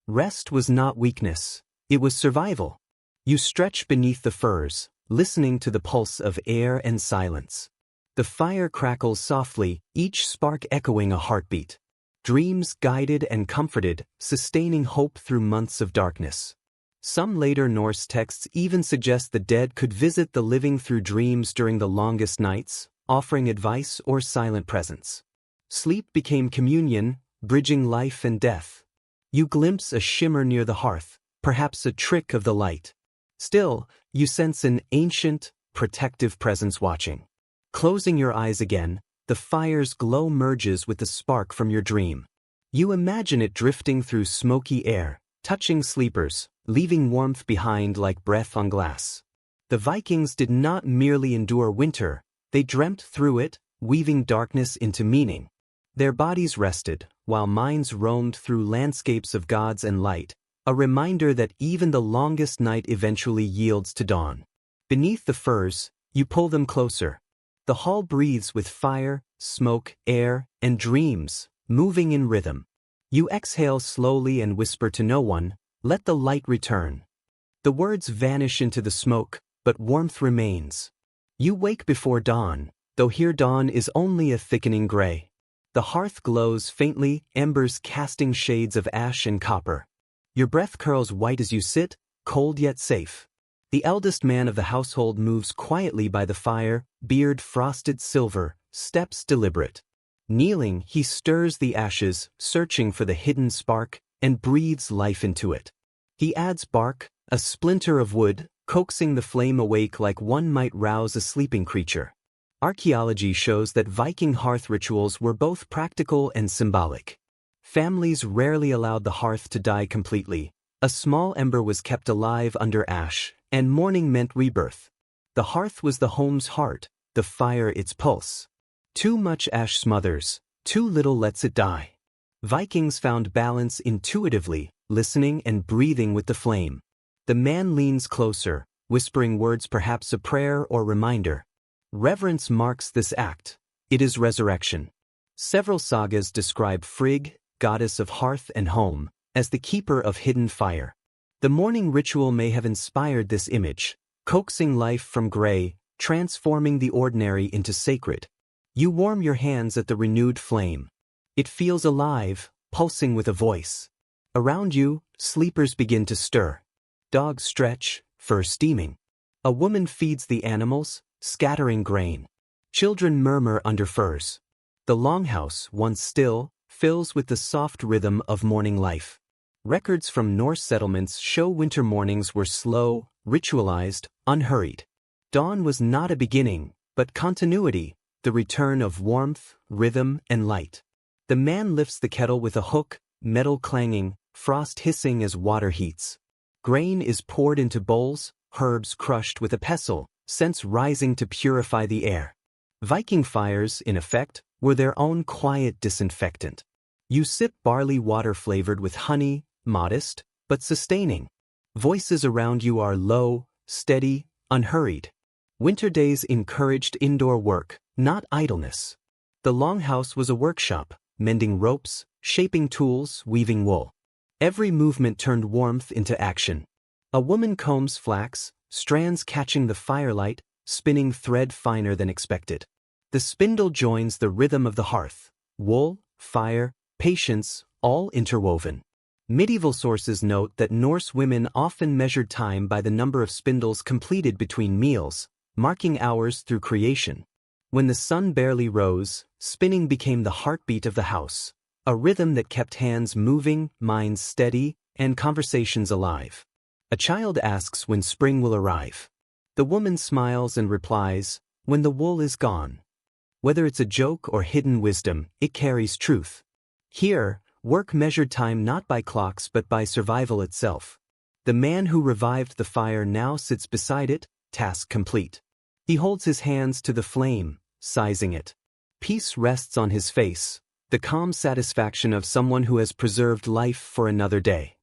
Rest was not weakness, it was survival. You stretch beneath the firs, listening to the pulse of air and silence. The fire crackles softly, each spark echoing a heartbeat. Dreams guided and comforted, sustaining hope through months of darkness. Some later Norse texts even suggest the dead could visit the living through dreams during the longest nights, offering advice or silent presence. Sleep became communion, bridging life and death. You glimpse a shimmer near the hearth, perhaps a trick of the light. Still, you sense an ancient, protective presence watching. Closing your eyes again, the fire's glow merges with the spark from your dream. You imagine it drifting through smoky air, touching sleepers, leaving warmth behind like breath on glass. The Vikings did not merely endure winter, they dreamt through it, weaving darkness into meaning. Their bodies rested, while minds roamed through landscapes of gods and light, a reminder that even the longest night eventually yields to dawn. Beneath the firs, you pull them closer. The hall breathes with fire, smoke, air, and dreams, moving in rhythm. You exhale slowly and whisper to no one, "Let the light return." The words vanish into the smoke, but warmth remains. You wake before dawn, though here dawn is only a thickening gray. The hearth glows faintly, embers casting shades of ash and copper. Your breath curls white as you sit, cold yet safe. The eldest man of the household moves quietly by the fire, beard frosted silver, steps deliberate. Kneeling, he stirs the ashes, searching for the hidden spark, and breathes life into it. He adds bark, a splinter of wood, coaxing the flame awake like one might rouse a sleeping creature. Archaeology shows that Viking hearth rituals were both practical and symbolic. Families rarely allowed the hearth to die completely. A small ember was kept alive under ash, and mourning meant rebirth. The hearth was the home's heart, the fire its pulse. Too much ash smothers, too little lets it die. Vikings found balance intuitively, listening and breathing with the flame. The man leans closer, whispering words perhaps a prayer or reminder. Reverence marks this act. It is resurrection. Several sagas describe Frigg, goddess of hearth and home, as the keeper of hidden fire. The morning ritual may have inspired this image, coaxing life from gray, transforming the ordinary into sacred. You warm your hands at the renewed flame. It feels alive, pulsing with a voice. Around you, sleepers begin to stir. Dogs stretch, fur steaming. A woman feeds the animals, scattering grain. Children murmur under furs. The longhouse, once still, fills with the soft rhythm of morning life. Records from Norse settlements show winter mornings were slow, ritualized, unhurried. Dawn was not a beginning, but continuity, the return of warmth, rhythm, and light. The man lifts the kettle with a hook, metal clanging, frost hissing as water heats. Grain is poured into bowls, herbs crushed with a pestle, scents rising to purify the air. Viking fires, in effect, were their own quiet disinfectant. You sip barley water flavored with honey, modest, but sustaining. Voices around you are low, steady, unhurried. Winter days encouraged indoor work, not idleness. The longhouse was a workshop, mending ropes, shaping tools, weaving wool. Every movement turned warmth into action. A woman combs flax, strands catching the firelight, spinning thread finer than expected. The spindle joins the rhythm of the hearth. Wool, fire, patience, all interwoven. Medieval sources note that Norse women often measured time by the number of spindles completed between meals, marking hours through creation. When the sun barely rose, spinning became the heartbeat of the house, a rhythm that kept hands moving, minds steady, and conversations alive. A child asks when spring will arrive. The woman smiles and replies, "When the wool is gone." Whether it's a joke or hidden wisdom, it carries truth. Here, work measured time not by clocks but by survival itself. The man who revived the fire now sits beside it, task complete. He holds his hands to the flame, sizing it. Peace rests on his face, the calm satisfaction of someone who has preserved life for another day.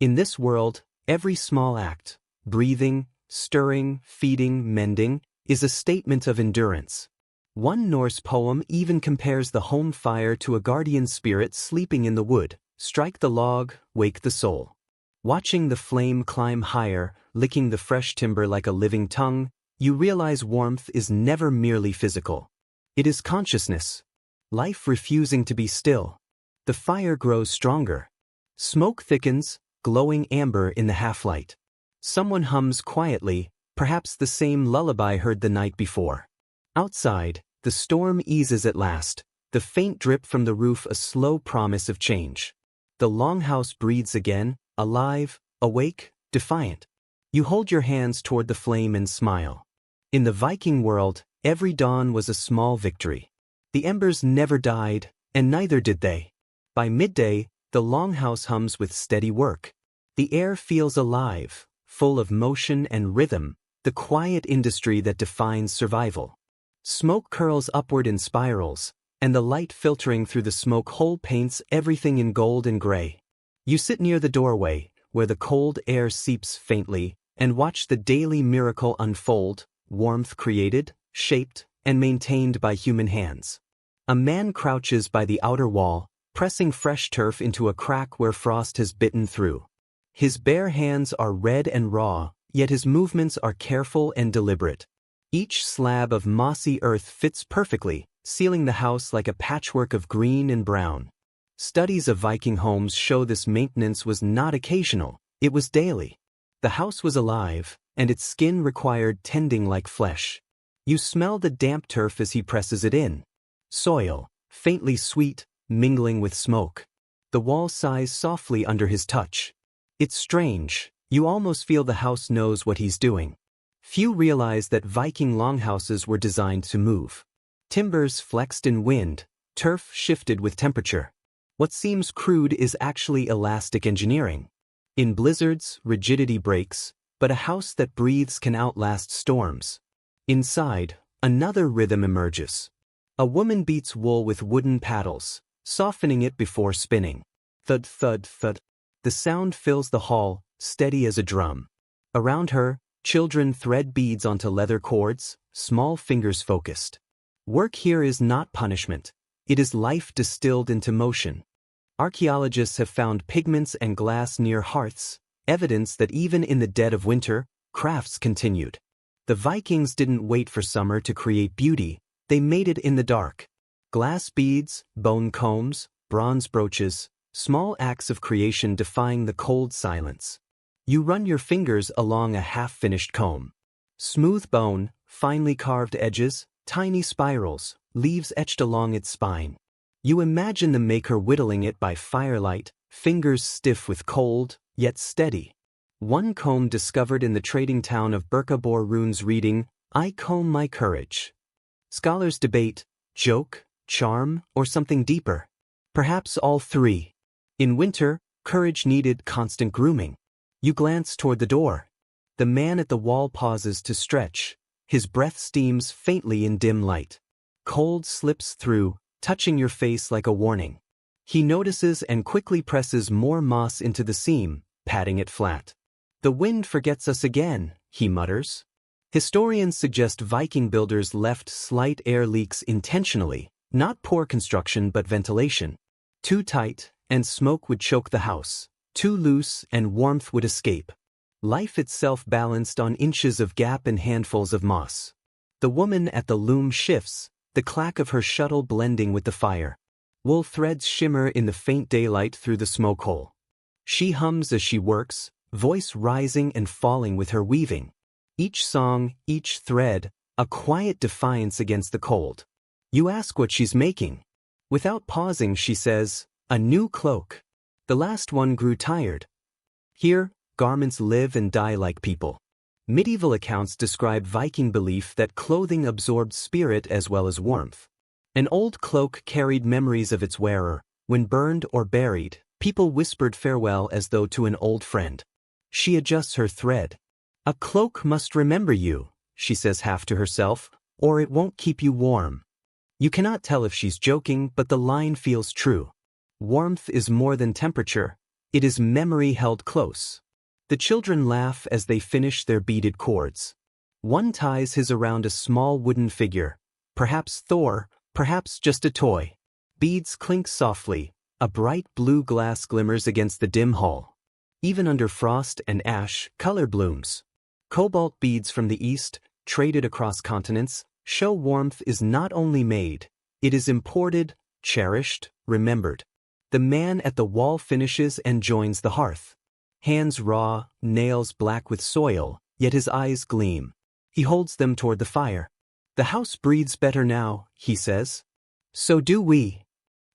In this world, every small act, breathing, stirring, feeding, mending, is a statement of endurance. One Norse poem even compares the home fire to a guardian spirit sleeping in the wood. Strike the log, wake the soul. Watching the flame climb higher, licking the fresh timber like a living tongue, you realize warmth is never merely physical. It is consciousness. Life refusing to be still. The fire grows stronger. Smoke thickens, glowing amber in the half-light. Someone hums quietly, perhaps the same lullaby heard the night before. Outside, the storm eases at last, the faint drip from the roof a slow promise of change. The longhouse breathes again, alive, awake, defiant. You hold your hands toward the flame and smile. In the Viking world, every dawn was a small victory. The embers never died, and neither did they. By midday, the longhouse hums with steady work. The air feels alive, full of motion and rhythm, the quiet industry that defines survival. Smoke curls upward in spirals, and the light filtering through the smoke hole paints everything in gold and gray. You sit near the doorway, where the cold air seeps faintly, and watch the daily miracle unfold, warmth created, shaped, and maintained by human hands. A man crouches by the outer wall, pressing fresh turf into a crack where frost has bitten through. His bare hands are red and raw, yet his movements are careful and deliberate. Each slab of mossy earth fits perfectly, sealing the house like a patchwork of green and brown. Studies of Viking homes show this maintenance was not occasional, it was daily. The house was alive, and its skin required tending like flesh. You smell the damp turf as he presses it in. Soil, faintly sweet, mingling with smoke. The wall sighs softly under his touch. It's strange, you almost feel the house knows what he's doing. Few realize that Viking longhouses were designed to move. Timbers flexed in wind, turf shifted with temperature. What seems crude is actually elastic engineering. In blizzards, rigidity breaks, but a house that breathes can outlast storms. Inside, another rhythm emerges. A woman beats wool with wooden paddles, softening it before spinning. Thud, thud, thud. The sound fills the hall, steady as a drum. Around her, children thread beads onto leather cords, small fingers focused. Work here is not punishment. It is life distilled into motion. Archaeologists have found pigments and glass near hearths, evidence that even in the dead of winter, crafts continued. The Vikings didn't wait for summer to create beauty, they made it in the dark. Glass beads, bone combs, bronze brooches, small acts of creation defying the cold silence. You run your fingers along a half-finished comb. Smooth bone, finely carved edges, tiny spirals, leaves etched along its spine. You imagine the maker whittling it by firelight, fingers stiff with cold, yet steady. One comb discovered in the trading town of Birkabor runes reading, "I comb my courage." Scholars debate, joke, charm, or something deeper. Perhaps all three. In winter, courage needed constant grooming. You glance toward the door. The man at the wall pauses to stretch. His breath steams faintly in dim light. Cold slips through, touching your face like a warning. He notices and quickly presses more moss into the seam, patting it flat. "The wind forgets us again," he mutters. Historians suggest Viking builders left slight air leaks intentionally, not poor construction but ventilation. Too tight, and smoke would choke the house. Too loose, and warmth would escape. Life itself balanced on inches of gap and handfuls of moss. The woman at the loom shifts, the clack of her shuttle blending with the fire. Wool threads shimmer in the faint daylight through the smoke hole. She hums as she works, voice rising and falling with her weaving. Each song, each thread, a quiet defiance against the cold. You ask what she's making. Without pausing, she says, "A new cloak." The last one grew tired. Here, garments live and die like people. Medieval accounts describe Viking belief that clothing absorbed spirit as well as warmth. An old cloak carried memories of its wearer. When burned or buried, people whispered farewell as though to an old friend. She adjusts her thread. "A cloak must remember you," she says half to herself, "or it won't keep you warm." You cannot tell if she's joking, but the line feels true. Warmth is more than temperature, it is memory held close. The children laugh as they finish their beaded cords. One ties his around a small wooden figure, perhaps Thor, perhaps just a toy. Beads clink softly, a bright blue glass glimmers against the dim hall. Even under frost and ash, color blooms. Cobalt beads from the east, traded across continents, show warmth is not only made, it is imported, cherished, remembered. The man at the wall finishes and joins the hearth. Hands raw, nails black with soil, yet his eyes gleam. He holds them toward the fire. "The house breathes better now," he says. "So do we."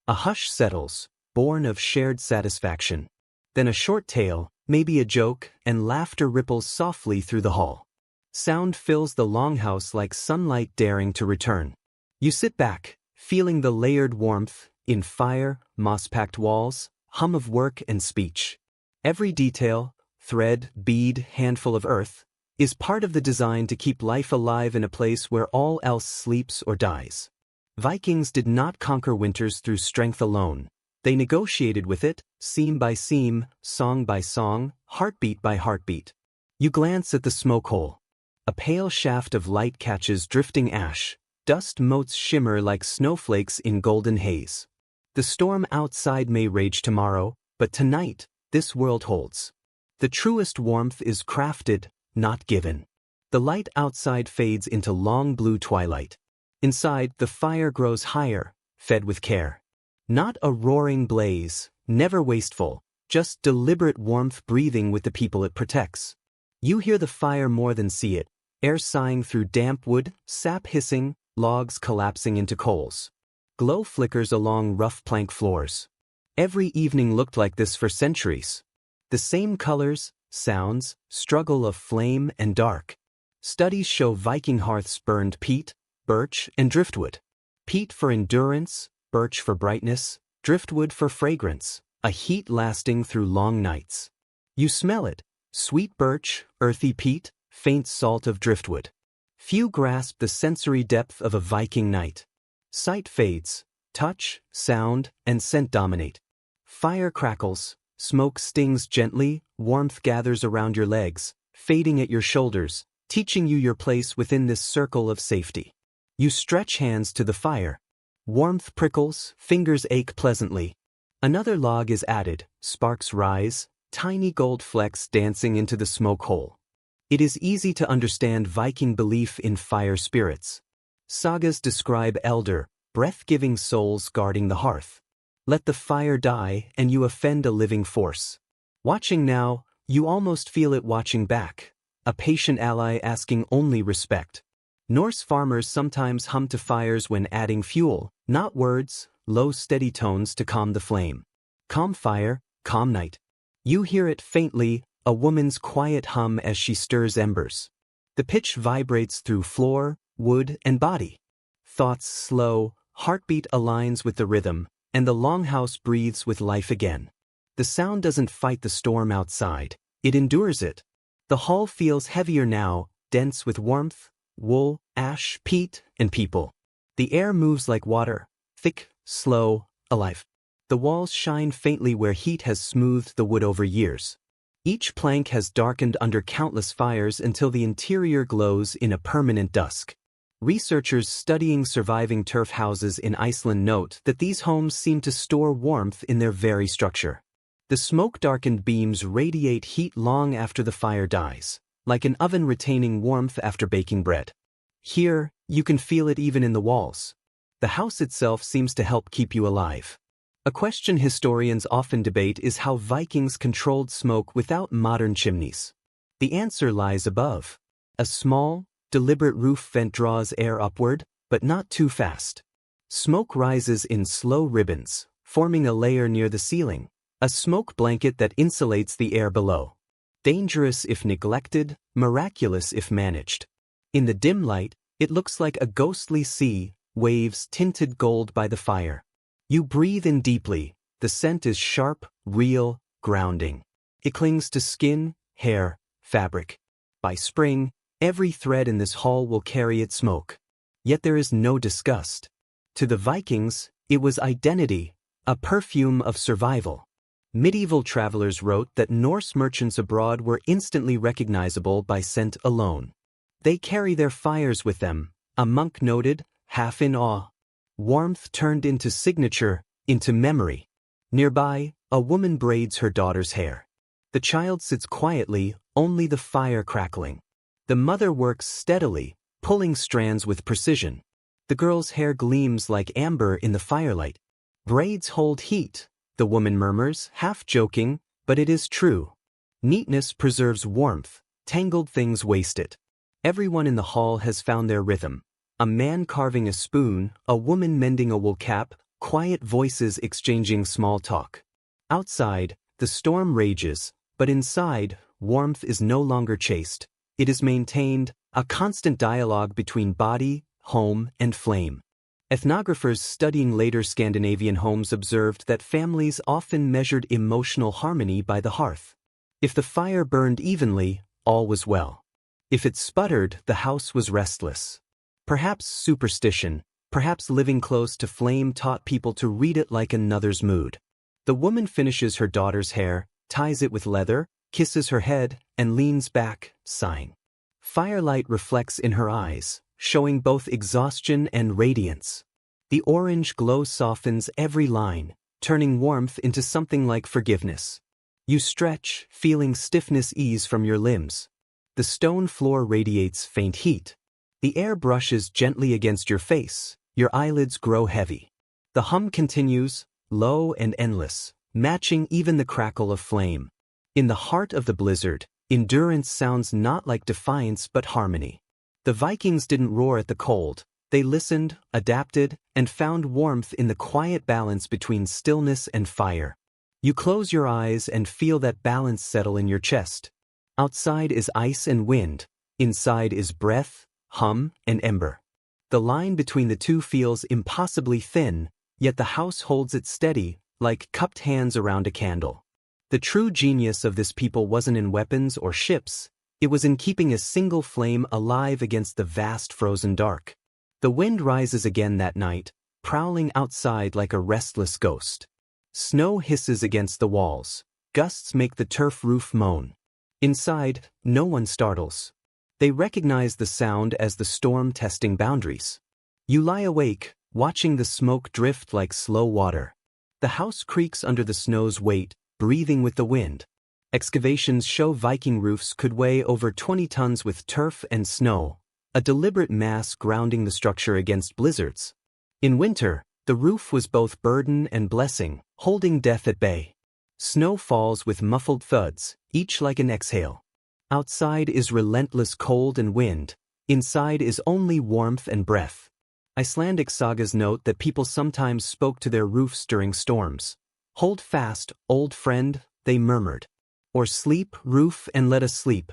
A hush settles, born of shared satisfaction. Then a short tale, maybe a joke, and laughter ripples softly through the hall. Sound fills the longhouse like sunlight daring to return. You sit back, feeling the layered warmth, in fire, moss-packed walls, hum of work and speech. Every detail, thread, bead, handful of earth, is part of the design to keep life alive in a place where all else sleeps or dies. Vikings did not conquer winters through strength alone. They negotiated with it, seam by seam, song by song, heartbeat by heartbeat. You glance at the smoke hole. A pale shaft of light catches drifting ash. Dust motes shimmer like snowflakes in golden haze. The storm outside may rage tomorrow, but tonight, this world holds. The truest warmth is crafted, not given. The light outside fades into long blue twilight. Inside, the fire grows higher, fed with care. Not a roaring blaze, never wasteful, just deliberate warmth breathing with the people it protects. You hear the fire more than see it, air sighing through damp wood, sap hissing, logs collapsing into coals. Glow flickers along rough plank floors. Every evening looked like this for centuries. The same colors, sounds, struggle of flame and dark. Studies show Viking hearths burned peat, birch, and driftwood. Peat for endurance, birch for brightness, driftwood for fragrance, a heat lasting through long nights. You smell it, sweet birch, earthy peat, faint salt of driftwood. Few grasp the sensory depth of a Viking night. Sight fades, touch, sound, and scent dominate. Fire crackles, smoke stings gently, warmth gathers around your legs, fading at your shoulders, teaching you your place within this circle of safety. You stretch hands to the fire. Warmth prickles, fingers ache pleasantly. Another log is added, sparks rise, tiny gold flecks dancing into the smoke hole. It is easy to understand Viking belief in fire spirits. Sagas describe elder, breath-giving souls guarding the hearth. Let the fire die and you offend a living force. Watching now, you almost feel it watching back. A patient ally asking only respect. Norse farmers sometimes hum to fires when adding fuel, not words, low steady tones to calm the flame. Calm fire, calm night. You hear it faintly, a woman's quiet hum as she stirs embers. The pitch vibrates through floor, wood, and body. Thoughts slow, heartbeat aligns with the rhythm, and the longhouse breathes with life again. The sound doesn't fight the storm outside, it endures it. The hall feels heavier now, dense with warmth, wool, ash, peat, and people. The air moves like water, thick, slow, alive. The walls shine faintly where heat has smoothed the wood over years. Each plank has darkened under countless fires until the interior glows in a permanent dusk. Researchers studying surviving turf houses in Iceland note that these homes seem to store warmth in their very structure. The smoke-darkened beams radiate heat long after the fire dies, like an oven retaining warmth after baking bread. Here, you can feel it even in the walls. The house itself seems to help keep you alive. A question historians often debate is how Vikings controlled smoke without modern chimneys. The answer lies above. A small, deliberate roof vent draws air upward, but not too fast. Smoke rises in slow ribbons, forming a layer near the ceiling, a smoke blanket that insulates the air below. Dangerous if neglected, miraculous if managed. In the dim light, it looks like a ghostly sea, waves tinted gold by the fire. You breathe in deeply, the scent is sharp, real, grounding. It clings to skin, hair, fabric. By spring, every thread in this hall will carry its smoke. Yet there is no disgust. To the Vikings, it was identity, a perfume of survival. Medieval travelers wrote that Norse merchants abroad were instantly recognizable by scent alone. They carry their fires with them, a monk noted, half in awe. Warmth turned into signature, into memory. Nearby, a woman braids her daughter's hair. The child sits quietly, only the fire crackling. The mother works steadily, pulling strands with precision. The girl's hair gleams like amber in the firelight. Braids hold heat, the woman murmurs, half joking, but it is true. Neatness preserves warmth, tangled things waste it. Everyone in the hall has found their rhythm. A man carving a spoon, a woman mending a wool cap, quiet voices exchanging small talk. Outside, the storm rages, but inside, warmth is no longer chased. It is maintained, a constant dialogue between body, home, and flame. Ethnographers studying later Scandinavian homes observed that families often measured emotional harmony by the hearth. If the fire burned evenly, all was well. If it sputtered, the house was restless. Perhaps superstition, Perhaps living close to flame taught people to read it like another's mood. The woman finishes her daughter's hair, ties it with leather, kisses her head, and leans back, sighing. Firelight reflects in her eyes, showing both exhaustion and radiance. The orange glow softens every line, turning warmth into something like forgiveness. You stretch, feeling stiffness ease from your limbs. The stone floor radiates faint heat. The air brushes gently against your face, your eyelids grow heavy. The hum continues, low and endless, matching even the crackle of flame. In the heart of the blizzard, endurance sounds not like defiance but harmony. The Vikings didn't roar at the cold, they listened, adapted, and found warmth in the quiet balance between stillness and fire. You close your eyes and feel that balance settle in your chest. Outside is ice and wind, inside is breath, hum, and ember. The line between the two feels impossibly thin, yet the house holds it steady, like cupped hands around a candle. The true genius of this people wasn't in weapons or ships, it was in keeping a single flame alive against the vast frozen dark. The wind rises again that night, prowling outside like a restless ghost. Snow hisses against the walls, gusts make the turf roof moan. Inside, no one startles. They recognize the sound as the storm testing boundaries. You lie awake, watching the smoke drift like slow water. The house creaks under the snow's weight, breathing with the wind. Excavations show Viking roofs could weigh over 20 tons with turf and snow, a deliberate mass grounding the structure against blizzards. In winter, the roof was both burden and blessing, holding death at bay. Snow falls with muffled thuds, each like an exhale. Outside is relentless cold and wind, inside is only warmth and breath. Icelandic sagas note that people sometimes spoke to their roofs during storms. "Hold fast, old friend," they murmured. Or "Sleep, roof, and let us sleep."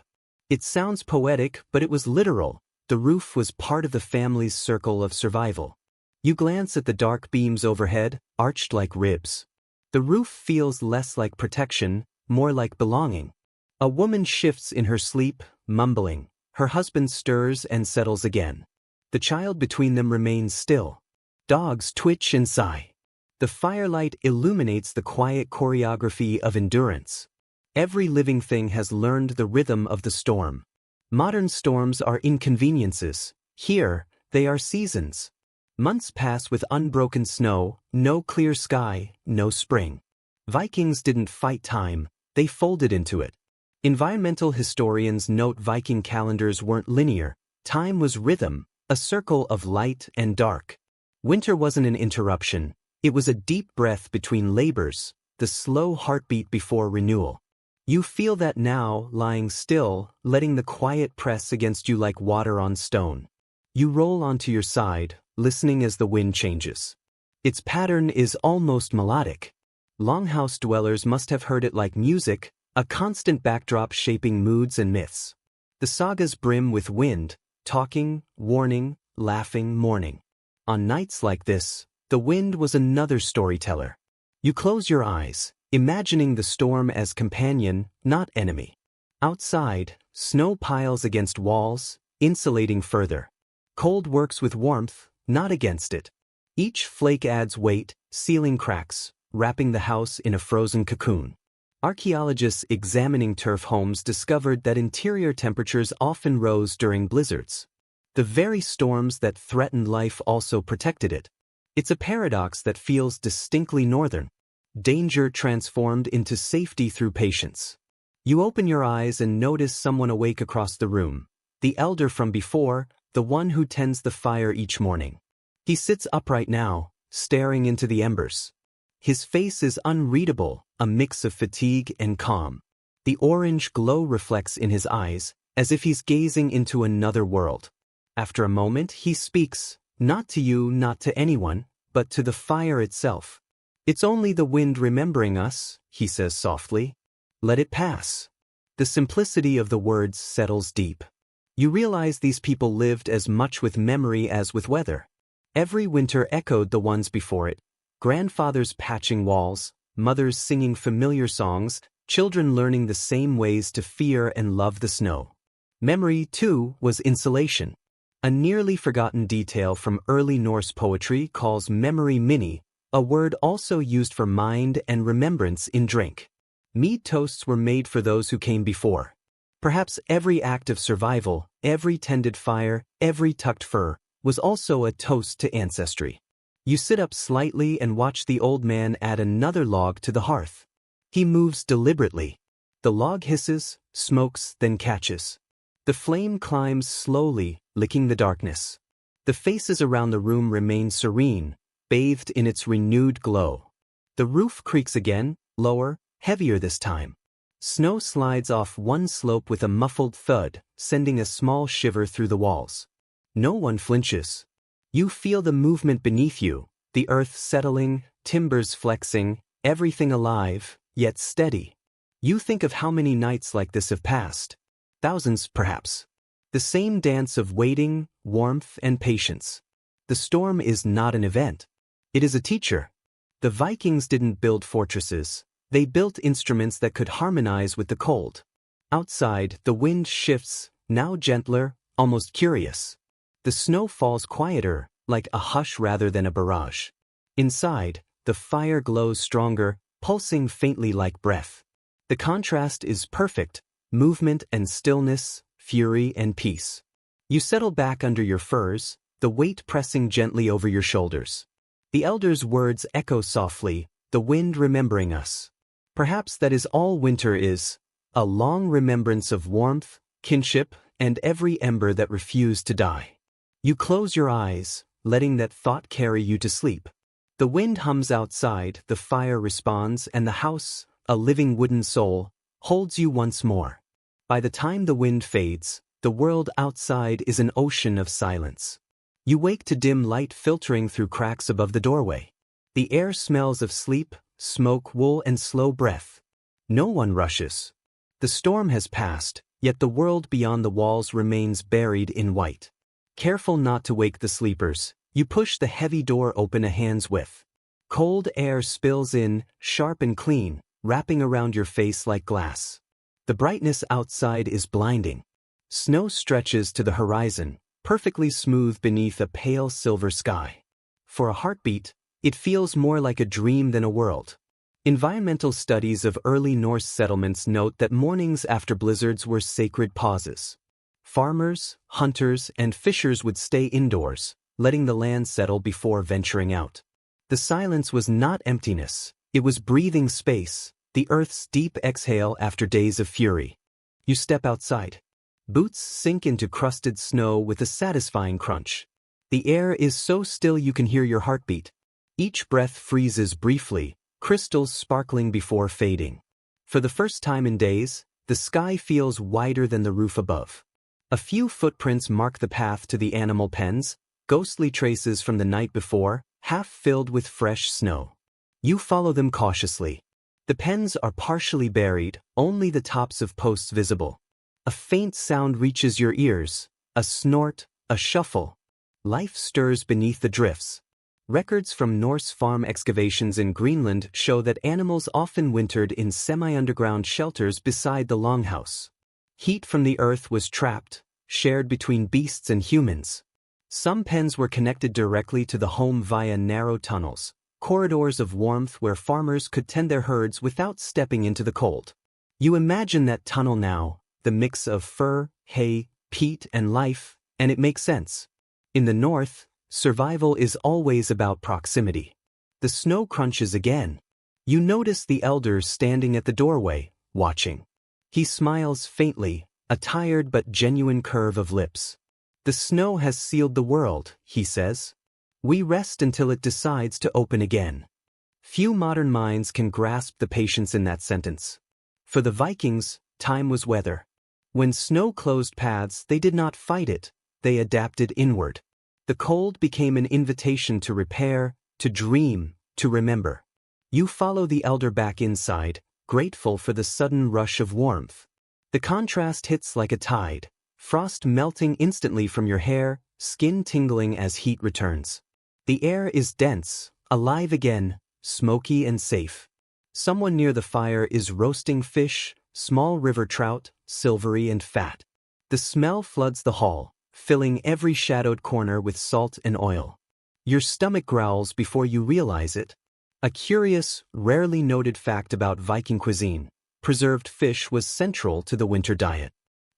It sounds poetic, but it was literal. The roof was part of the family's circle of survival. You glance at the dark beams overhead, arched like ribs. The roof feels less like protection, more like belonging. A woman shifts in her sleep, mumbling. Her husband stirs and settles again. The child between them remains still. Dogs twitch and sigh. The firelight illuminates the quiet choreography of endurance. Every living thing has learned the rhythm of the storm. Modern storms are inconveniences. Here, they are seasons. Months pass with unbroken snow, no clear sky, no spring. Vikings didn't fight time, they folded into it. Environmental historians note Viking calendars weren't linear. Time was rhythm, a circle of light and dark. Winter wasn't an interruption, it was a deep breath between labors, the slow heartbeat before renewal. You feel that now, lying still, letting the quiet press against you like water on stone. You roll onto your side, listening as the wind changes. Its pattern is almost melodic. Longhouse dwellers must have heard it like music, a constant backdrop shaping moods and myths. The sagas brim with wind, talking, warning, laughing, mourning. On nights like this, the wind was another storyteller. You close your eyes, imagining the storm as companion, not enemy. Outside, snow piles against walls, insulating further. Cold works with warmth, not against it. Each flake adds weight, sealing cracks, wrapping the house in a frozen cocoon. Archaeologists examining turf homes discovered that interior temperatures often rose during blizzards. The very storms that threatened life also protected it. It's a paradox that feels distinctly northern. Danger transformed into safety through patience. You open your eyes and notice someone awake across the room. The elder from before, the one who tends the fire each morning. He sits upright now, staring into the embers. His face is unreadable, a mix of fatigue and calm. The orange glow reflects in his eyes, as if he's gazing into another world. After a moment, he speaks, not to you, not to anyone, but to the fire itself. "It's only the wind remembering us," he says softly. "Let it pass." The simplicity of the words settles deep. You realize these people lived as much with memory as with weather. Every winter echoed the ones before it. Grandfathers patching walls, mothers singing familiar songs, children learning the same ways to fear and love the snow. Memory, too, was insulation. A nearly forgotten detail from early Norse poetry calls memory minni, a word also used for mind and remembrance in drink. Mead toasts were made for those who came before. Perhaps every act of survival, every tended fire, every tucked fur, was also a toast to ancestry. You sit up slightly and watch the old man add another log to the hearth. He moves deliberately. The log hisses, smokes, then catches. The flame climbs slowly, licking the darkness. The faces around the room remain serene, bathed in its renewed glow. The roof creaks again, lower, heavier this time. Snow slides off one slope with a muffled thud, sending a small shiver through the walls. No one flinches. You feel the movement beneath you, the earth settling, timbers flexing, everything alive, yet steady. You think of how many nights like this have passed. Thousands, perhaps. The same dance of waiting, warmth, and patience. The storm is not an event. It is a teacher. The Vikings didn't build fortresses. They built instruments that could harmonize with the cold. Outside, the wind shifts, now gentler, almost curious. The snow falls quieter, like a hush rather than a barrage. Inside, the fire glows stronger, pulsing faintly like breath. The contrast is perfect, movement and stillness, fury and peace. You settle back under your furs, the weight pressing gently over your shoulders. The elders' words echo softly, the wind remembering us. Perhaps that is all winter is, a long remembrance of warmth, kinship, and every ember that refused to die. You close your eyes, letting that thought carry you to sleep. The wind hums outside, the fire responds, and the house, a living wooden soul, holds you once more. By the time the wind fades, the world outside is an ocean of silence. You wake to dim light filtering through cracks above the doorway. The air smells of sleep, smoke, wool, and slow breath. No one rushes. The storm has passed, yet the world beyond the walls remains buried in white. Careful not to wake the sleepers, you push the heavy door open a hand's width. Cold air spills in, sharp and clean, wrapping around your face like glass. The brightness outside is blinding. Snow stretches to the horizon, perfectly smooth beneath a pale silver sky. For a heartbeat, it feels more like a dream than a world. Environmental studies of early Norse settlements note that mornings after blizzards were sacred pauses. Farmers, hunters, and fishers would stay indoors, letting the land settle before venturing out. The silence was not emptiness, it was breathing space, the earth's deep exhale after days of fury. You step outside. Boots sink into crusted snow with a satisfying crunch. The air is so still you can hear your heartbeat. Each breath freezes briefly, crystals sparkling before fading. For the first time in days, the sky feels wider than the roof above. A few footprints mark the path to the animal pens, ghostly traces from the night before, half filled with fresh snow. You follow them cautiously. The pens are partially buried, only the tops of posts visible. A faint sound reaches your ears, a snort, a shuffle. Life stirs beneath the drifts. Records from Norse farm excavations in Greenland show that animals often wintered in semi-underground shelters beside the longhouse. Heat from the earth was trapped, shared between beasts and humans. Some pens were connected directly to the home via narrow tunnels, corridors of warmth where farmers could tend their herds without stepping into the cold. You imagine that tunnel now, the mix of fur, hay, peat, and life, and it makes sense. In the north, survival is always about proximity. The snow crunches again. You notice the elder standing at the doorway, watching. He smiles faintly, a tired but genuine curve of lips. The snow has sealed the world, he says. We rest until it decides to open again. Few modern minds can grasp the patience in that sentence. For the Vikings, time was weather. When snow closed paths, they did not fight it, they adapted inward. The cold became an invitation to repair, to dream, to remember. You follow the elder back inside, grateful for the sudden rush of warmth. The contrast hits like a tide, frost melting instantly from your hair, skin tingling as heat returns. The air is dense, alive again, smoky and safe. Someone near the fire is roasting fish, small river trout, silvery and fat. The smell floods the hall, filling every shadowed corner with salt and oil. Your stomach growls before you realize it. A curious, rarely noted fact about Viking cuisine: preserved fish was central to the winter diet.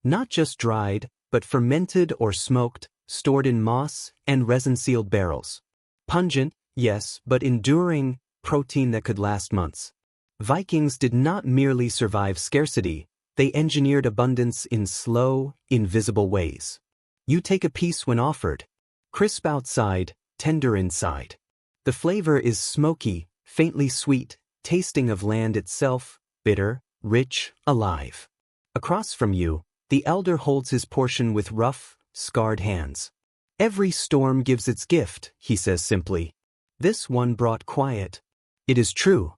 Not just dried, but fermented or smoked, stored in moss and resin-sealed barrels. Pungent, yes, but enduring, protein that could last months. Vikings did not merely survive scarcity, they engineered abundance in slow, invisible ways. You take a piece when offered. Crisp outside, tender inside. The flavor is smoky, faintly sweet, tasting of land itself, bitter, rich, alive. Across from you, the elder holds his portion with rough, scarred hands. Every storm gives its gift, he says simply. This one brought quiet. It is true.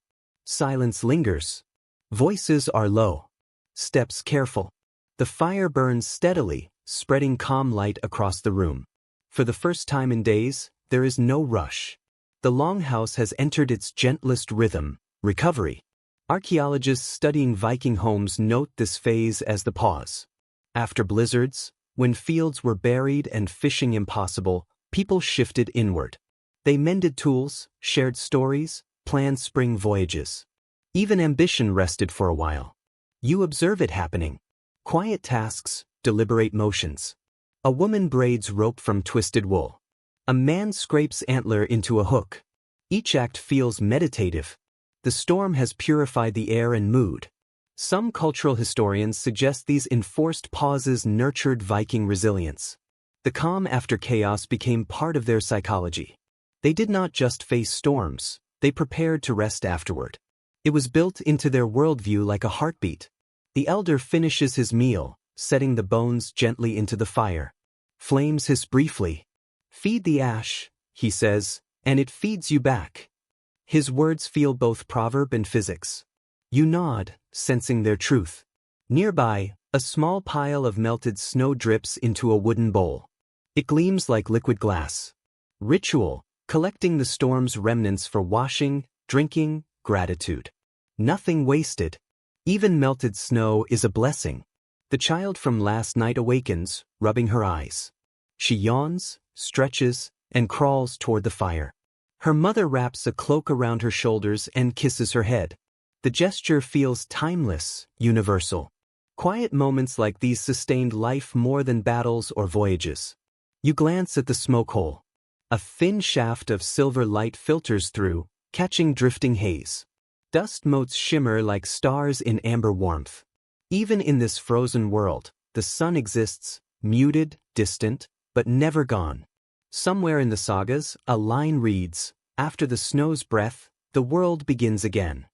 Silence lingers. Voices are low. Steps careful. The fire burns steadily, spreading calm light across the room. For the first time in days, there is no rush. The longhouse has entered its gentlest rhythm, recovery. Archaeologists studying Viking homes note this phase as the pause. After blizzards, when fields were buried and fishing impossible, people shifted inward. They mended tools, shared stories, planned spring voyages. Even ambition rested for a while. You observe it happening. Quiet tasks, deliberate motions. A woman braids rope from twisted wool. A man scrapes antler into a hook. Each act feels meditative. The storm has purified the air and mood. Some cultural historians suggest these enforced pauses nurtured Viking resilience. The calm after chaos became part of their psychology. They did not just face storms, they prepared to rest afterward. It was built into their worldview like a heartbeat. The elder finishes his meal, setting the bones gently into the fire. Flames hiss briefly. "Feed the ash," he says, "and it feeds you back." His words feel both proverb and physics. You nod, sensing their truth. Nearby, a small pile of melted snow drips into a wooden bowl. It gleams like liquid glass. Ritual, collecting the storm's remnants for washing, drinking, gratitude. Nothing wasted. Even melted snow is a blessing. The child from last night awakens, rubbing her eyes. She yawns, stretches, and crawls toward the fire. Her mother wraps a cloak around her shoulders and kisses her head. The gesture feels timeless, universal. Quiet moments like these sustained life more than battles or voyages. You glance at the smoke hole. A thin shaft of silver light filters through, catching drifting haze. Dust motes shimmer like stars in amber warmth. Even in this frozen world, the sun exists, muted, distant, but never gone. Somewhere in the sagas, a line reads, "After the snow's breath, the world begins again."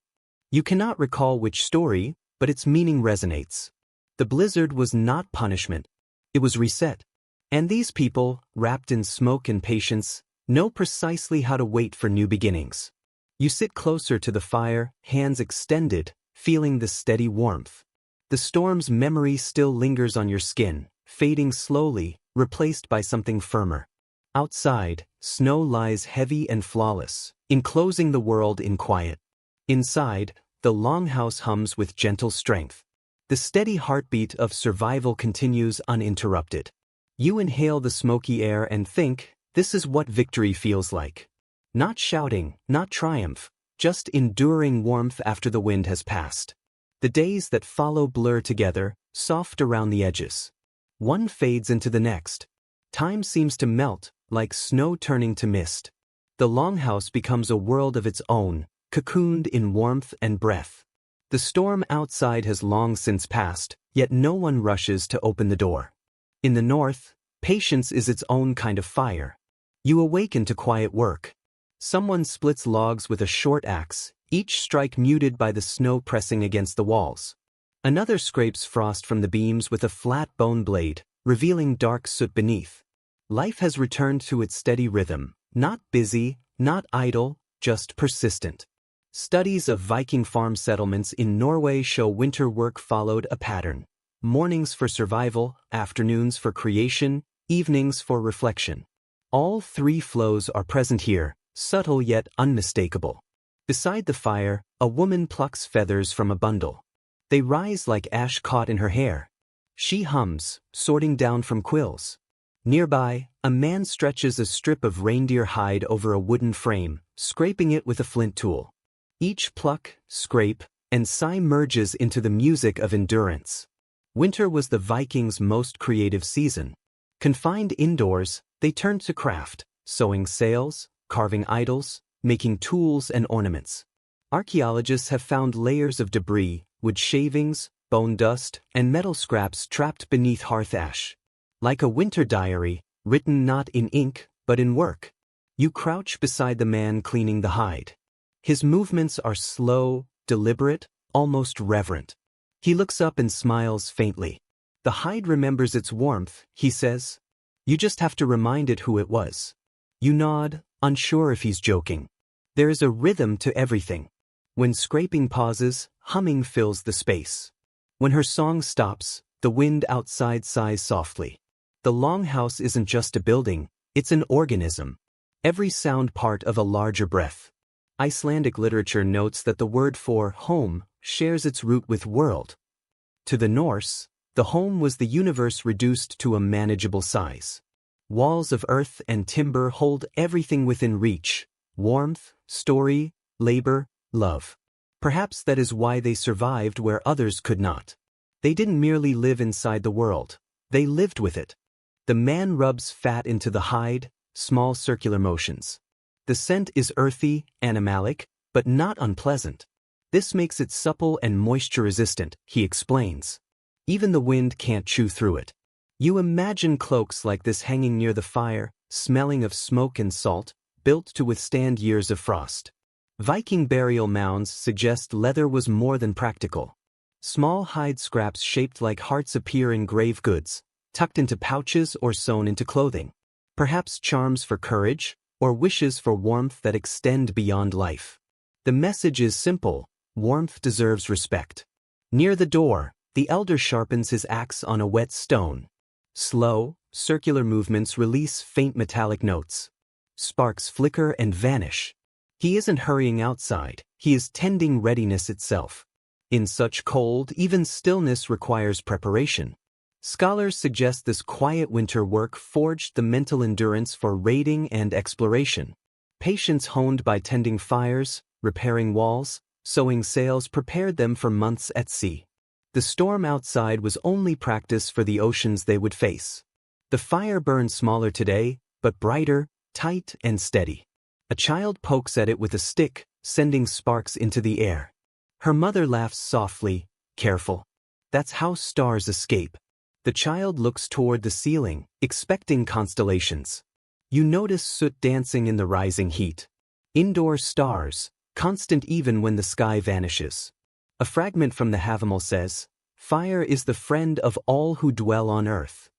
You cannot recall which story, but its meaning resonates. The blizzard was not punishment. It was reset. And these people, wrapped in smoke and patience, know precisely how to wait for new beginnings. You sit closer to the fire, hands extended, feeling the steady warmth. The storm's memory still lingers on your skin, fading slowly, replaced by something firmer. Outside, snow lies heavy and flawless, enclosing the world in quiet. Inside, the longhouse hums with gentle strength. The steady heartbeat of survival continues uninterrupted. You inhale the smoky air and think, this is what victory feels like. Not shouting, not triumph, just enduring warmth after the wind has passed. The days that follow blur together, soft around the edges. One fades into the next. Time seems to melt, like snow turning to mist. The longhouse becomes a world of its own, cocooned in warmth and breath. The storm outside has long since passed, yet no one rushes to open the door. In the north, patience is its own kind of fire. You awaken to quiet work. Someone splits logs with a short axe, each strike muted by the snow pressing against the walls. Another scrapes frost from the beams with a flat bone blade, revealing dark soot beneath. Life has returned to its steady rhythm, not busy, not idle, just persistent. Studies of Viking farm settlements in Norway show winter work followed a pattern. Mornings for survival, afternoons for creation, evenings for reflection. All three flows are present here, subtle yet unmistakable. Beside the fire, a woman plucks feathers from a bundle. They rise like ash caught in her hair. She hums, sorting down from quills. Nearby, a man stretches a strip of reindeer hide over a wooden frame, scraping it with a flint tool. Each pluck, scrape, and sigh merges into the music of endurance. Winter was the Vikings' most creative season. Confined indoors, they turned to craft, sewing sails, carving idols, making tools and ornaments. Archaeologists have found layers of debris, wood shavings, bone dust, and metal scraps trapped beneath hearth ash. Like a winter diary, written not in ink, but in work. You crouch beside the man cleaning the hide. His movements are slow, deliberate, almost reverent. He looks up and smiles faintly. The hide remembers its warmth, he says. You just have to remind it who it was. You nod, unsure if he's joking. There is a rhythm to everything. When scraping pauses, humming fills the space. When her song stops, the wind outside sighs softly. The longhouse isn't just a building, it's an organism. Every sound part of a larger breath. Icelandic literature notes that the word for home shares its root with world. To the Norse, the home was the universe reduced to a manageable size. Walls of earth and timber hold everything within reach: warmth, story, labor, love. Perhaps that is why they survived where others could not. They didn't merely live inside the world, they lived with it. The man rubs fat into the hide, small circular motions. The scent is earthy, animalic, but not unpleasant. This makes it supple and moisture-resistant, he explains. Even the wind can't chew through it. You imagine cloaks like this hanging near the fire, smelling of smoke and salt, built to withstand years of frost. Viking burial mounds suggest leather was more than practical. Small hide scraps shaped like hearts appear in grave goods, tucked into pouches or sewn into clothing. Perhaps charms for courage, or wishes for warmth that extend beyond life. The message is simple: warmth deserves respect. Near the door, the elder sharpens his axe on a wet stone. Slow, circular movements release faint metallic notes. Sparks flicker and vanish. He isn't hurrying outside, he is tending readiness itself. In such cold, even stillness requires preparation. Scholars suggest this quiet winter work forged the mental endurance for raiding and exploration. Patience honed by tending fires, repairing walls, sewing sails prepared them for months at sea. The storm outside was only practice for the oceans they would face. The fire burns smaller today, but brighter, tight, and steady. A child pokes at it with a stick, sending sparks into the air. Her mother laughs softly, careful. That's how stars escape. The child looks toward the ceiling, expecting constellations. You notice soot dancing in the rising heat. Indoor stars, constant even when the sky vanishes. A fragment from the Havamal says, "Fire is the friend of all who dwell on earth."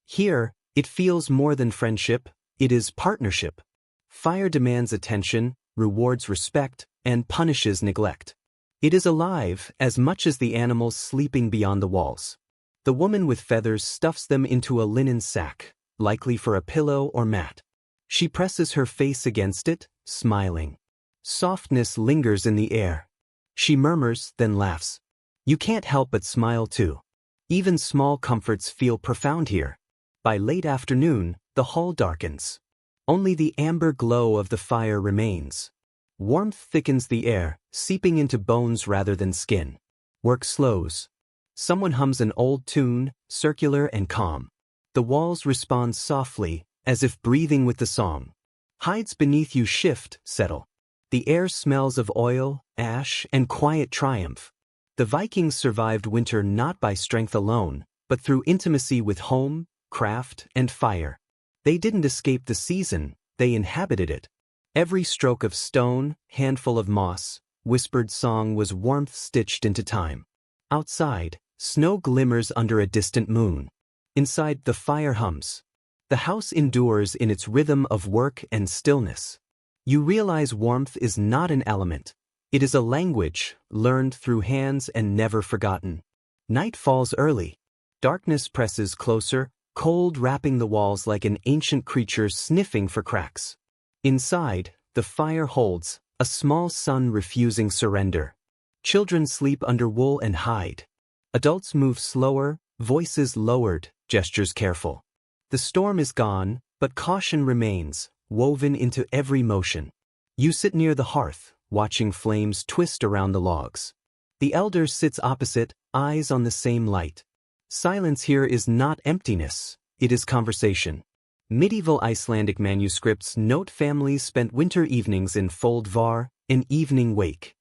Here, it feels more than friendship, it is partnership. Fire demands attention, rewards respect, and punishes neglect. It is alive as much as the animals sleeping beyond the walls. The woman with feathers stuffs them into a linen sack, likely for a pillow or mat. She presses her face against it, smiling. Softness lingers in the air. She murmurs, then laughs. You can't help but smile too. Even small comforts feel profound here. By late afternoon, the hall darkens. Only the amber glow of the fire remains. Warmth thickens the air, seeping into bones rather than skin. Work slows. Someone hums an old tune, circular and calm. The walls respond softly, as if breathing with the song. Hides beneath you shift, settle. The air smells of oil, ash, and quiet triumph. The Vikings survived winter not by strength alone, but through intimacy with home, craft, and fire. They didn't escape the season, they inhabited it. Every stroke of stone, handful of moss, whispered song was warmth stitched into time. Outside, snow glimmers under a distant moon. Inside, the fire hums. The house endures in its rhythm of work and stillness. You realize warmth is not an element. It is a language, learned through hands and never forgotten. Night falls early. Darkness presses closer, cold wrapping the walls like an ancient creature sniffing for cracks. Inside, the fire holds, a small sun refusing surrender. Children sleep under wool and hide. Adults move slower, voices lowered, gestures careful. The storm is gone, but caution remains, woven into every motion. You sit near the hearth, watching flames twist around the logs. The elder sits opposite, eyes on the same light. Silence here is not emptiness, it is conversation. Medieval Icelandic manuscripts note families spent winter evenings in foldvar, an evening wake.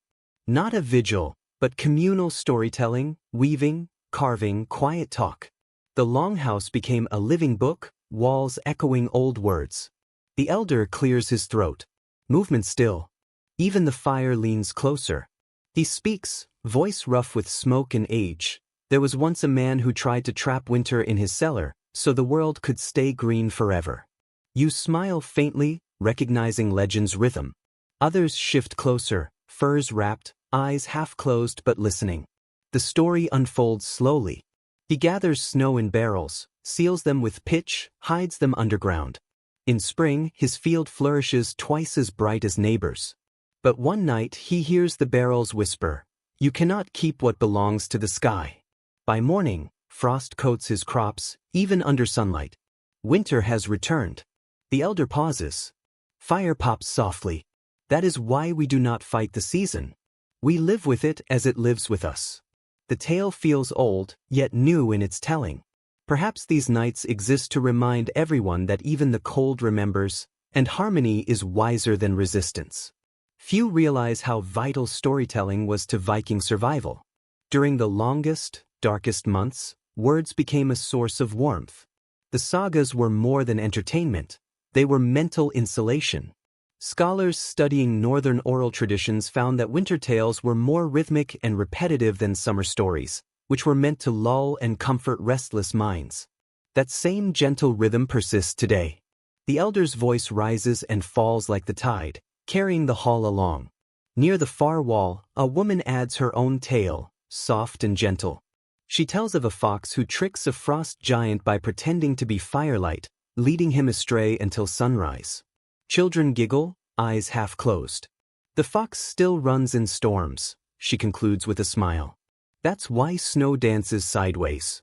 Not a vigil, but communal storytelling, weaving, carving, quiet talk. The longhouse became a living book, walls echoing old words. The elder clears his throat. Movement still. Even the fire leans closer. He speaks, voice rough with smoke and age. There was once a man who tried to trap winter in his cellar, so the world could stay green forever. You smile faintly, recognizing legend's rhythm. Others shift closer, furs wrapped, eyes half closed but listening. The story unfolds slowly. He gathers snow in barrels, seals them with pitch, hides them underground. In spring, his field flourishes twice as bright as neighbors. But one night he hears the barrels whisper, "You cannot keep what belongs to the sky." By morning, frost coats his crops, even under sunlight. Winter has returned. The elder pauses. Fire pops softly. That is why we do not fight the season. We live with it as it lives with us. The tale feels old, yet new in its telling. Perhaps these nights exist to remind everyone that even the cold remembers, and harmony is wiser than resistance. Few realize how vital storytelling was to Viking survival. During the longest, darkest months, words became a source of warmth. The sagas were more than entertainment, they were mental insulation. Scholars studying northern oral traditions found that winter tales were more rhythmic and repetitive than summer stories, which were meant to lull and comfort restless minds. That same gentle rhythm persists today. The elder's voice rises and falls like the tide, carrying the hall along. Near the far wall, a woman adds her own tale, soft and gentle. She tells of a fox who tricks a frost giant by pretending to be firelight, leading him astray until sunrise. Children giggle, eyes half closed. The fox still runs in storms, she concludes with a smile. That's why snow dances sideways.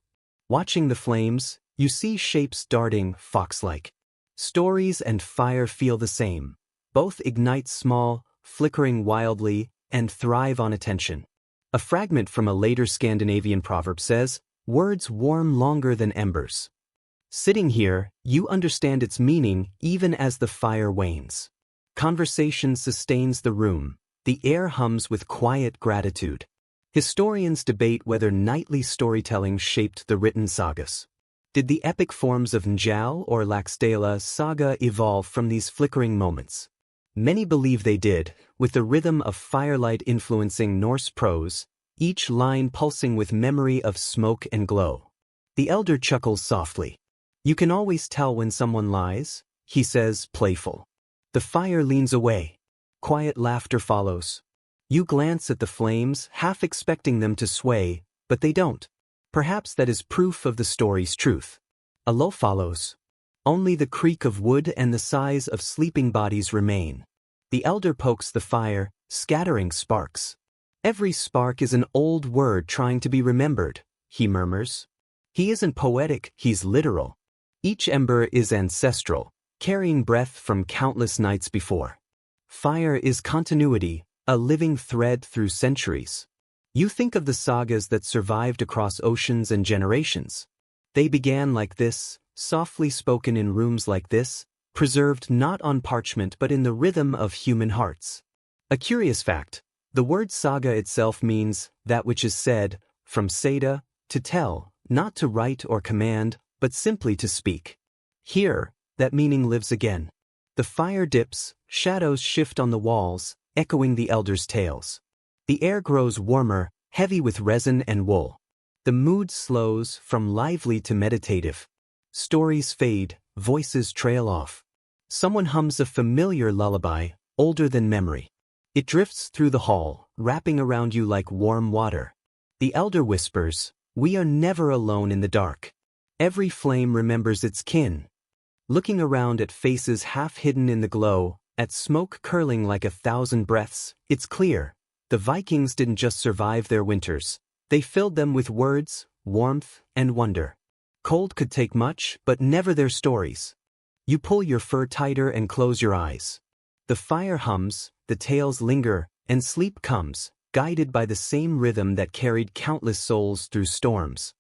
Watching the flames, you see shapes darting, fox-like. Stories and fire feel the same. Both ignite small, flickering wildly, and thrive on attention. A fragment from a later Scandinavian proverb says, "Words warm longer than embers." Sitting here, you understand its meaning even as the fire wanes. Conversation sustains the room. The air hums with quiet gratitude. Historians debate whether nightly storytelling shaped the written sagas. Did the epic forms of Njal or Laxdæla saga evolve from these flickering moments? Many believe they did, with the rhythm of firelight influencing Norse prose, each line pulsing with memory of smoke and glow. The elder chuckles softly. "You can always tell when someone lies," he says, playful. The fire leans away. Quiet laughter follows. You glance at the flames, half expecting them to sway, but they don't. Perhaps that is proof of the story's truth. A lull follows. Only the creak of wood and the sighs of sleeping bodies remain. The elder pokes the fire, scattering sparks. "Every spark is an old word trying to be remembered," he murmurs. He isn't poetic, he's literal. Each ember is ancestral, carrying breath from countless nights before. Fire is continuity, a living thread through centuries. You think of the sagas that survived across oceans and generations. They began like this, softly spoken in rooms like this, preserved not on parchment but in the rhythm of human hearts. A curious fact, the word saga itself means that which is said, from seda, to tell, not to write or command, but simply to speak. Here, that meaning lives again. The fire dips, shadows shift on the walls, echoing the elders' tales. The air grows warmer, heavy with resin and wool. The mood slows from lively to meditative. Stories fade, voices trail off. Someone hums a familiar lullaby, older than memory. It drifts through the hall, wrapping around you like warm water. The elder whispers, "We are never alone in the dark." Every flame remembers its kin. Looking around at faces half hidden in the glow, at smoke curling like 1,000 breaths, it's clear. The Vikings didn't just survive their winters. They filled them with words, warmth, and wonder. Cold could take much, but never their stories. You pull your fur tighter and close your eyes. The fire hums, the tales linger, and sleep comes, guided by the same rhythm that carried countless souls through storms.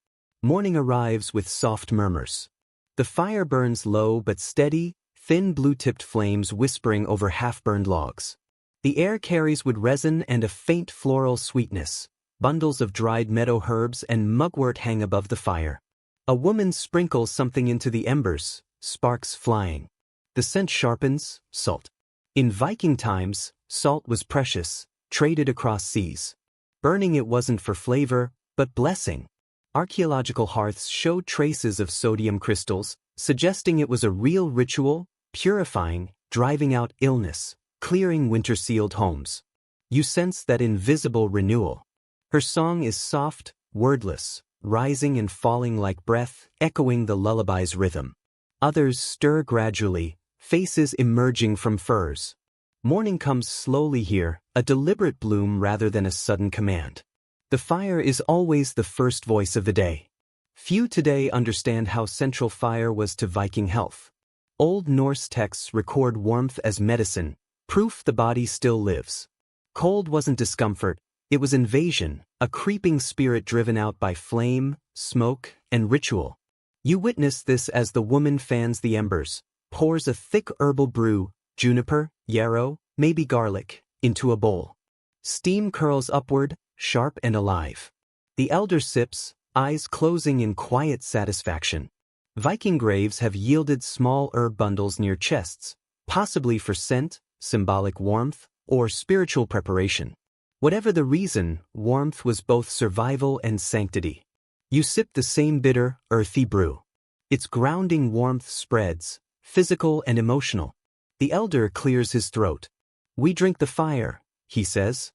Morning arrives with soft murmurs. The fire burns low but steady, thin blue-tipped flames whispering over half-burned logs. The air carries wood resin and a faint floral sweetness. Bundles of dried meadow herbs and mugwort hang above the fire. A woman sprinkles something into the embers, sparks flying. The scent sharpens, salt. In Viking times, salt was precious, traded across seas. Burning it wasn't for flavor, but blessing. Archaeological hearths showed traces of sodium crystals, suggesting it was a real ritual, purifying, driving out illness, clearing winter-sealed homes. You sense that invisible renewal. Her song is soft, wordless, rising and falling like breath, echoing the lullaby's rhythm. Others stir gradually, faces emerging from furs. Morning comes slowly here, a deliberate bloom rather than a sudden command. The fire is always the first voice of the day. Few today understand how central fire was to Viking health. Old Norse texts record warmth as medicine, proof the body still lives. Cold wasn't discomfort, it was invasion, a creeping spirit driven out by flame, smoke, and ritual. You witness this as the woman fans the embers, pours a thick herbal brew, juniper, yarrow, maybe garlic, into a bowl. Steam curls upward, sharp and alive. The elder sips, eyes closing in quiet satisfaction. Viking graves have yielded small herb bundles near chests, possibly for scent, symbolic warmth, or spiritual preparation. Whatever the reason, warmth was both survival and sanctity. You sip the same bitter, earthy brew. Its grounding warmth spreads, physical and emotional. The elder clears his throat. "We drink the fire," he says.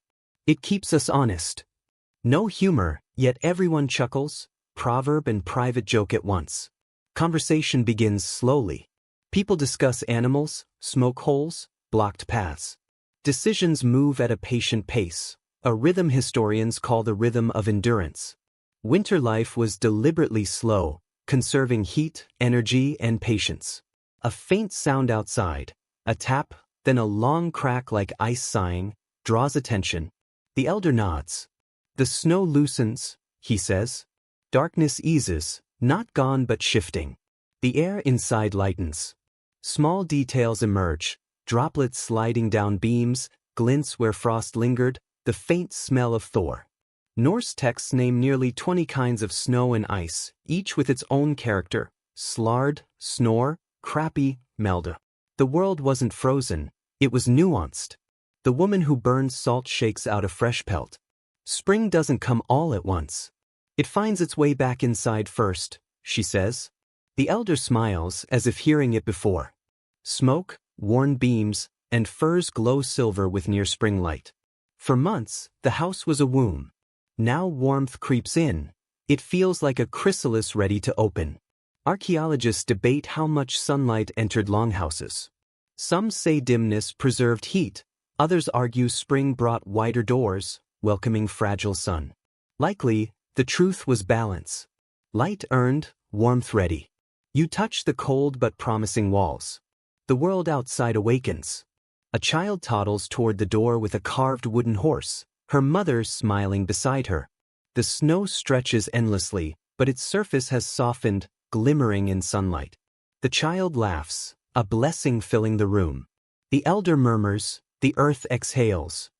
"It keeps us honest." No humor, yet everyone chuckles, proverb and private joke at once. Conversation begins slowly. People discuss animals, smoke holes, blocked paths. Decisions move at a patient pace, a rhythm historians call the rhythm of endurance. Winter life was deliberately slow, conserving heat, energy, and patience. A faint sound outside, a tap, then a long crack like ice sighing, draws attention. The elder nods. "The snow loosens," he says. Darkness eases, not gone but shifting. The air inside lightens. Small details emerge, droplets sliding down beams, glints where frost lingered, the faint smell of Thor. Norse texts name nearly 20 kinds of snow and ice, each with its own character: slard, snore, crappy, melda. The world wasn't frozen, it was nuanced. The woman who burns salt shakes out a fresh pelt. Spring doesn't come all at once. It finds its way back inside first, she says. The elder smiles as if hearing it before. Smoke, worn beams, and furs glow silver with near-spring light. For months, the house was a womb. Now warmth creeps in. It feels like a chrysalis ready to open. Archaeologists debate how much sunlight entered longhouses. Some say dimness preserved heat. Others argue spring brought wider doors, welcoming fragile sun. Likely, the truth was balance. Light earned, warmth ready. You touch the cold but promising walls. The world outside awakens. A child toddles toward the door with a carved wooden horse, her mother smiling beside her. The snow stretches endlessly, but its surface has softened, glimmering in sunlight. The child laughs, a blessing filling the room. The elder murmurs, the earth exhales.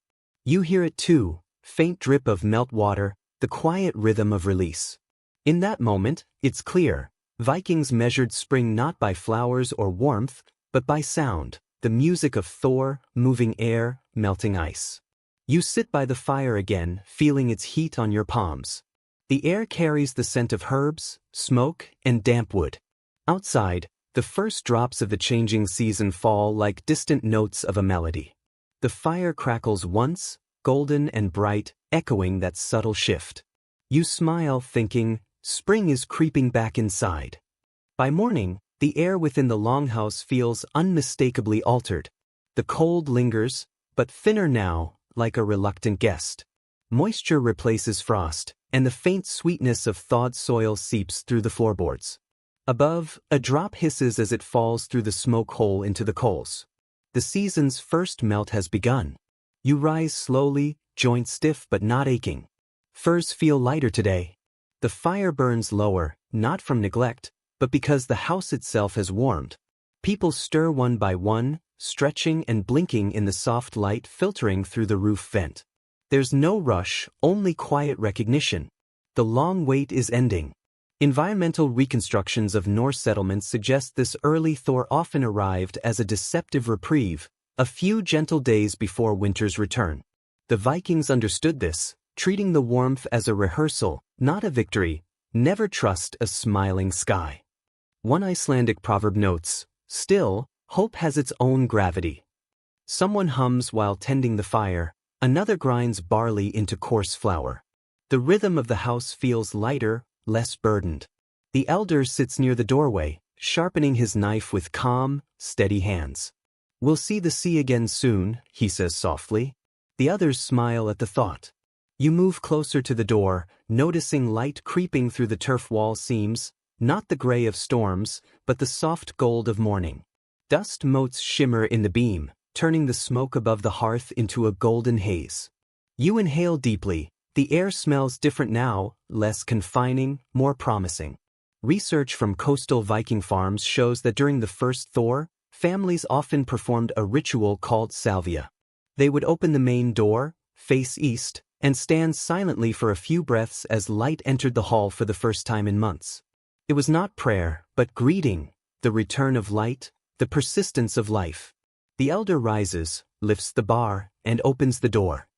You hear it too, faint drip of melt water, the quiet rhythm of release. In that moment, it's clear. Vikings measured spring not by flowers or warmth, but by sound, the music of Thor, moving air, melting ice. You sit by the fire again, feeling its heat on your palms. The air carries the scent of herbs, smoke, and damp wood. Outside, the first drops of the changing season fall like distant notes of a melody. The fire crackles once, golden and bright, echoing that subtle shift. You smile, thinking, spring is creeping back inside. By morning, the air within the longhouse feels unmistakably altered. The cold lingers, but thinner now, like a reluctant guest. Moisture replaces frost, and the faint sweetness of thawed soil seeps through the floorboards. Above, a drop hisses as it falls through the smoke hole into the coals. The season's first melt has begun. You rise slowly, joints stiff but not aching. Furs feel lighter today. The fire burns lower, not from neglect, but because the house itself has warmed. People stir one by one, stretching and blinking in the soft light filtering through the roof vent. There's no rush, only quiet recognition. The long wait is ending. Environmental reconstructions of Norse settlements suggest this early thaw often arrived as a deceptive reprieve, a few gentle days before winter's return. The Vikings understood this, treating the warmth as a rehearsal, not a victory. Never trust a smiling sky. One Icelandic proverb notes, "Still, hope has its own gravity." Someone hums while tending the fire, another grinds barley into coarse flour. The rhythm of the house feels lighter, less burdened. The elder sits near the doorway, sharpening his knife with calm, steady hands. "We'll see the sea again soon," he says softly. The others smile at the thought. You move closer to the door, noticing light creeping through the turf wall seams, not the gray of storms, but the soft gold of morning. Dust motes shimmer in the beam, turning the smoke above the hearth into a golden haze. You inhale deeply. The air smells different now, less confining, more promising. Research from coastal Viking farms shows that during the first thaw, families often performed a ritual called salvia. They would open the main door, face east, and stand silently for a few breaths as light entered the hall for the first time in months. It was not prayer, but greeting, the return of light, the persistence of life. The elder rises, lifts the bar, and opens the door.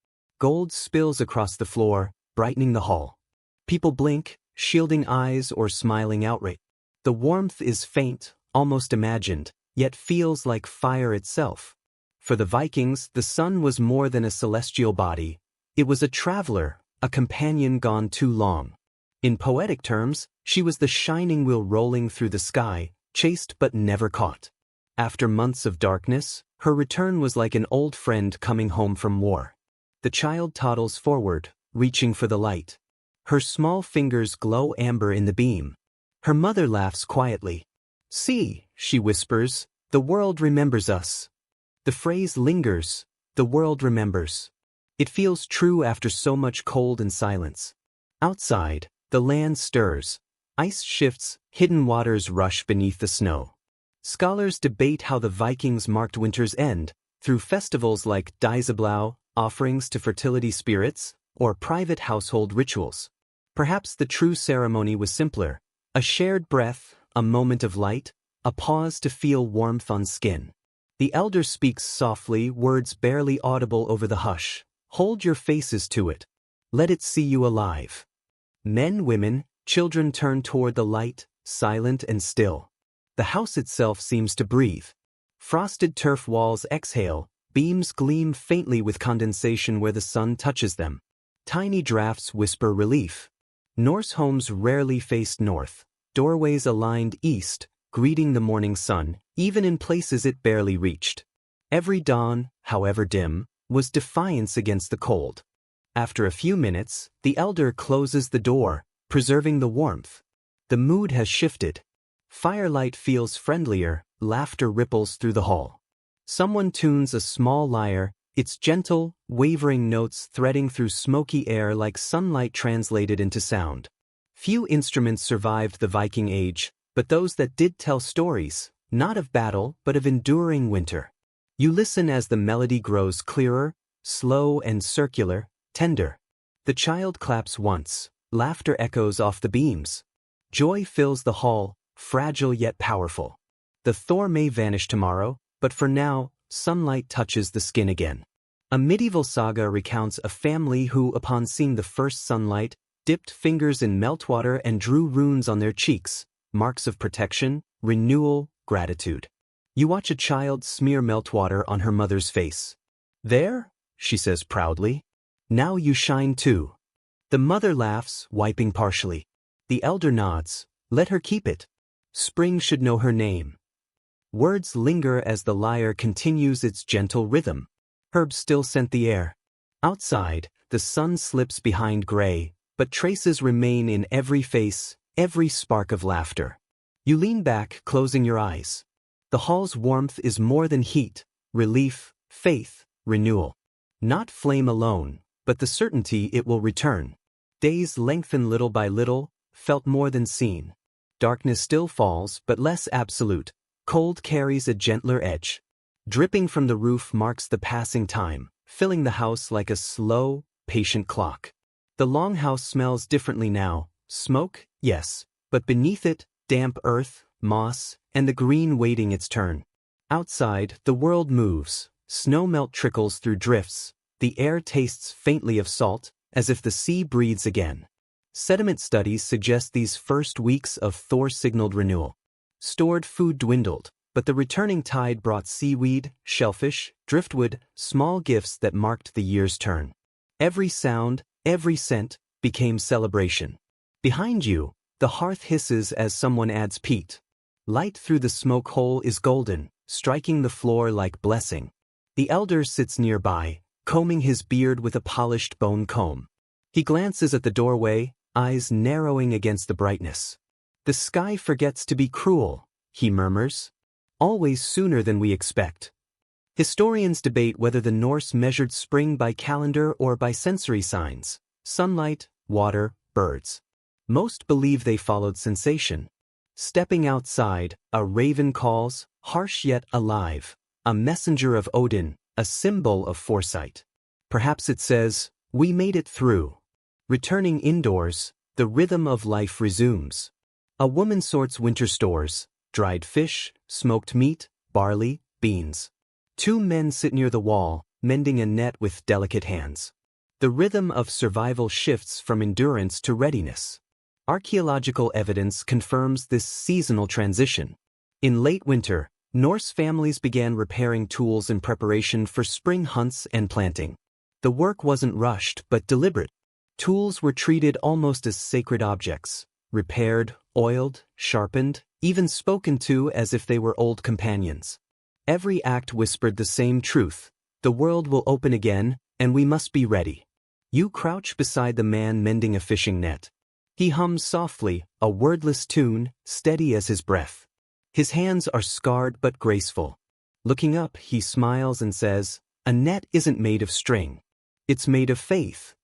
Gold spills across the floor, brightening the hall. People blink, shielding eyes or smiling outright. The warmth is faint, almost imagined, yet feels like fire itself. For the Vikings, the sun was more than a celestial body. It was a traveler, a companion gone too long. In poetic terms, she was the shining wheel rolling through the sky, chased but never caught. After months of darkness, her return was like an old friend coming home from war. The child toddles forward, reaching for the light. Her small fingers glow amber in the beam. Her mother laughs quietly. "See," she whispers, "the world remembers us." The phrase lingers, "the world remembers." It feels true after so much cold and silence. Outside, the land stirs. Ice shifts, hidden waters rush beneath the snow. Scholars debate how the Vikings marked winter's end, through festivals like Dísablau, offerings to fertility spirits, or private household rituals. Perhaps the true ceremony was simpler, a shared breath, a moment of light, a pause to feel warmth on skin. The elder speaks softly, words barely audible over the hush. "Hold your faces to it. Let it see you alive." Men, women, children turn toward the light, silent and still. The house itself seems to breathe. Frosted turf walls exhale, beams gleam faintly with condensation where the sun touches them. Tiny drafts whisper relief. Norse homes rarely faced north, doorways aligned east, greeting the morning sun, even in places it barely reached. Every dawn, however dim, was defiance against the cold. After a few minutes, the elder closes the door, preserving the warmth. The mood has shifted. Firelight feels friendlier, laughter ripples through the hall. Someone tunes a small lyre, its gentle, wavering notes threading through smoky air like sunlight translated into sound. Few instruments survived the Viking age, but those that did tell stories, not of battle but of enduring winter. You listen as the melody grows clearer, slow and circular, tender. The child claps once, laughter echoes off the beams. Joy fills the hall, fragile yet powerful. The thaw may vanish tomorrow, but for now, sunlight touches the skin again. A medieval saga recounts a family who, upon seeing the first sunlight, dipped fingers in meltwater and drew runes on their cheeks, marks of protection, renewal, gratitude. You watch a child smear meltwater on her mother's face. "There," she says proudly. "Now you shine too." The mother laughs, wiping partially. The elder nods. "Let her keep it. Spring should know her name." Words linger as the lyre continues its gentle rhythm. Herbs still scent the air. Outside, the sun slips behind gray, but traces remain in every face, every spark of laughter. You lean back, closing your eyes. The hall's warmth is more than heat, relief, faith, renewal. Not flame alone, but the certainty it will return. Days lengthen little by little, felt more than seen. Darkness still falls, but less absolute. Cold carries a gentler edge. Dripping from the roof marks the passing time, filling the house like a slow, patient clock. The longhouse smells differently now. Smoke, yes, but beneath it, damp earth, moss, and the green waiting its turn. Outside, the world moves. Snow melt trickles through drifts. The air tastes faintly of salt, as if the sea breathes again. Sediment studies suggest these first weeks of Thor-signaled renewal. Stored food dwindled, but the returning tide brought seaweed, shellfish, driftwood, small gifts that marked the year's turn. Every sound, every scent, became celebration. Behind you, the hearth hisses as someone adds peat. Light through the smoke hole is golden, striking the floor like blessing. The elder sits nearby, combing his beard with a polished bone comb. He glances at the doorway, eyes narrowing against the brightness. The sky forgets to be cruel, he murmurs. Always sooner than we expect. Historians debate whether the Norse measured spring by calendar or by sensory signs: sunlight, water, birds. Most believe they followed sensation. Stepping outside, a raven calls, harsh yet alive, a messenger of Odin, a symbol of foresight. Perhaps it says, "We made it through." Returning indoors, the rhythm of life resumes. A woman sorts winter stores: dried fish, smoked meat, barley, beans. Two men sit near the wall, mending a net with delicate hands. The rhythm of survival shifts from endurance to readiness. Archaeological evidence confirms this seasonal transition. In late winter, Norse families began repairing tools in preparation for spring hunts and planting. The work wasn't rushed but deliberate. Tools were treated almost as sacred objects, repaired, oiled, sharpened, even spoken to as if they were old companions. Every act whispered the same truth: the world will open again, and we must be ready. You crouch beside the man mending a fishing net. He hums softly, a wordless tune, steady as his breath. His hands are scarred but graceful. Looking up, he smiles and says, "A net isn't made of string. It's made of faith."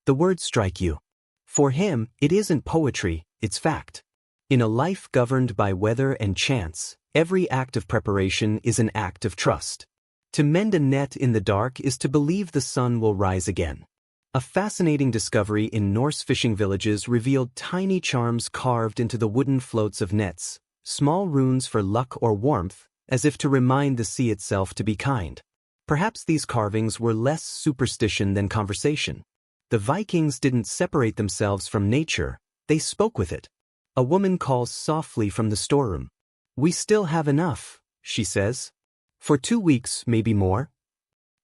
The words strike you. For him, it isn't poetry, it's fact. In a life governed by weather and chance, every act of preparation is an act of trust. To mend a net in the dark is to believe the sun will rise again. A fascinating discovery in Norse fishing villages revealed tiny charms carved into the wooden floats of nets, small runes for luck or warmth, as if to remind the sea itself to be kind. Perhaps these carvings were less superstition than conversation. The Vikings didn't separate themselves from nature, they spoke with it. A woman calls softly from the storeroom. "We still have enough," she says. "For 2 weeks, maybe more."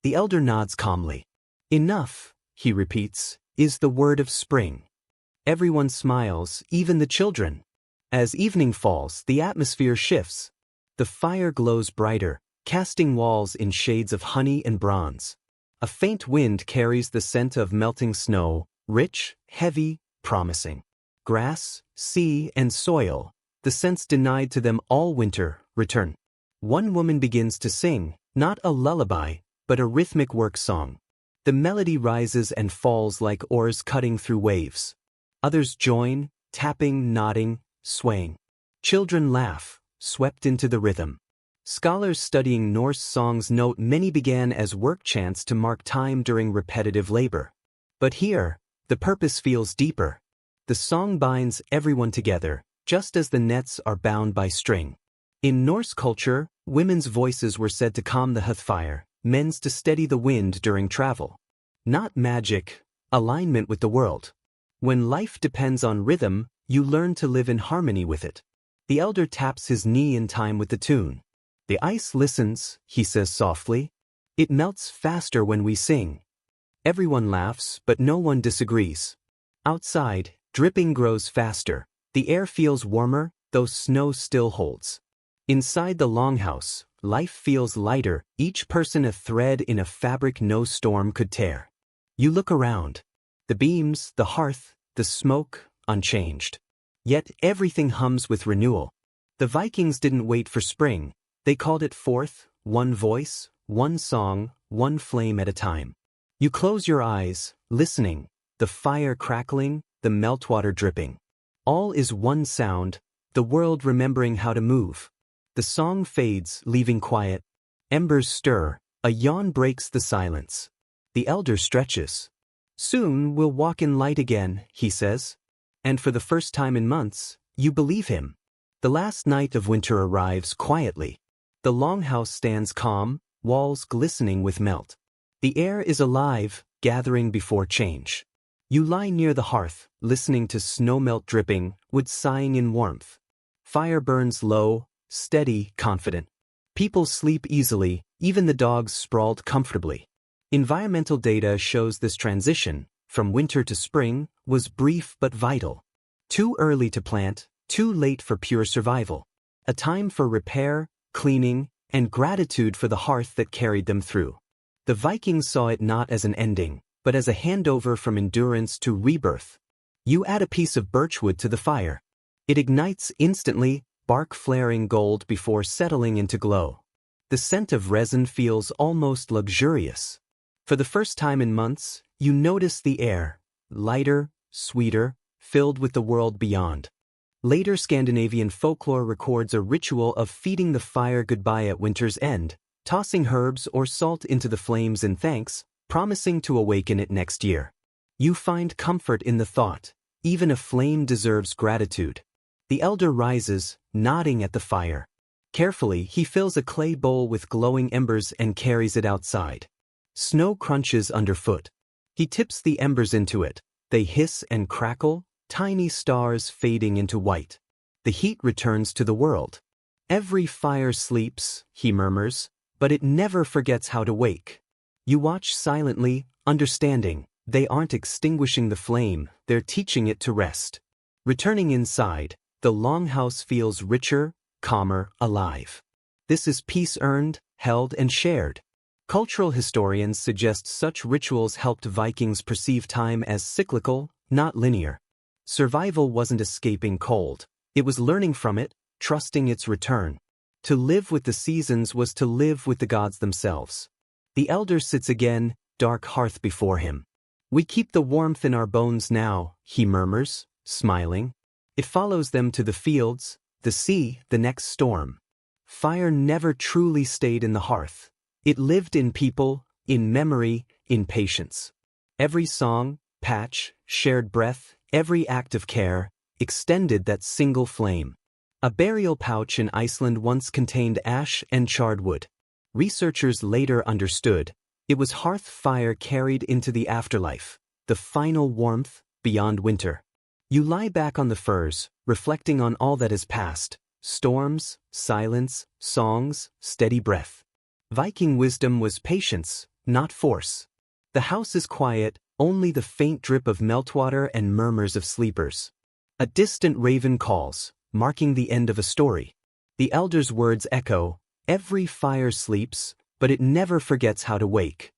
The elder nods calmly. "Enough," he repeats, "is the word of spring." Everyone smiles, even the children. As evening falls, the atmosphere shifts. The fire glows brighter, casting walls in shades of honey and bronze. A faint wind carries the scent of melting snow, rich, heavy, promising. Grass, sea, and soil, the scents denied to them all winter, return. One woman begins to sing, not a lullaby, but a rhythmic work song. The melody rises and falls like oars cutting through waves. Others join, tapping, nodding, swaying. Children laugh, swept into the rhythm. Scholars studying Norse songs note many began as work chants to mark time during repetitive labor. But here, the purpose feels deeper. The song binds everyone together, just as the nets are bound by string. In Norse culture, women's voices were said to calm the hearth fire, men's to steady the wind during travel. Not magic, alignment with the world. When life depends on rhythm, you learn to live in harmony with it. The elder taps his knee in time with the tune. "The ice listens," he says softly. "It melts faster when we sing." Everyone laughs, but no one disagrees. Outside, dripping grows faster. The air feels warmer, though snow still holds. Inside the longhouse, life feels lighter, each person a thread in a fabric no storm could tear. You look around. The beams, the hearth, the smoke, unchanged. Yet everything hums with renewal. The Vikings didn't wait for spring. They called it forth, one voice, one song, one flame at a time. You close your eyes, listening, the fire crackling, the meltwater dripping. All is one sound, the world remembering how to move. The song fades, leaving quiet. Embers stir, a yawn breaks the silence. The elder stretches. Soon we'll walk in light again, he says. And for the first time in months, you believe him. The last night of winter arrives quietly. The longhouse stands calm, walls glistening with melt. The air is alive, gathering before change. You lie near the hearth, listening to snowmelt dripping, wood sighing in warmth. Fire burns low, steady, confident. People sleep easily, even the dogs sprawled comfortably. Environmental data shows this transition, from winter to spring, was brief but vital. Too early to plant, too late for pure survival. A time for repair, cleaning, and gratitude for the hearth that carried them through. The Vikings saw it not as an ending, but as a handover from endurance to rebirth. You add a piece of birchwood to the fire. It ignites instantly, bark flaring gold before settling into glow. The scent of resin feels almost luxurious. For the first time in months, you notice the air, lighter, sweeter, filled with the world beyond. Later Scandinavian folklore records a ritual of feeding the fire goodbye at winter's end, tossing herbs or salt into the flames in thanks, promising to awaken it next year. You find comfort in the thought, even a flame deserves gratitude. The elder rises, nodding at the fire. Carefully, he fills a clay bowl with glowing embers and carries it outside. Snow crunches underfoot. He tips the embers into it. They hiss and crackle, tiny stars fading into white. The heat returns to the world. Every fire sleeps, he murmurs, but it never forgets how to wake. You watch silently, understanding, they aren't extinguishing the flame, they're teaching it to rest. Returning inside, the longhouse feels richer, calmer, alive. This is peace earned, held, and shared. Cultural historians suggest such rituals helped Vikings perceive time as cyclical, not linear. Survival wasn't escaping cold. It was learning from it, trusting its return. To live with the seasons was to live with the gods themselves. The elder sits again, dark hearth before him. We keep the warmth in our bones now, he murmurs, smiling. It follows them to the fields, the sea, the next storm. Fire never truly stayed in the hearth. It lived in people, in memory, in patience. Every song, patch, shared breath, every act of care, extended that single flame. A burial pouch in Iceland once contained ash and charred wood. Researchers later understood, it was hearth fire carried into the afterlife, the final warmth, beyond winter. You lie back on the furs, reflecting on all that has passed, storms, silence, songs, steady breath. Viking wisdom was patience, not force. The house is quiet, only the faint drip of meltwater and murmurs of sleepers. A distant raven calls, marking the end of a story. The elder's words echo, every fire sleeps, but it never forgets how to wake.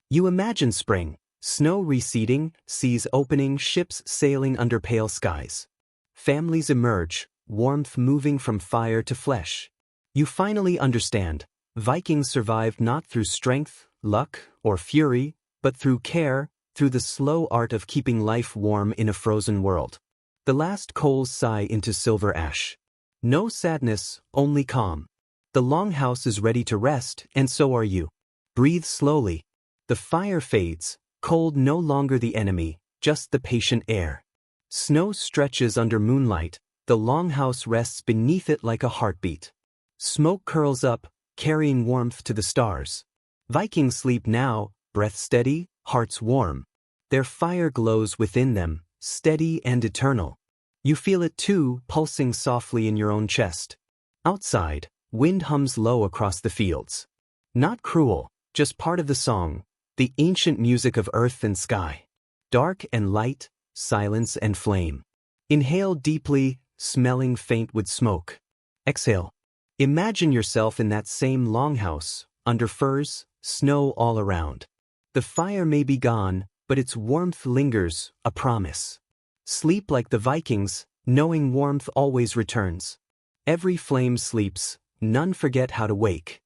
You imagine spring, snow receding, seas opening, ships sailing under pale skies. Families emerge, warmth moving from fire to flesh. You finally understand, Vikings survived not through strength, luck, or fury, but through care, through the slow art of keeping life warm in a frozen world. The last coals sigh into silver ash. No sadness, only calm. The longhouse is ready to rest, and so are you. Breathe slowly. The fire fades, cold no longer the enemy, just the patient air. Snow stretches under moonlight, the longhouse rests beneath it like a heartbeat. Smoke curls up, carrying warmth to the stars. Vikings sleep now, breath steady, hearts warm. Their fire glows within them, steady and eternal. You feel it too, pulsing softly in your own chest. Outside, wind hums low across the fields. Not cruel, just part of the song, the ancient music of earth and sky. Dark and light, silence and flame. Inhale deeply, smelling faint with smoke. Exhale. Imagine yourself in that same longhouse, under firs, snow all around. The fire may be gone, but its warmth lingers, a promise. Sleep like the Vikings, knowing warmth always returns. Every flame sleeps, none forget how to wake.